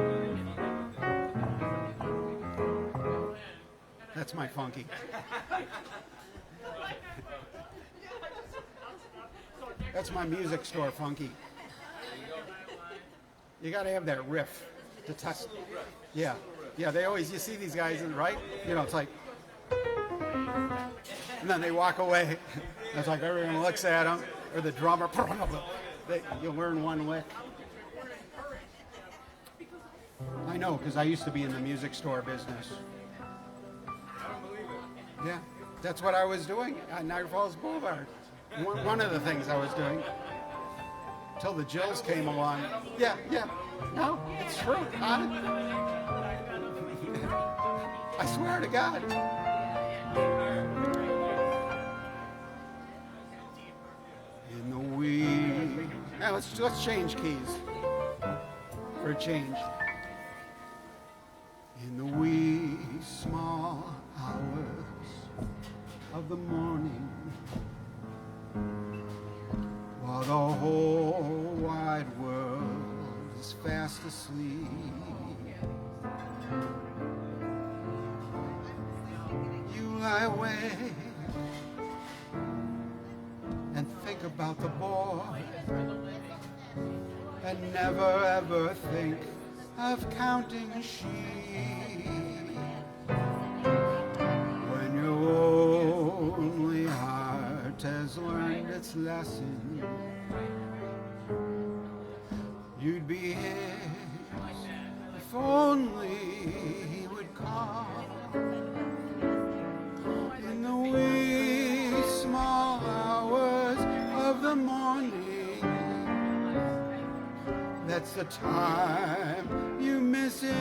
That's my funky. That's my music store funky. You got to have that riff to test. Yeah, yeah. They always, you see these guys, right? You know, it's like, and then they walk away. It's like everyone looks at them, or the drummer. You learn one lick. I know, because I used to be in the music store business. Yeah, that's what I was doing at Niagara Falls Boulevard. One of the things I was doing. Till the Jills came along. Yeah, yeah. No, it's true. I swear to God. In the wee. Now let's change keys. For a change. In the wee small hours of the morning, while the whole wide world is fast asleep, you lie awake and think about the boy, and never ever think of counting sheep. When your only heart has learned its lesson, you'd be his if only he would call. In the wee small hours of the morning, that's the time you miss it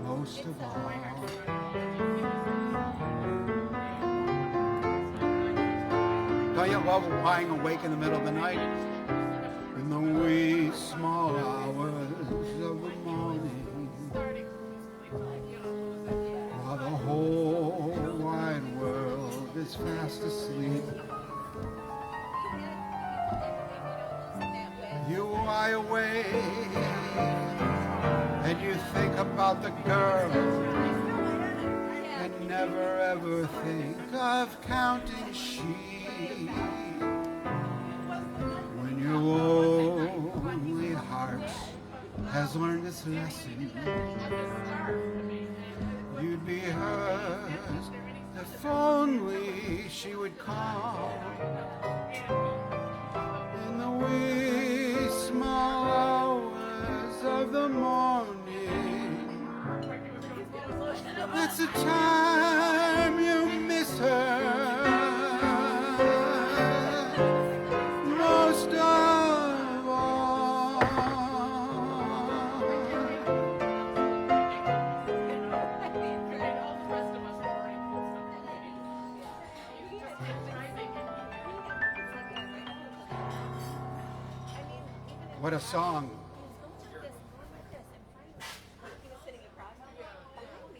most of all. Don't you love lying awake in the middle of the night? In the wee small hours of the morning, while the whole wide world is fast asleep, you lie awake and you think about the girl and never ever think of counting sheep. When your only heart has learned its lesson, you'd be hers if only she would call. In the wee small hours of the morning, that's the time you miss her most of all. What a song.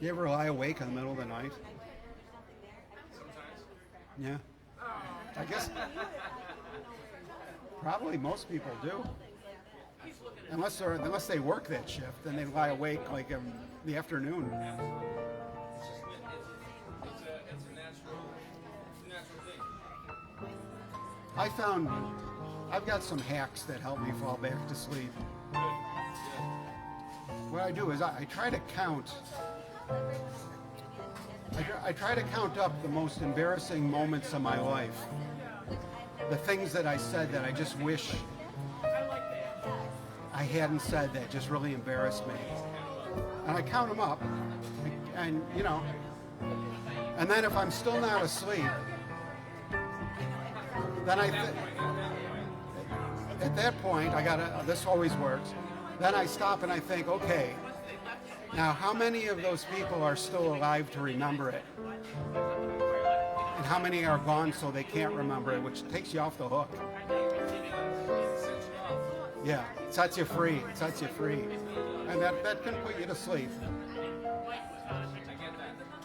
You ever lie awake in the middle of the night? Yeah. I guess probably most people do. Unless they work that shift, then they lie awake like in the afternoon. It's a natural thing. I found I've got some hacks that help me fall back to sleep. What I do is I try to count. I try to count up the most embarrassing moments of my life. The things that I said that I just wish I hadn't said that just really embarrassed me. And I count them up, and you know, and then if I'm still not asleep, then at that point, this always works. Then I stop and I think, okay, now how many of those people are still alive to remember it? And how many are gone so they can't remember it, which takes you off the hook. Yeah, it sets you free. It sets you free. And that can put you to sleep.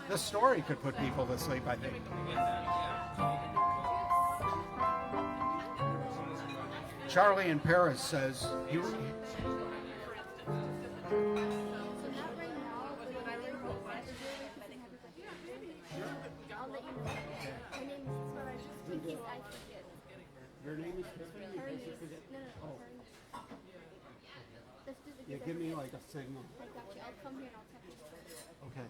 This story could put people to sleep, I think. Charlie in Paris says, your name is Tiffany? In case you forget. Oh. Yeah, give me like a signal. I got you. I'll come here and I'll tap you. Okay.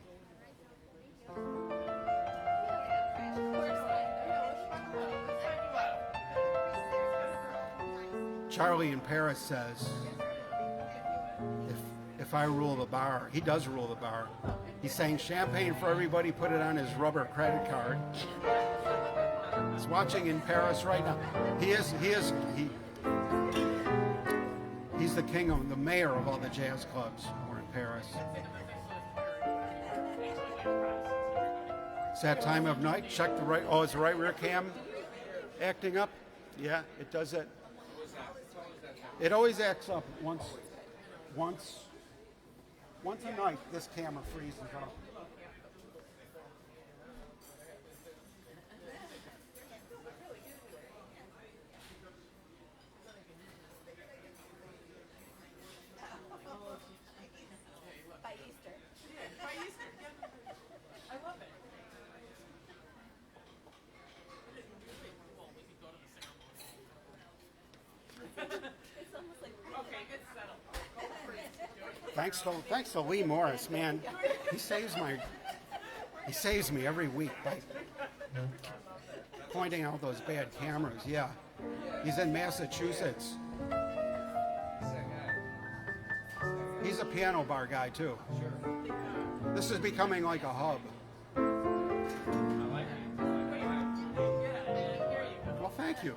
Charlie in Paris says, if I rule the bar, he does rule the bar. He's saying champagne for everybody, put it on his rubber credit card. He's watching in Paris right now. He's the king of the mayor of all the jazz clubs who are in Paris. It's that time of night. Check the right. Oh, is the right rear cam acting up? Yeah, it does it. It always acts up once a night. This camera freezes up. Okay, it's settled. Go for it. thanks to Lee Morris, man. He saves me every week by pointing out those bad cameras. Yeah, he's in Massachusetts. He's a piano bar guy too. This is becoming like a hub. Well, thank you.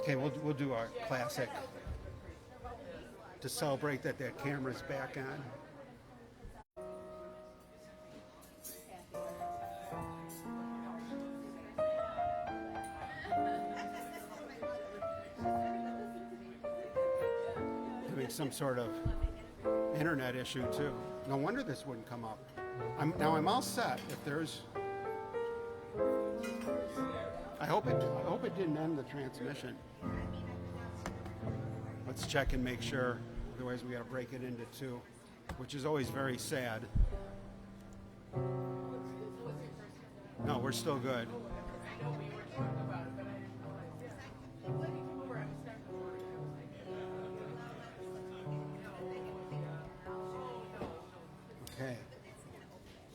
Okay, we'll do our classic to celebrate that camera's back on. Doing some sort of internet issue too. No wonder this wouldn't come up. I'm all set. If there's, I hope it didn't end the transmission. Let's check and make sure. Otherwise, we got to break it into two, which is always very sad. No, we're still good. Okay.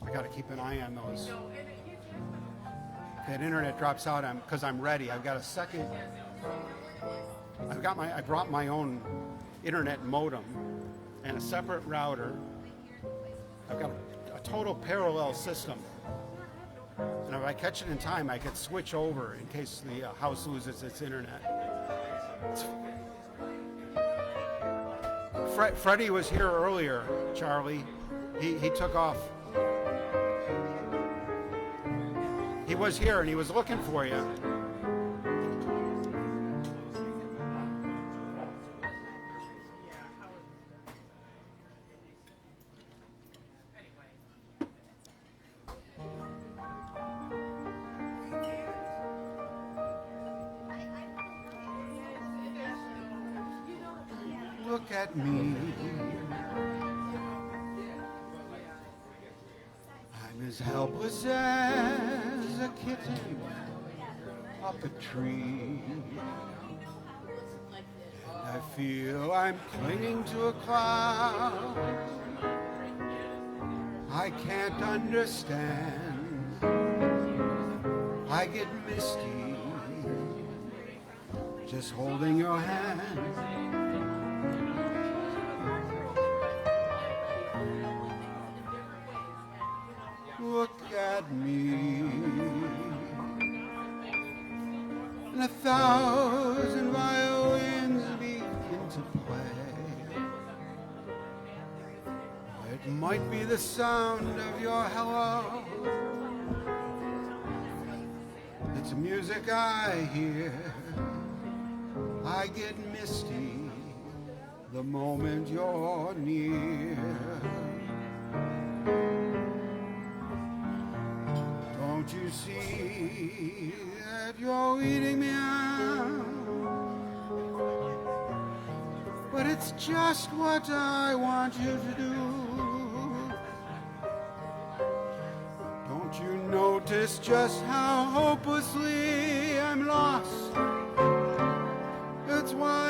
I got to keep an eye on those. If that internet drops out, because I'm ready. I've got a second. I brought my own internet modem and a separate router. I've got a total parallel system. And if I catch it in time, I could switch over in case the house loses its internet. Freddie was here earlier, Charlie. He took off. He was here and he was looking for you. Look at me. I'm as helpless as a kitten up a tree. And I feel I'm clinging to a cloud. I can't understand. I get misty just holding your hand. Look at me, and 1,000 violins begin to play. It might be the sound of your hello. It's music I hear. I get misty the moment you're near. Don't you see that you're eating me out? But it's just what I want you to do. Don't you notice just how hopelessly I'm lost? That's why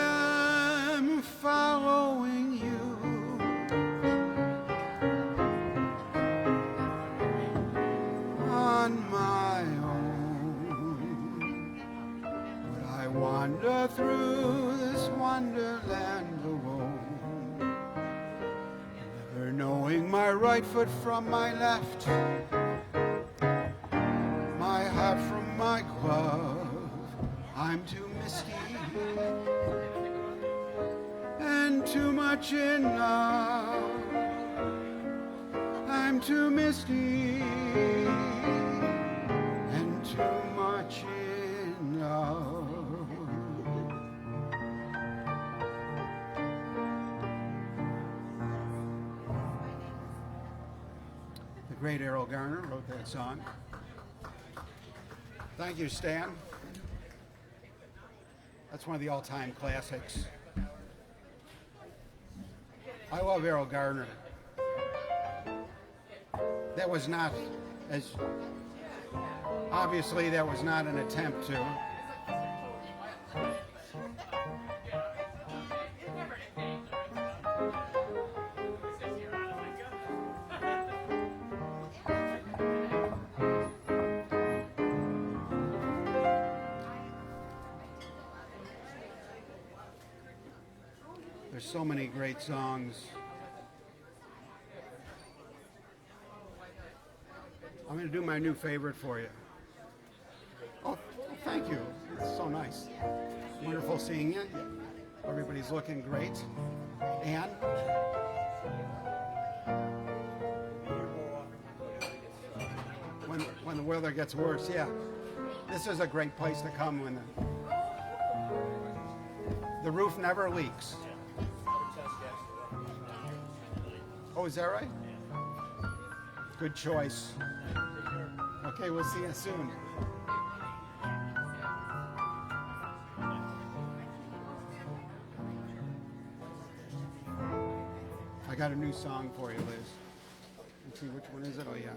I'm following you. On my own, would I wander through this wonderland alone, never knowing my right foot from my left, my hat from my glove. I'm too misty and too much in love. I'm too misty and too much in love. The great Errol Garner wrote that song. Thank you, Stan. That's one of the all-time classics. I love Errol Garner. That was not, as obviously that was not an attempt to. There's so many great songs. I'm going to do my new favorite for you. Oh, thank you. It's so nice. Wonderful seeing you. Everybody's looking great. And when the weather gets worse, yeah. This is a great place to come when the roof never leaks. Oh, is that right? Good choice. Okay, we'll see you soon. I got a new song for you, Liz. Let's see, which one is it? Oh, yeah.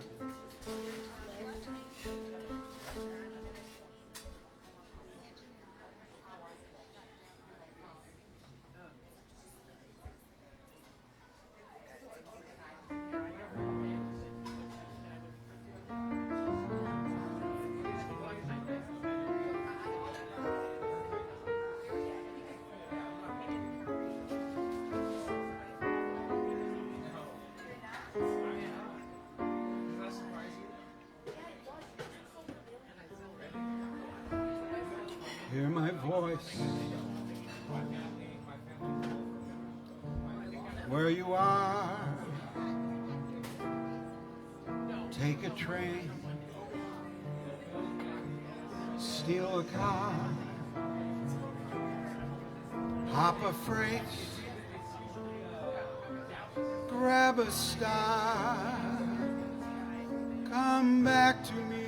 Hear my voice where you are. Take a train, steal a car, hop a freight, grab a star, come back to me.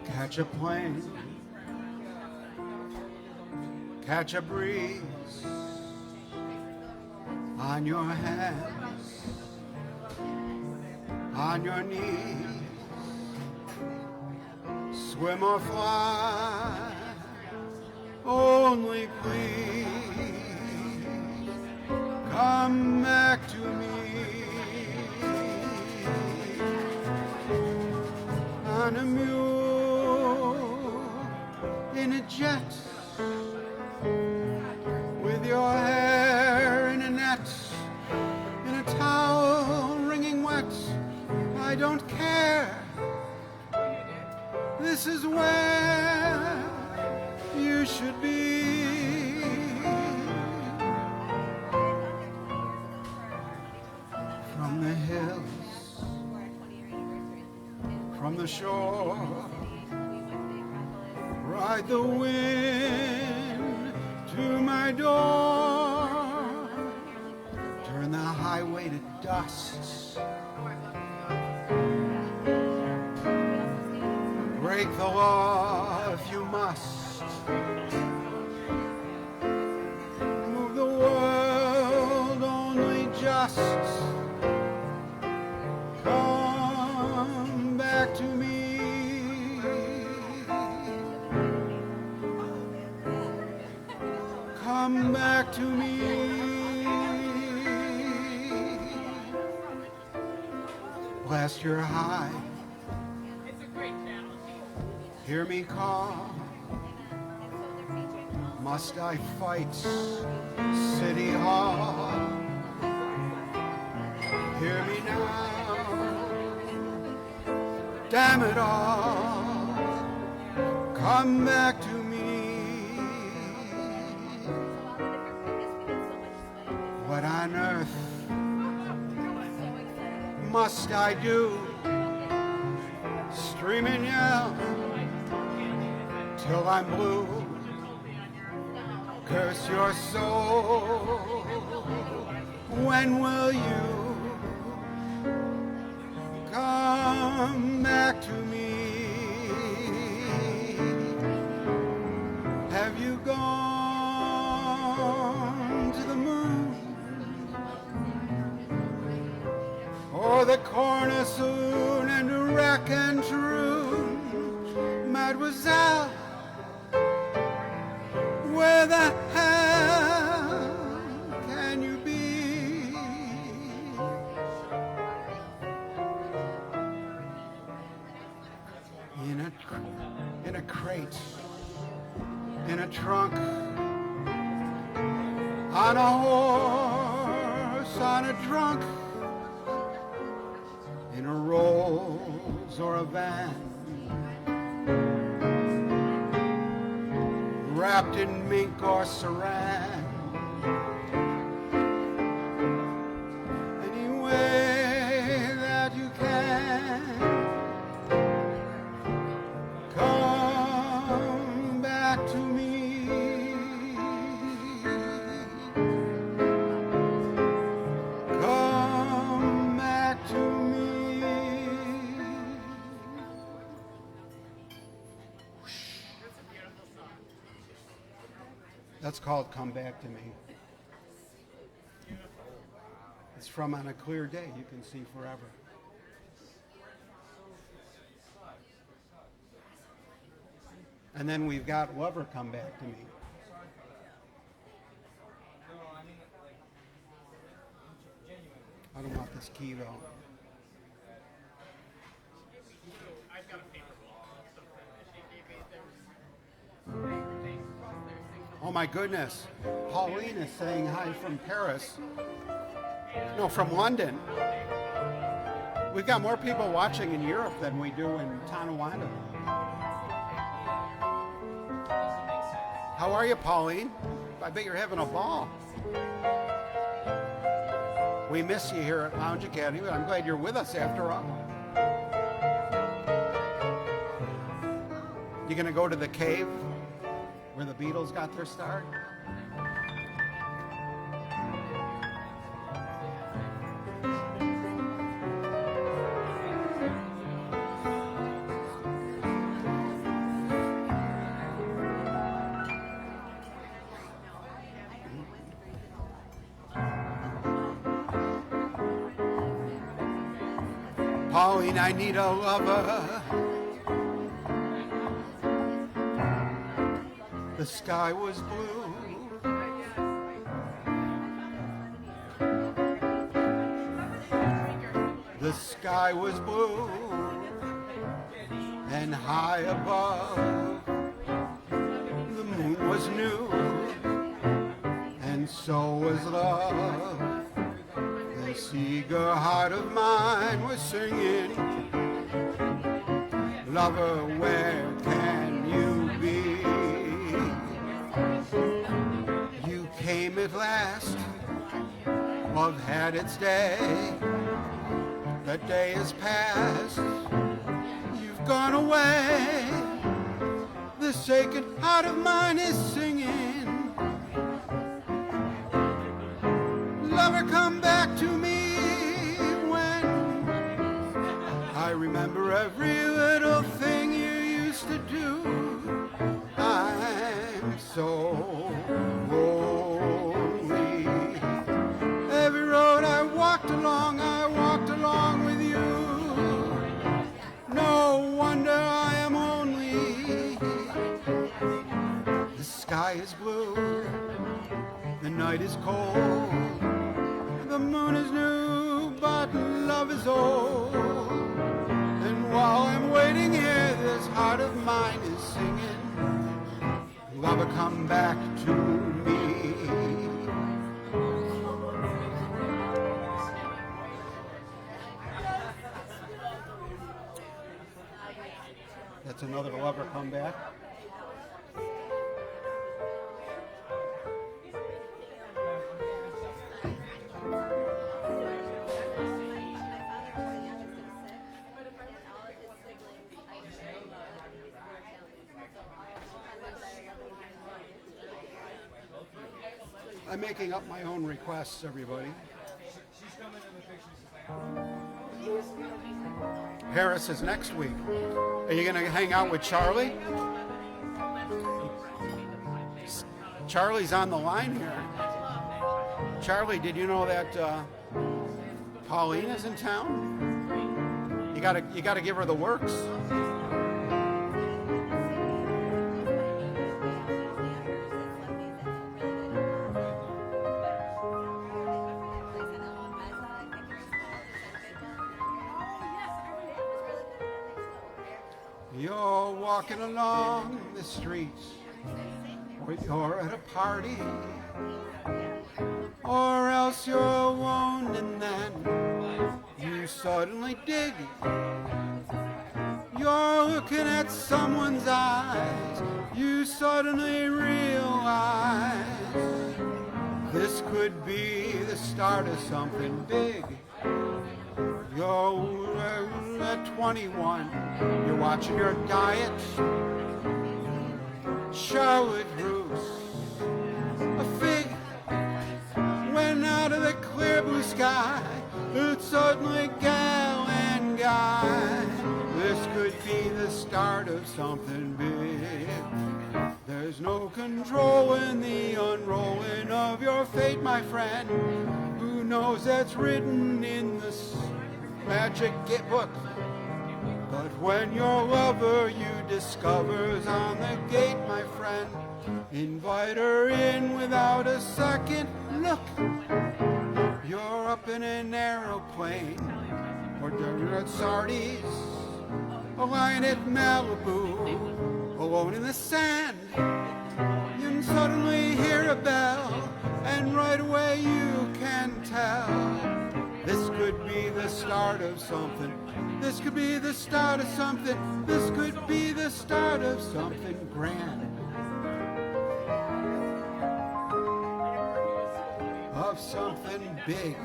Catch a plane, catch a breeze on your hands, on your knees, swim or fly, only please come back to me. On a mule, in a jet, with your hair in a net, in a towel wringing wet, I don't care. This is where you should be. From the hills, from the shore, ride the wind to my door, turn the highway to dust, break the law if you must, move the world only just, come back to me. Come back to me. Blast your high. Hear me call. Must I fight City Hall? Hear me now. Damn it all. Come back to me. What on earth must I do? Scream and yell till I'm blue. Curse your soul. When will you come back to me? Have you gone? the corner saloon and to wreck and to ruin. Mademoiselle, where the hell can you be? In a crate, in a trunk, on a horse, on a drunk, in a Rolls or a van, wrapped in mink or saran. Any way that you can, come back to me. Come back to me. That's called Come Back to Me. It's from On a Clear Day. You can see forever. And then we've got Lover Come Back to Me. I don't want this key though. I've got a paper ball that she gave me. Oh my goodness. Pauline is saying hi from Paris. No, from London. We've got more people watching in Europe than we do in Tonawanda. How are you, Pauline? I bet you're having a ball. We miss you here at Lounge Academy, but I'm glad you're with us after all. You gonna go to the cave where the Beatles got their start? Pauline, I need a lover. The sky was blue. The sky was blue and high above. The moon was new and so was love. This eager heart of mine was singing, lover, where can you be? You came at last, love had its day. The day is past, you've gone away. This aching heart of mine is singing, lover, come back to me. When I remember every little thing you used to do, I'm so lonely. Every road I walked along with you. No wonder I am lonely. The sky is blue, the night is cold. The moon is new, but love is old. And while I'm waiting here, this heart of mine is singing, lover, come back to me. That's another lover come back. I'm making up my own requests, everybody. Paris is next week. Are you going to hang out with Charlie? Charlie's on the line here. Charlie, did you know that Paulina's in town. You gotta give her the works. You're walking along the streets, or you're at a party, or else you're alone and then you suddenly dig. You're looking at someone's eyes, you suddenly realize this could be the start of something big. You're at 21, you're watching your diet, Charlotte Russe, a fig went out of the clear blue sky, it's suddenly gal and guy. This could be the start of something big. There's no controlling the unrolling of your fate, my friend. Who knows that's written in the magic book? But when your lover you discover's on the gate, my friend, invite her in without a second look. You're up in an aeroplane, or you're at Sardi's, a line at Malibu, alone in the sand. You suddenly hear a bell, and right away you can tell this could be the start of something. This could be the start of something. This could be the start of something grand. Of something big.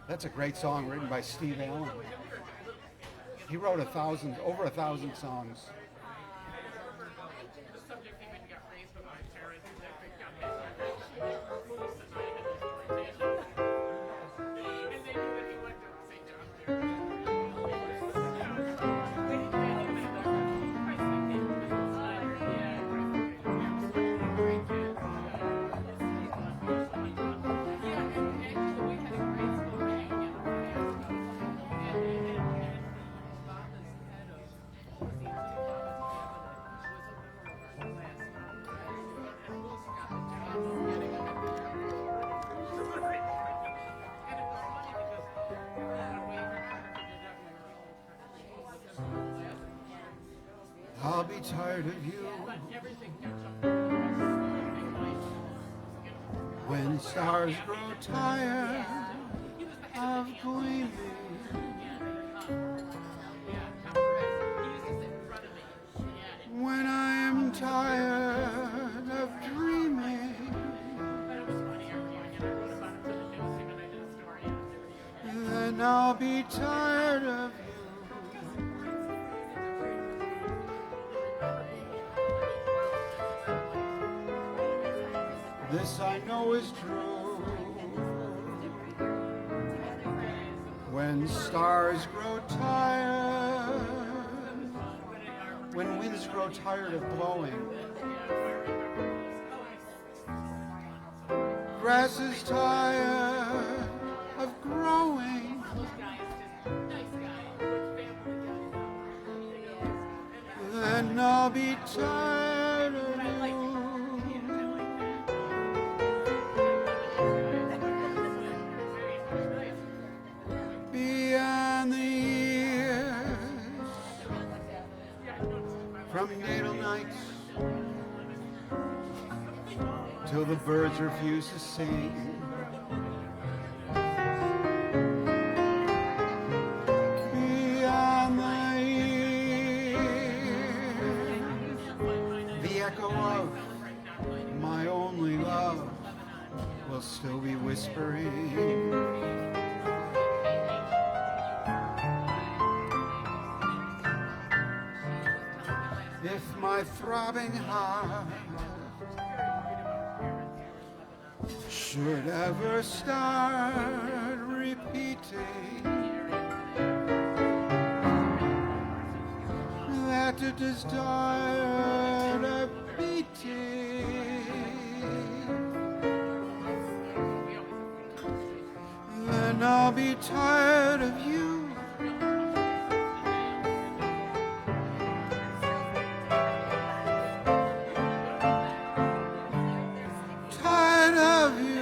That's a great song written by Steve Allen. He wrote over 1,000 songs. The subject even got raised with my parents. Moves tonight in his orientation. And they knew that he went to St. John's. I'll be tired of you when stars grow tired of gleaming. When I am tired of dreaming, then I'll be tired of you. This I know is true. When stars grow tired, when winds grow tired of blowing, grass is tired of growing, then I'll be tired of you. Beyond the years, from natal nights till the birds refuse to sing. Beyond the years, the echo of my only love will still be whispering. If my throbbing heart should ever start repeating that it is tired of beating, then I'll be tired of you. Tired of you.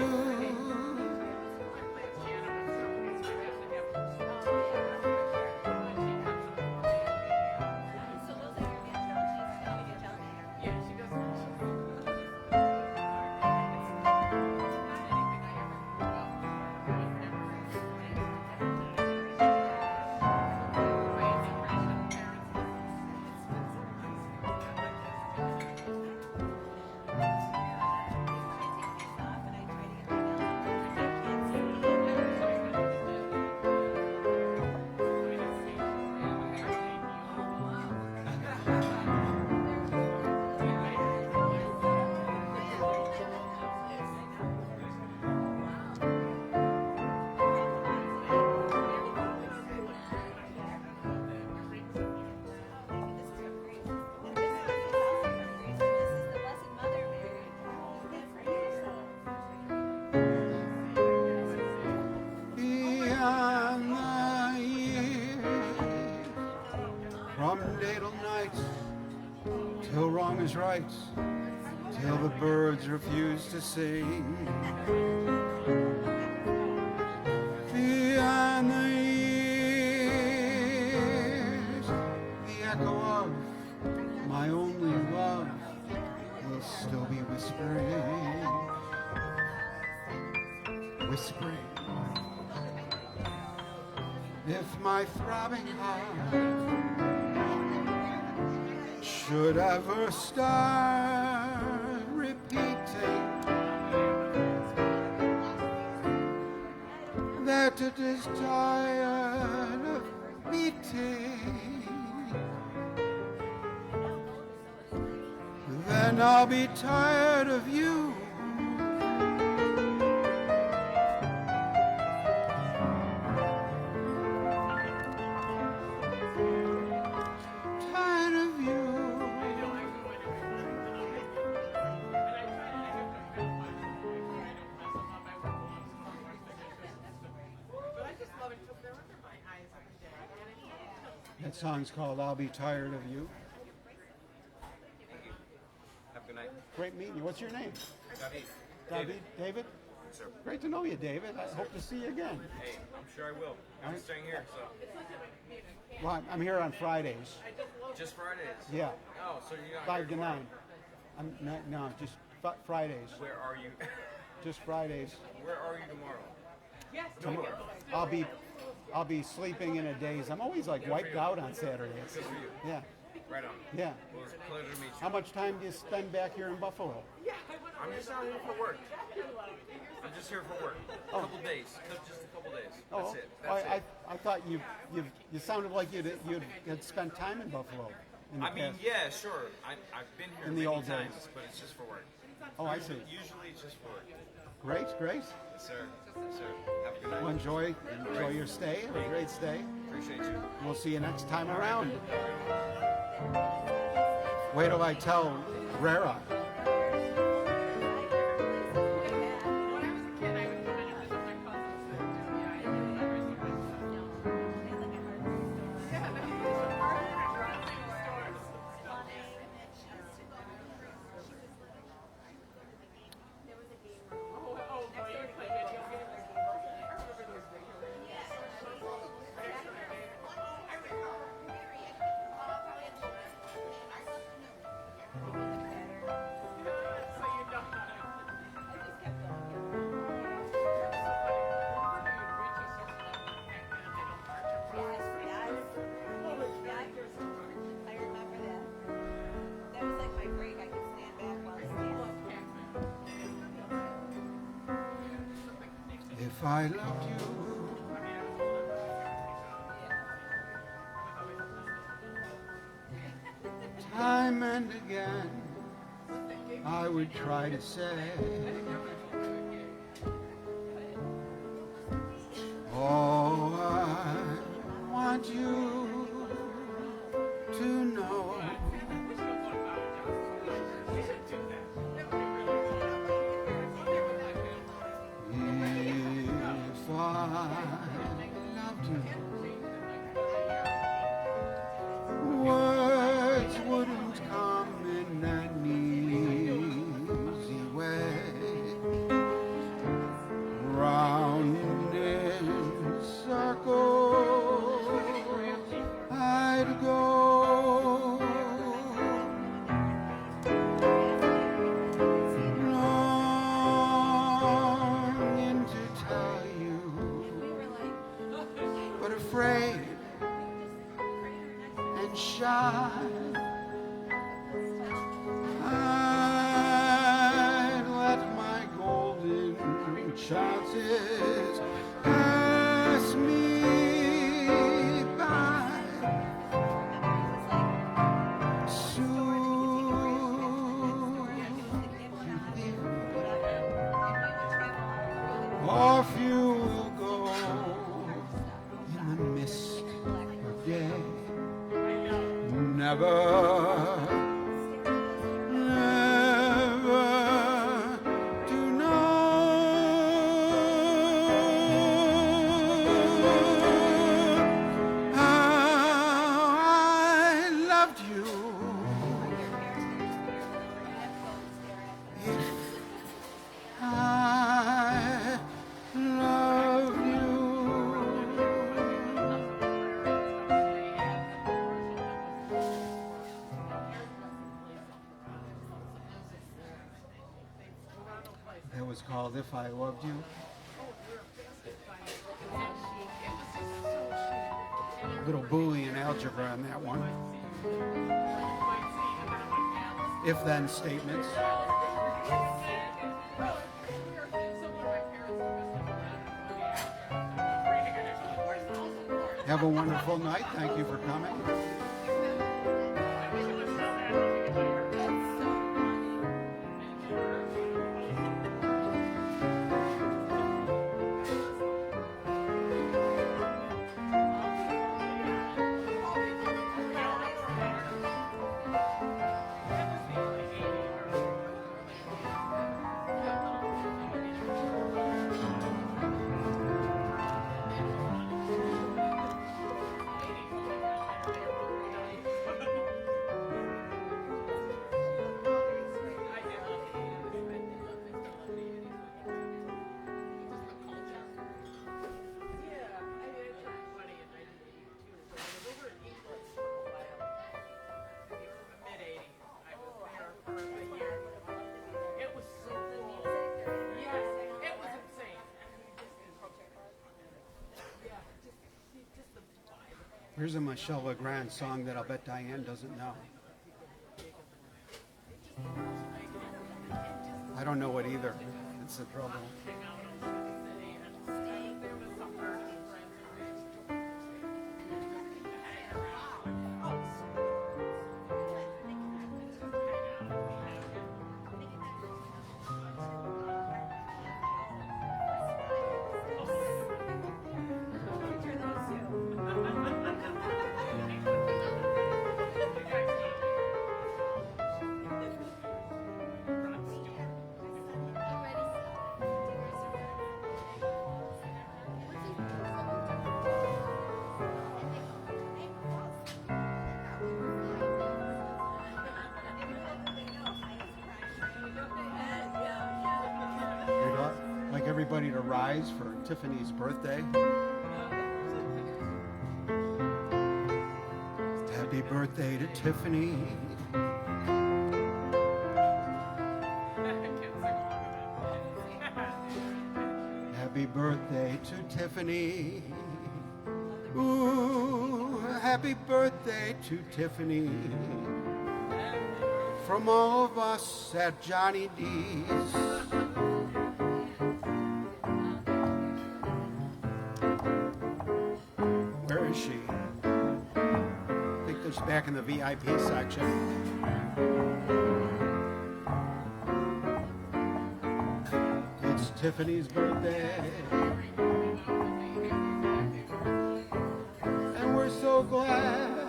Till wrong is right, till the birds refuse to sing. Beyond the years, the echo of my only love will still be whispering, whispering. If my throbbing heart should ever start repeating that it is tired of beating, then I'll be tired of you. That song's called I'll Be Tired of You. Have a good night. Great meeting you. What's your name? David. David? David? Sir. Great to know you, David. I hope to see you again. Hey, I'm sure I will. I'm staying here, so. Well, I'm here on Fridays. Just Fridays? Yeah, Oh, so you're not 5 to here 9. I'm not, no, just Fridays. Where are you? Just Fridays. Where are you tomorrow? I'll be sleeping in a daze. I'm always like wiped out on Saturdays. Good for you. Yeah, Right on. yeah. Well, it's a pleasure to meet you. How much time do you spend back here in Buffalo? I'm just out here for work. I'm just here for work. A couple days. Just a couple days. That's it. That's it. I thought you sounded like you had spent time in Buffalo. In the I mean, past. yeah, sure. I've been here In the many old times, days. but it's just for work. Oh, I see. Usually it's just for work. Great. Yes, sir. Yes, sir. Have a good night. Well, enjoy your stay. Have a great stay. Appreciate you. We'll see you next time around. Wait till I tell Rara. If I loved you, time and again, I would try to say, oh, I want you to know. If I loved you. Words wouldn't come in an easy way. Round in circles I'd go, longing to tell you, but afraid and shy. I'd let my golden chances pass me by. Off you will go in the mist of day. Never, never to know how I loved you. If I love you. That was called If I Loved You. Little Boolean algebra on that one. If-then statements. Have a wonderful night. Thank you for coming. Here's a Michel Legrand song that I'll bet Diane doesn't know. I don't know it either. It's the trouble. Everybody to rise for Tiffany's birthday. Happy birthday to Tiffany. Happy birthday to Tiffany. Ooh, happy birthday to Tiffany. From all of us at Johnny D's. Where is she? I think she's back in the VIP section. It's Tiffany's birthday. And we're so glad.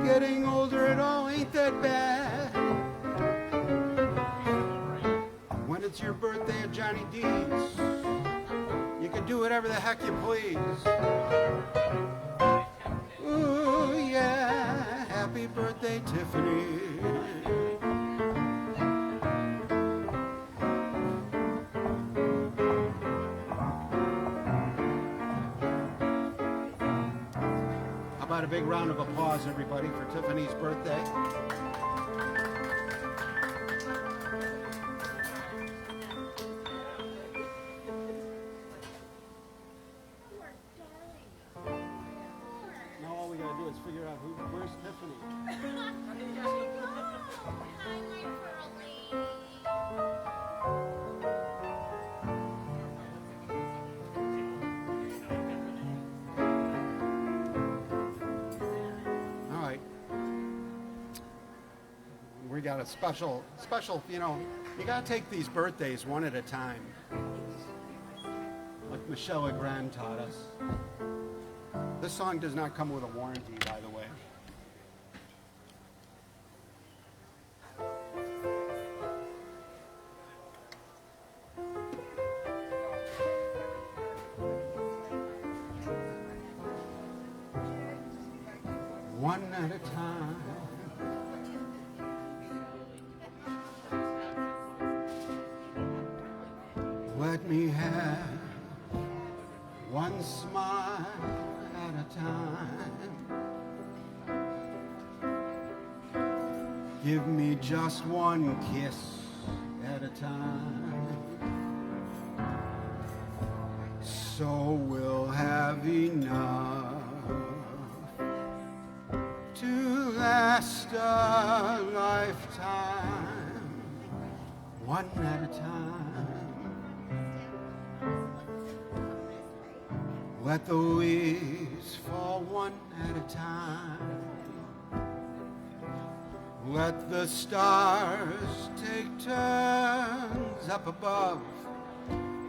Getting older, it all ain't that bad. When it's your birthday at Johnny D's. You can do whatever the heck you please. Ooh, yeah, happy birthday, Tiffany. How about a big round of applause, everybody, for Tiffany's birthday? Now all we gotta do is figure out where's Tiffany. All right. We got a special, you know, you gotta take these birthdays one at a time. Like Michelle Legrand taught us. This song does not come with a warranty, by the way. One at a time. Let me have one smile at a time. Give me just one kiss at a time. So we'll have enough to last a lifetime. One at a time. Let the leaves fall one at a time. Let the stars take turns up above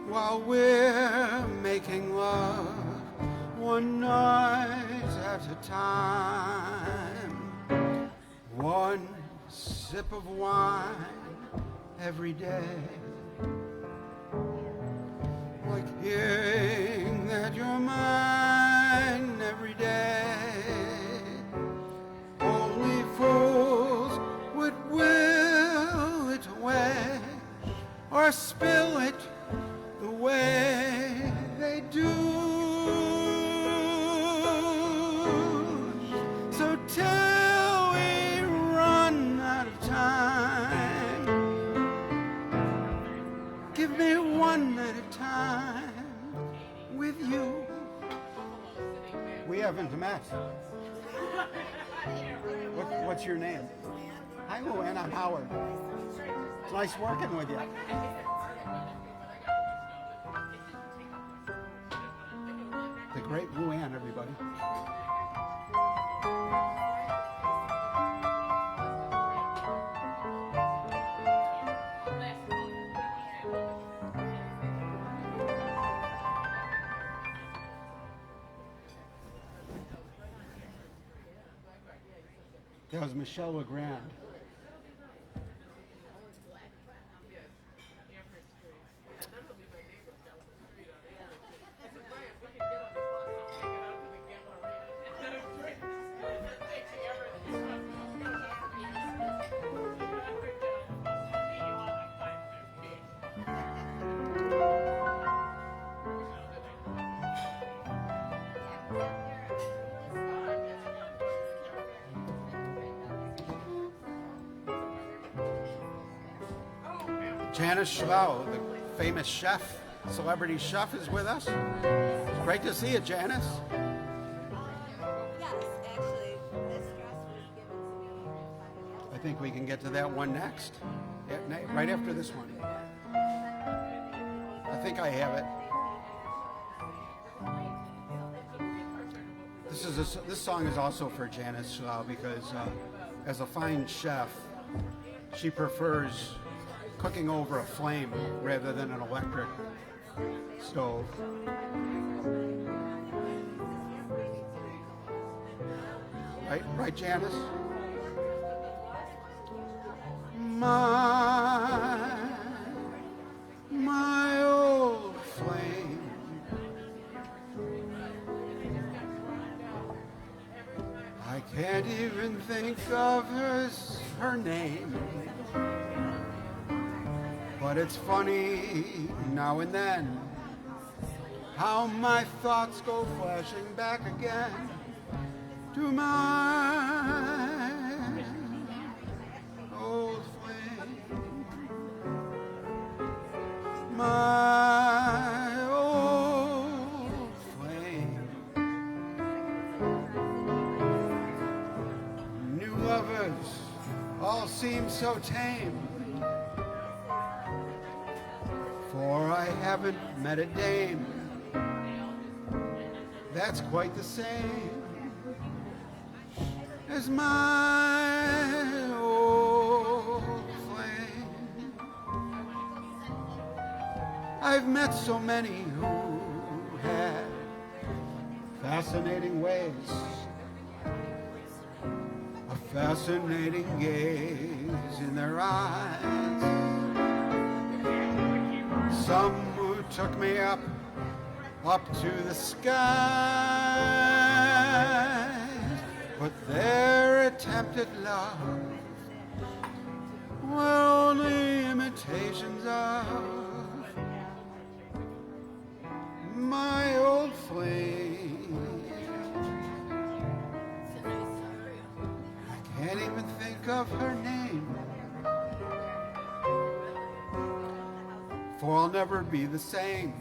while we're making love one night at a time. One sip of wine every day. Like hearing that you're mine every day. Only fools would will it away or spill it the way they do. So till we run out of time, give me one at a time with you. We haven't met. What's your name? Hi, Luann. I'm Howard. It's nice working with you. The great Luann, everybody. That was Michelle Legrand. Janice Schlau, the famous chef, celebrity chef, is with us. It's great to see you, Janice. Yes, actually, this dress was given to me by the I think we can get to that one next, right after this one. I think I have it. This song is also for Janice Schlau because as a fine chef, she prefers cooking over a flame rather than an electric stove. Right, Janice? My Can't even think of her name. But it's funny now and then how my thoughts go flashing back again to my old flame. My old flame. New lovers all seem so tame, for I haven't met a dame that's quite the same as my old flame. I've met so many who had fascinating ways, a fascinating gaze in their eyes. Some who took me up to the skies, but their attempt at love were only imitations of my old flame. I can't even think of her name, for I'll never be the same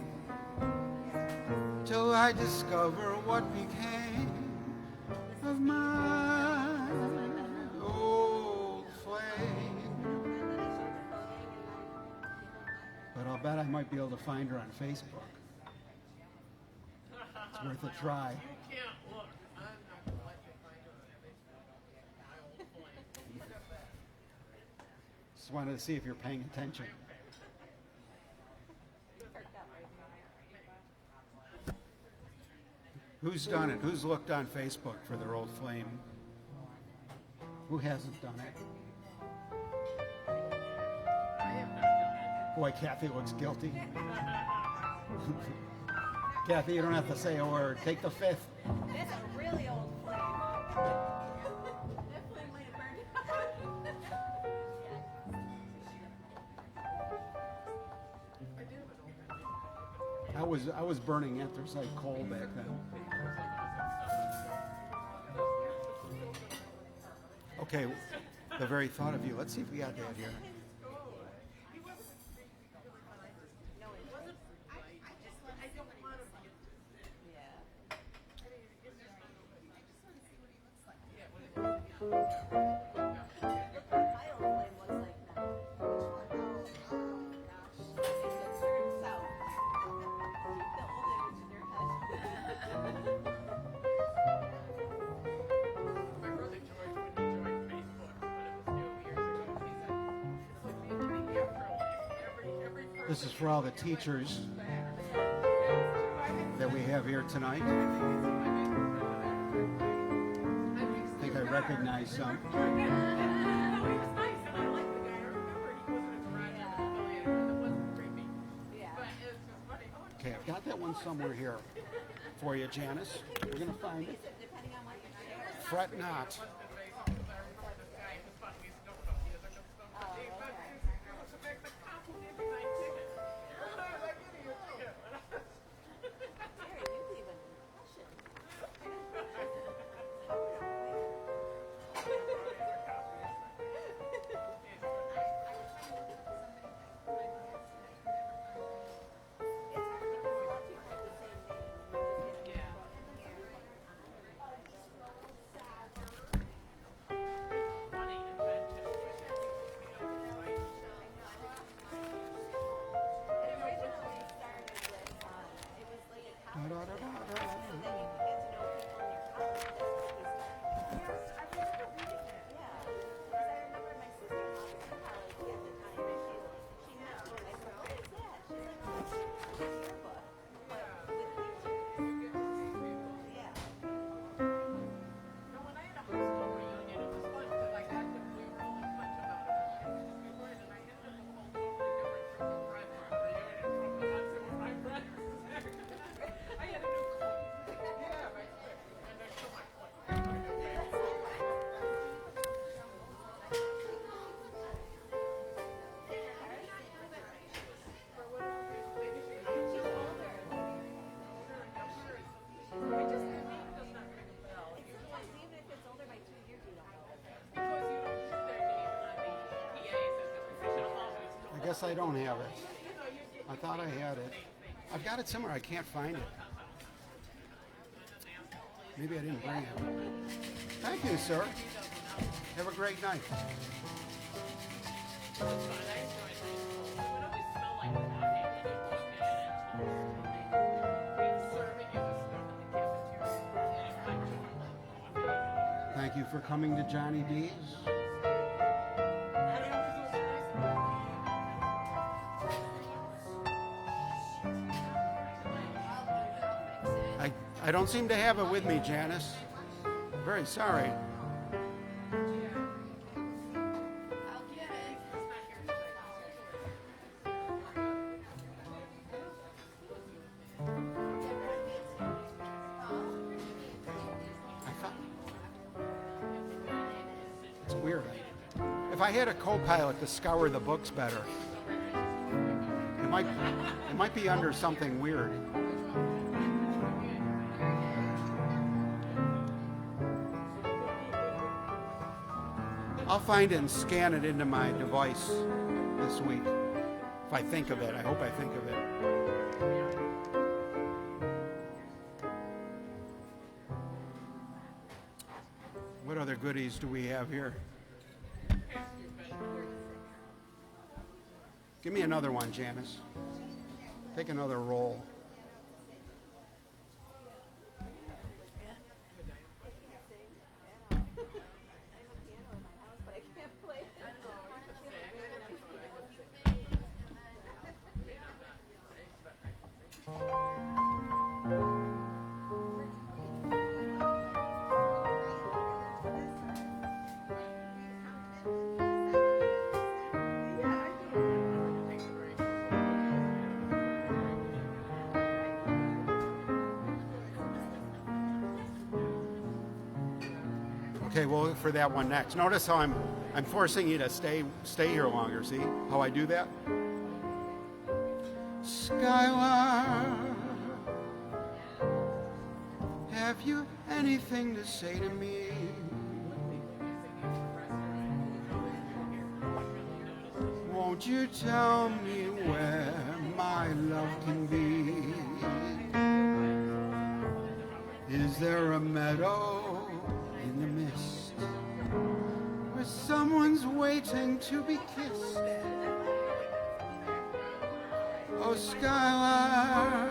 till I discover what became of my old flame. But I'll bet I might be able to find her on Facebook. It's worth a try. You can't look. I'm not going to let you find her on Facebook. My old flame. Just wanted to see if you're paying attention. Who's done it? Who's looked on Facebook for their old flame? Who hasn't done it? Boy, Kathy looks guilty. Kathy, you don't have to say a word. Take the fifth. That's a really old flame. That flame might have burned out. I was burning anthracite coal back then. Okay, the very thought of you. Let's see if we got that here. This is for all the teachers that we have here tonight. I think I recognize some. Okay, I've got that one somewhere here for you, Janice. We're going to find it. Fret not. Guess I don't have it. I thought I had it. I've got it somewhere. I can't find it. Maybe I didn't bring it. Thank you, sir. Have a great night. Thank you for coming to Johnny D's. I don't seem to have it with me, Janice. I'm very sorry. It's weird. If I had a co-pilot to scour the books better, it might be under something weird. I'll find it and scan it into my device this week. If I think of it. I hope I think of it. What other goodies do we have here? Give me another one, Janice. Take another roll. Okay, we'll look for that one next. Notice how I'm forcing you to stay here longer. See how I do that? Skylar, have you anything to say to me? Won't you tell me where my love can be? Is there a meadow in the mist where someone's waiting to be kissed? Oh, Skylar,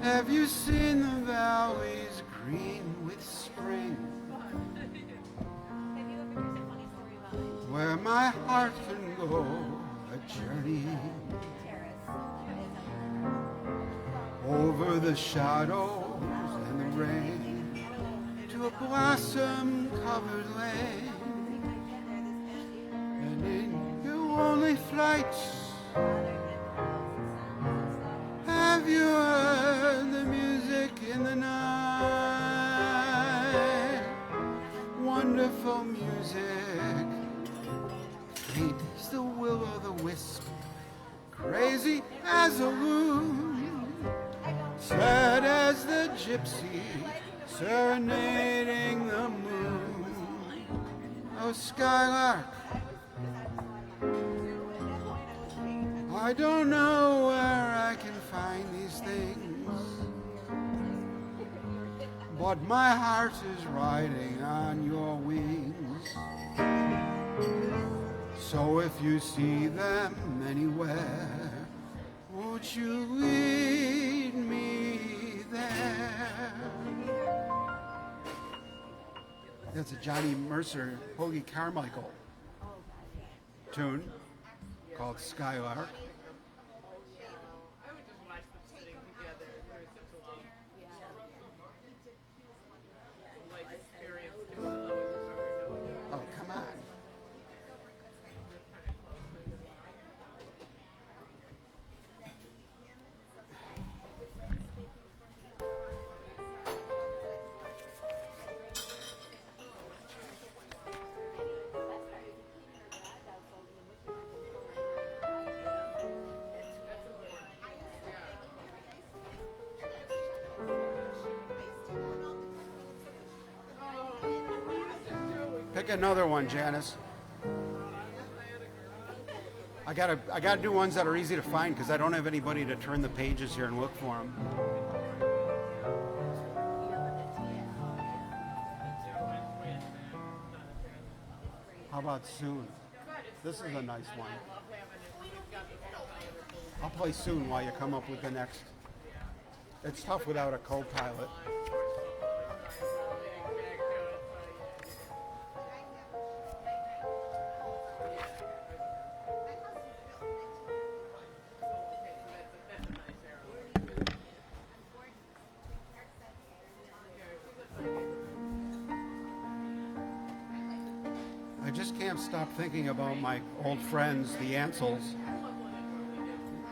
have you seen the valleys green with spring, where my heart can go a journey over the shadows and the rain to a blossom-covered lane? And in your only flights, have you heard the music in the night? Wonderful music, faint as the will-o'-the-wisp, crazy as a loon, sad as the gypsy serenading the moon. Oh, Skylark, I don't know where I can find these things, but my heart is riding on your wings. So if you see them anywhere, won't you lead me there? That's a Johnny Mercer, Hoagie Carmichael tune called Skylark. I would just watch them sitting together for such a long life experience. Oh, come on. Pick another one, Janice. I gotta do ones that are easy to find because I don't have anybody to turn the pages here and look for them. How about Soon? This is a nice one. I'll play Soon while you come up with the next. It's tough without a co-pilot. I just can't stop thinking about my old friends, the Ansels,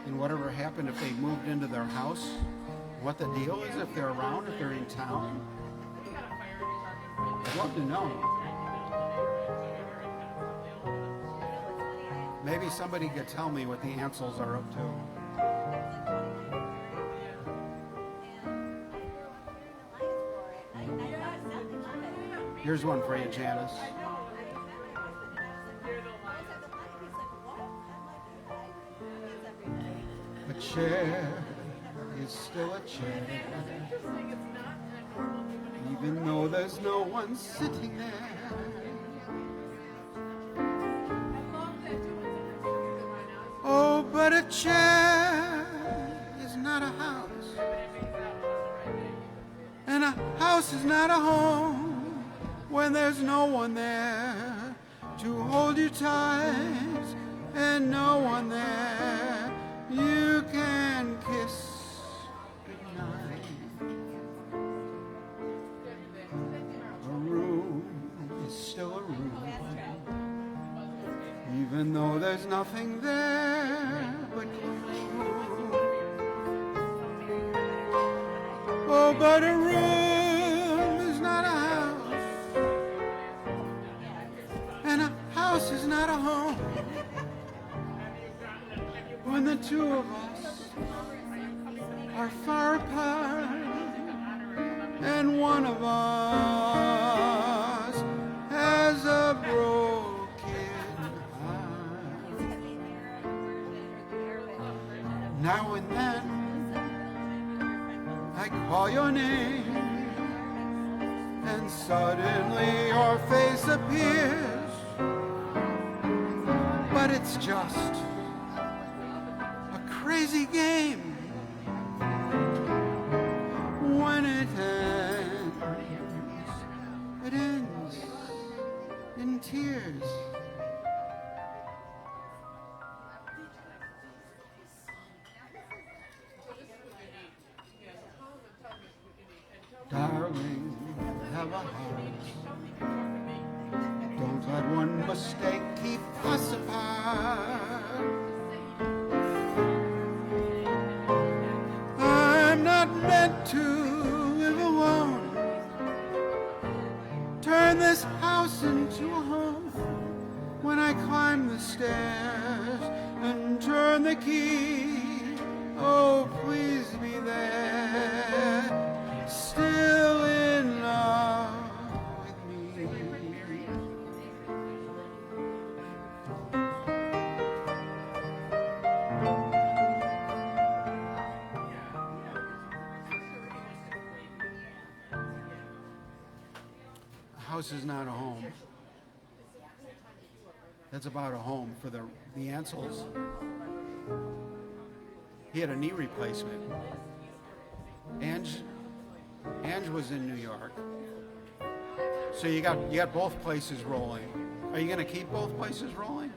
and whatever happened if they moved into their house. What the deal is, if they're around, if they're in town. I'd love to know. Maybe somebody could tell me what the Ansels are up to. Here's one for you, Janice. A chair is still a chair, even though there's no one sitting there. Oh, but a chair is not a house, and a house is not a home when there's no one there to hold you tight, and no one there you can kiss goodnight. A room is still a room, even though there's nothing there but you. Oh, but a room is not a house, and a house is not a home when the two of us are far apart, and one of us has a broken heart. Now and then I call your name, and suddenly your face appears, but it's just crazy game. When it ends in tears. Darling, have a heart. Don't let one mistake keep us apart. Meant to live alone. Turn this house into a home. When I climb the stairs and turn the key, oh, please be there, still in love with me. House is not a home. That's about a home for the Ansels. He had a knee replacement. Ange was in New York. So you got both places rolling. Are you gonna keep both places rolling?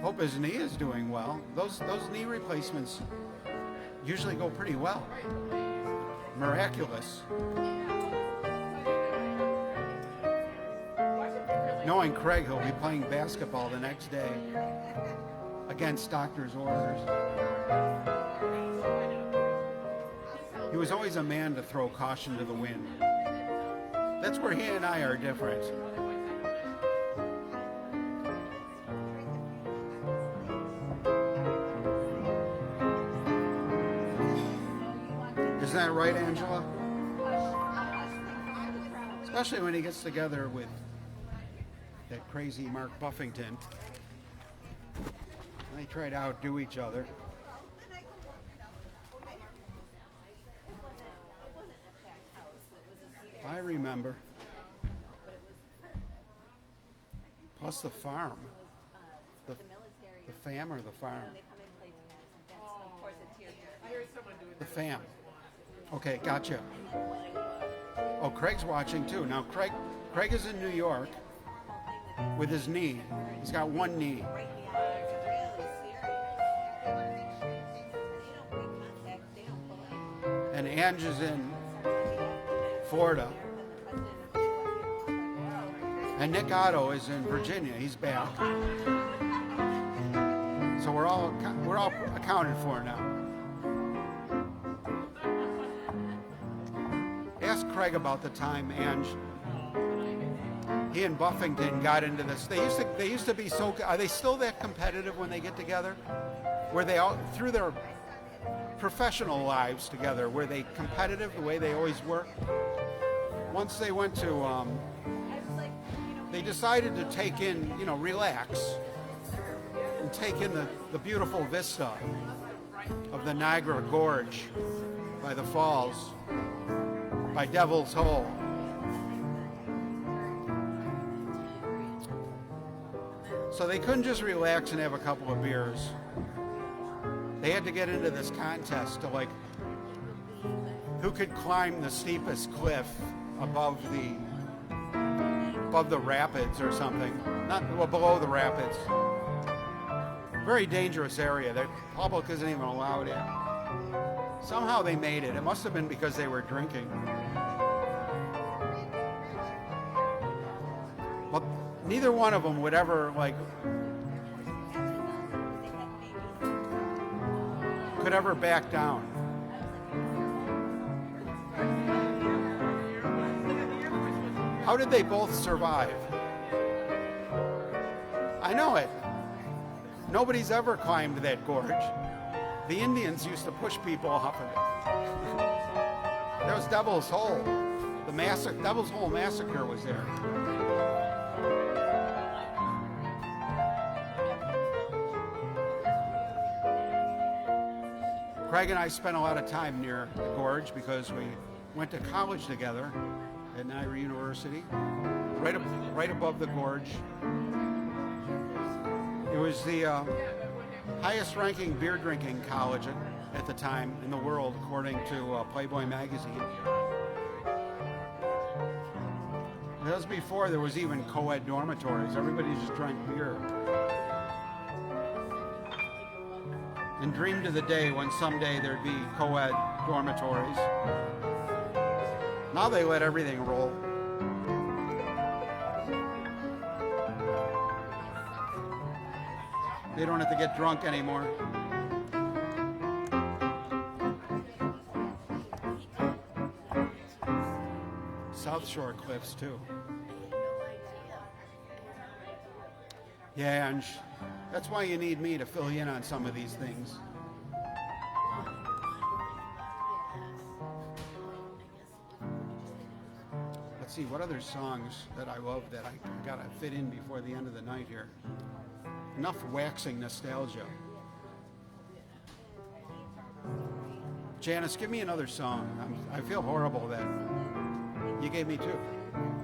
Hope his knee is doing well. Those knee replacements usually go pretty well. Miraculous. Knowing Craig, he'll be playing basketball the next day against doctor's orders. He was always a man to throw caution to the wind. That's where he and I are different. Isn't that right, Angela? Especially when he gets together with that crazy Mark Buffington. They try to outdo each other. I remember. Plus the farm. The fam or the farm? The fam. Okay, gotcha. Oh, Craig's watching too. Now, Craig is in New York with his knee. He's got one knee. And Ange is in Florida. And Nick Otto is in Virginia. He's back. So we're all accounted for now. Ask Craig about the time Ange, he and Buffington got into this. They used to be so. Are they still that competitive when they get together? Were they all through their professional lives together? Were they competitive the way they always were? Once they went to, they decided to take in, relax and take in the beautiful vista of the Niagara Gorge by the falls, by Devil's Hole. So they couldn't just relax and have a couple of beers. They had to get into this contest to who could climb the steepest cliff above the rapids or something. Below the rapids. Very dangerous area. The public isn't even allowed in. Somehow they made it. It must have been because they were drinking. But neither one of them would ever could ever back down. How did they both survive? I know it. Nobody's ever climbed that gorge. The Indians used to push people off of it. There was Devil's Hole. The Devil's Hole massacre was there. Craig and I spent a lot of time near the gorge because we went to college together at Niagara University, right above the gorge. It was the highest-ranking beer-drinking college at the time in the world, according to Playboy magazine. That was before there was even co-ed dormitories. Everybody just drank beer. And dreamed of the day when someday there'd be co-ed dormitories. Now they let everything roll. They don't have to get drunk anymore. South Shore cliffs too. Yeah, and that's why you need me to fill you in on some of these things. Let's see, what other songs that I love that I gotta fit in before the end of the night here. Enough waxing nostalgia. Janice, give me another song. I feel horrible that you gave me two.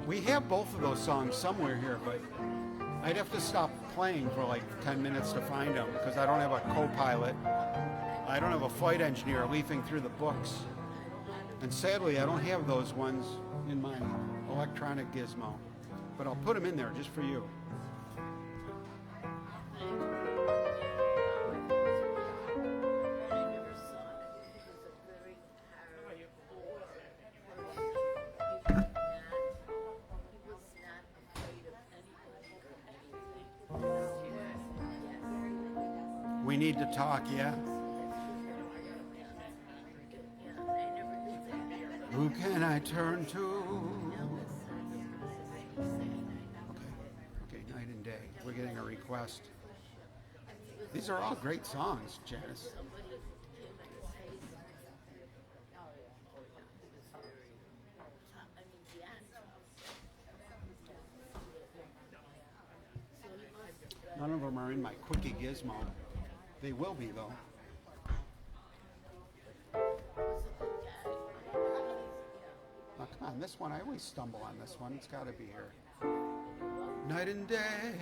We have both of those songs somewhere here, but I'd have to stop playing for 10 minutes to find them because I don't have a co-pilot. I don't have a flight engineer leafing through the books. And sadly, I don't have those ones in my electronic gizmo. But I'll put them in there just for you. We need to talk, yeah? Who can I turn to? Okay, night and day. We're getting a request. These are all great songs, Janice. None of them are in my quickie gizmo. They will be, though. Now, come on, this one, I always stumble on this one. It's got to be here. Night and day,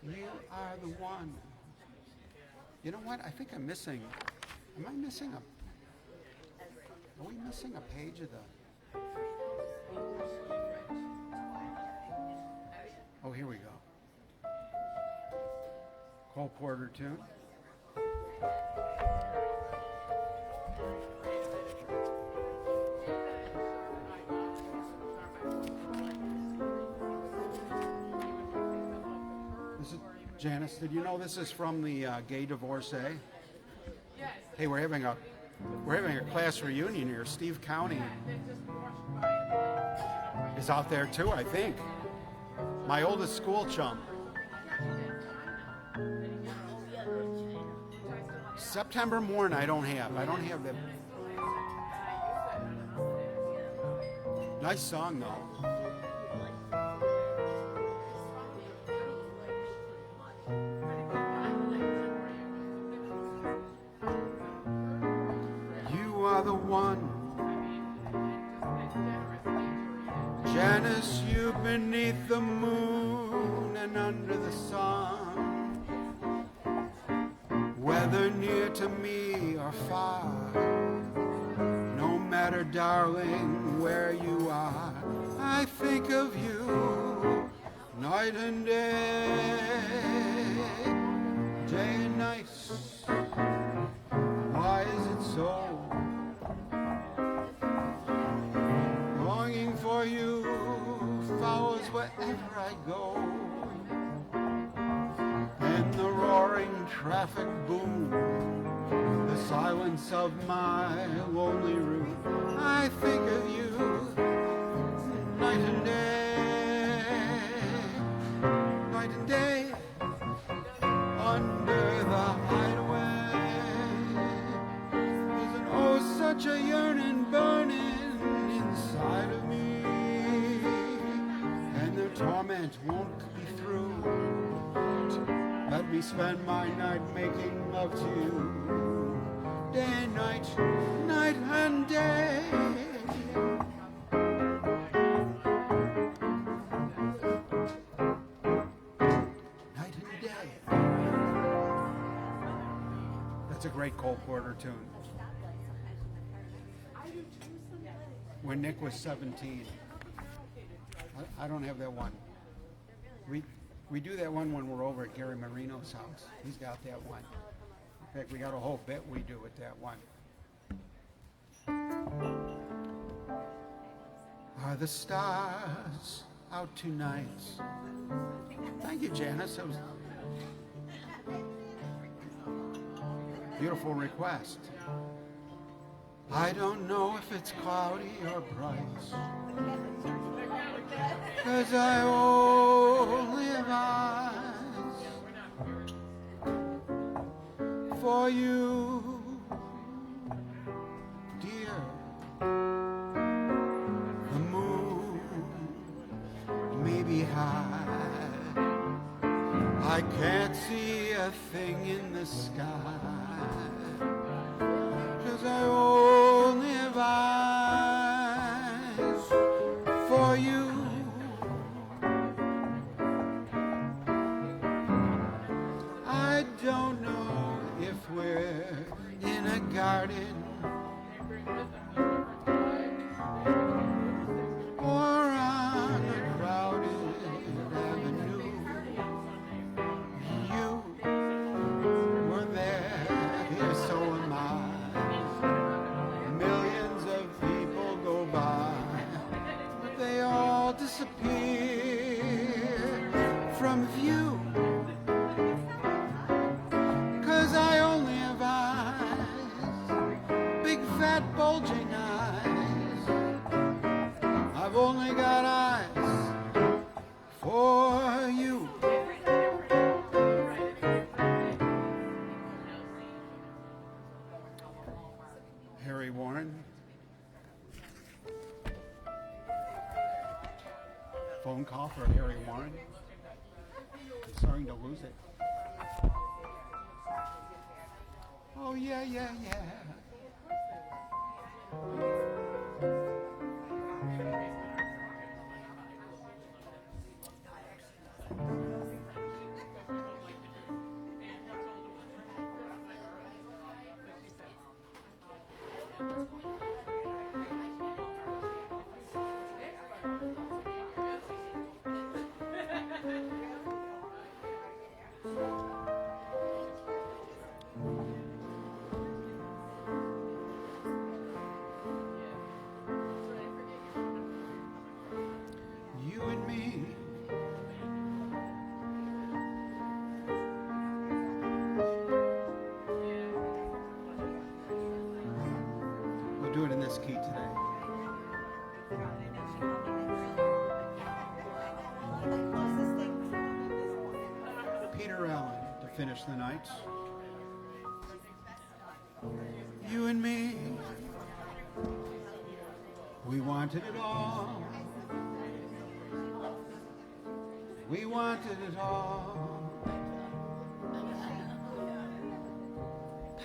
you are the one. You know what? I think I'm missing. Am I missing a? Are we missing a page of the? Oh, here we go. Cole Porter tune. This is Janice. Did you know this is from the Gay Divorcee? Hey, we're having a class reunion here. Steve County is out there too, I think. My oldest school chum. September morn I don't have that. Nice song though. You are the one, Janice, you beneath the moon and under the sun. Whether near to me or far, no matter, darling, where you are, I think of you night and day, day and night. Why is it so? Longing for you follows wherever I go. And the roaring traffic boom, the silence of my lonely room, I think of you night and day, under the hideaway. There's an oh such a yearning burning inside of me, and the torment won't be through. Let me spend my night making love to you, day and night, night and day. Night and day. That's a great Cole Porter tune. When Nick was 17. I don't have that one. We do that one when we're over at Gary Marino's house. He's got that one. In fact, we got a whole bit we do with that one. Are the stars out tonight? Thank you, Janice. That was a beautiful request. I don't know if it's cloudy or bright, 'cause I only have eyes for you, dear. The moon may be high, I can't see a thing in the sky, 'cause I only have eyes for you. I don't know if we're in a garden or on a crowded avenue. You were there, here so am I. Millions of people go by, but they all disappear from view. 'Cause I only have eyes, big fat bulging eyes. I've only got eyes for you. Harry Warren. Phone call for Harry Warren. I'm starting to lose it. Oh, yeah, yeah, yeah. You and me. We'll do it in this key today. Peter Allen to finish the night. You and me, we wanted it all. We wanted it all.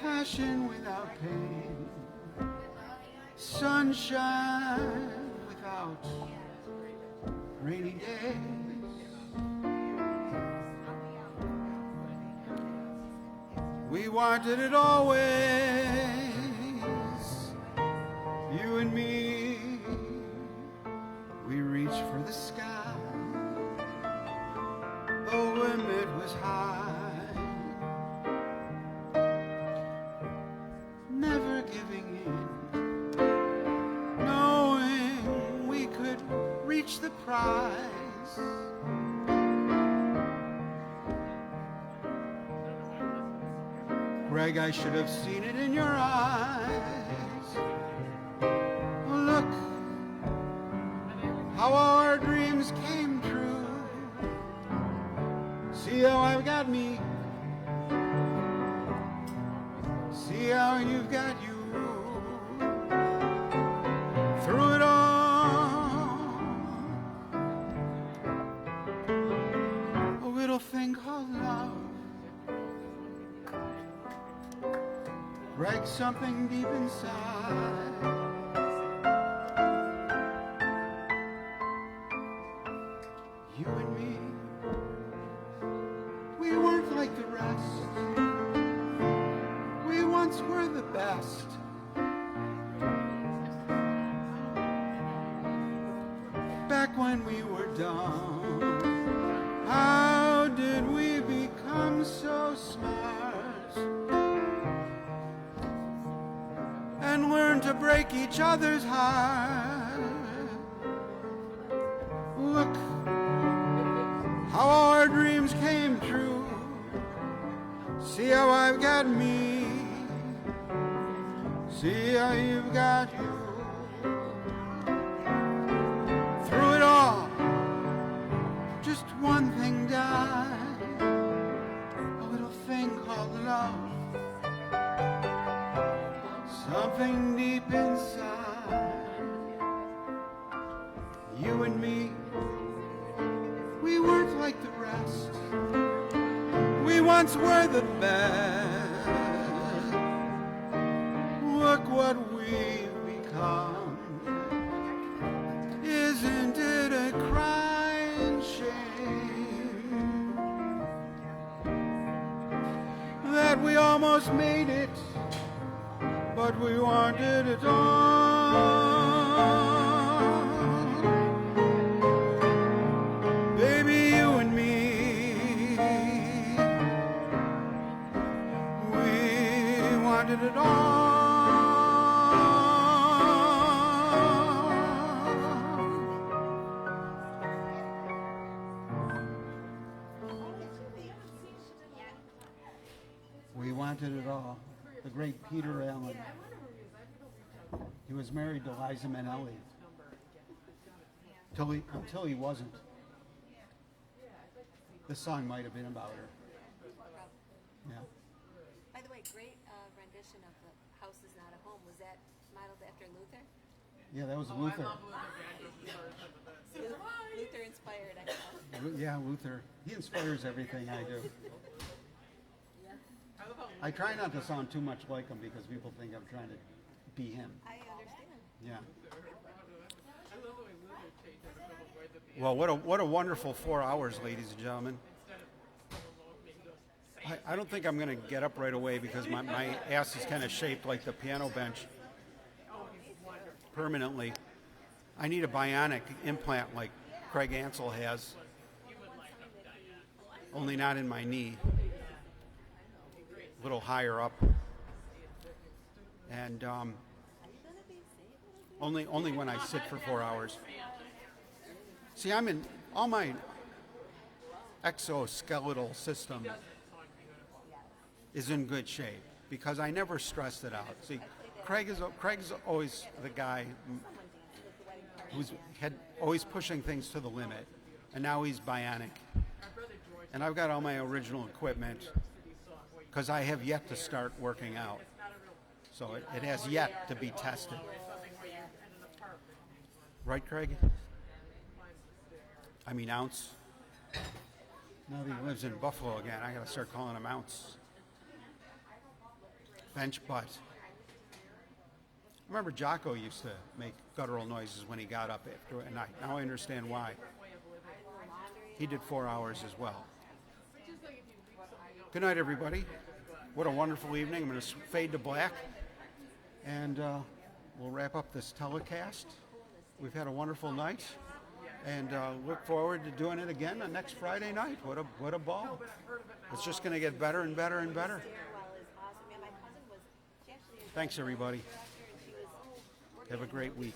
Passion without pain. Sunshine without rainy days. We wanted it always, you and me. We reached for the sky, the limit was high. Never giving in, knowing we could reach the prize. Greg, I should have seen it in your eyes. Look how our dreams came true. See how I've got me. See how you've got you. Through it all, a little thing called love. Break something deep inside. You and me, we weren't like the rest. We once were the best. Back when we were dumb, how did we become so smart? And learn to break each other's heart. Look how our dreams came true. See how I've got me. See how you've got you. Through it all, just one thing died. A little thing called love. Something deep inside. You and me, we weren't like the rest. We once were the best. Look what we've become. Isn't it a crying shame that we almost made it, but we wanted it all? Baby, you and me, we wanted it all. We wanted it all. The great Peter Allen. He was married to Liza Minnelli until he wasn't. This song might have been about her. Yeah. By the way, great rendition of The House Is Not a Home. Was that modeled after Luther? Yeah, that was Oh, Luther. I love Luther Vandross's version of it. Luther inspired, I guess. Yeah, Luther. He inspires everything I do. I love how I try not to sound too much like him because people think I'm trying to be him. I understand. Yeah. I love the way Luther changed it from the word that the Well, what a wonderful 4 hours, ladies and gentlemen. I don't think I'm going to get up right away because my ass is kind of shaped like the piano bench permanently. I need a bionic implant like Craig Ansel has, only not in my knee, a little higher up. And only when I sit for 4 hours. See, I'm in all my exoskeletal system is in good shape because I never stressed it out. See, Craig's always the guy who's always pushing things to the limit, and now he's bionic. And I've got all my original equipment because I have yet to start working out. So it has yet to be tested. Right, Craig? I mean, Ounce. Now that he lives in Buffalo again, I got to start calling him Ounce. Bench butt. Remember Jocko used to make guttural noises when he got up after a night. Now I understand why. He did 4 hours as well. Good night, everybody. What a wonderful evening. I'm going to fade to black, and we'll wrap up this telecast. We've had a wonderful night, and look forward to doing it again on next Friday night. What a ball. It's just going to get better and better and better. Thanks, everybody. Have a great week.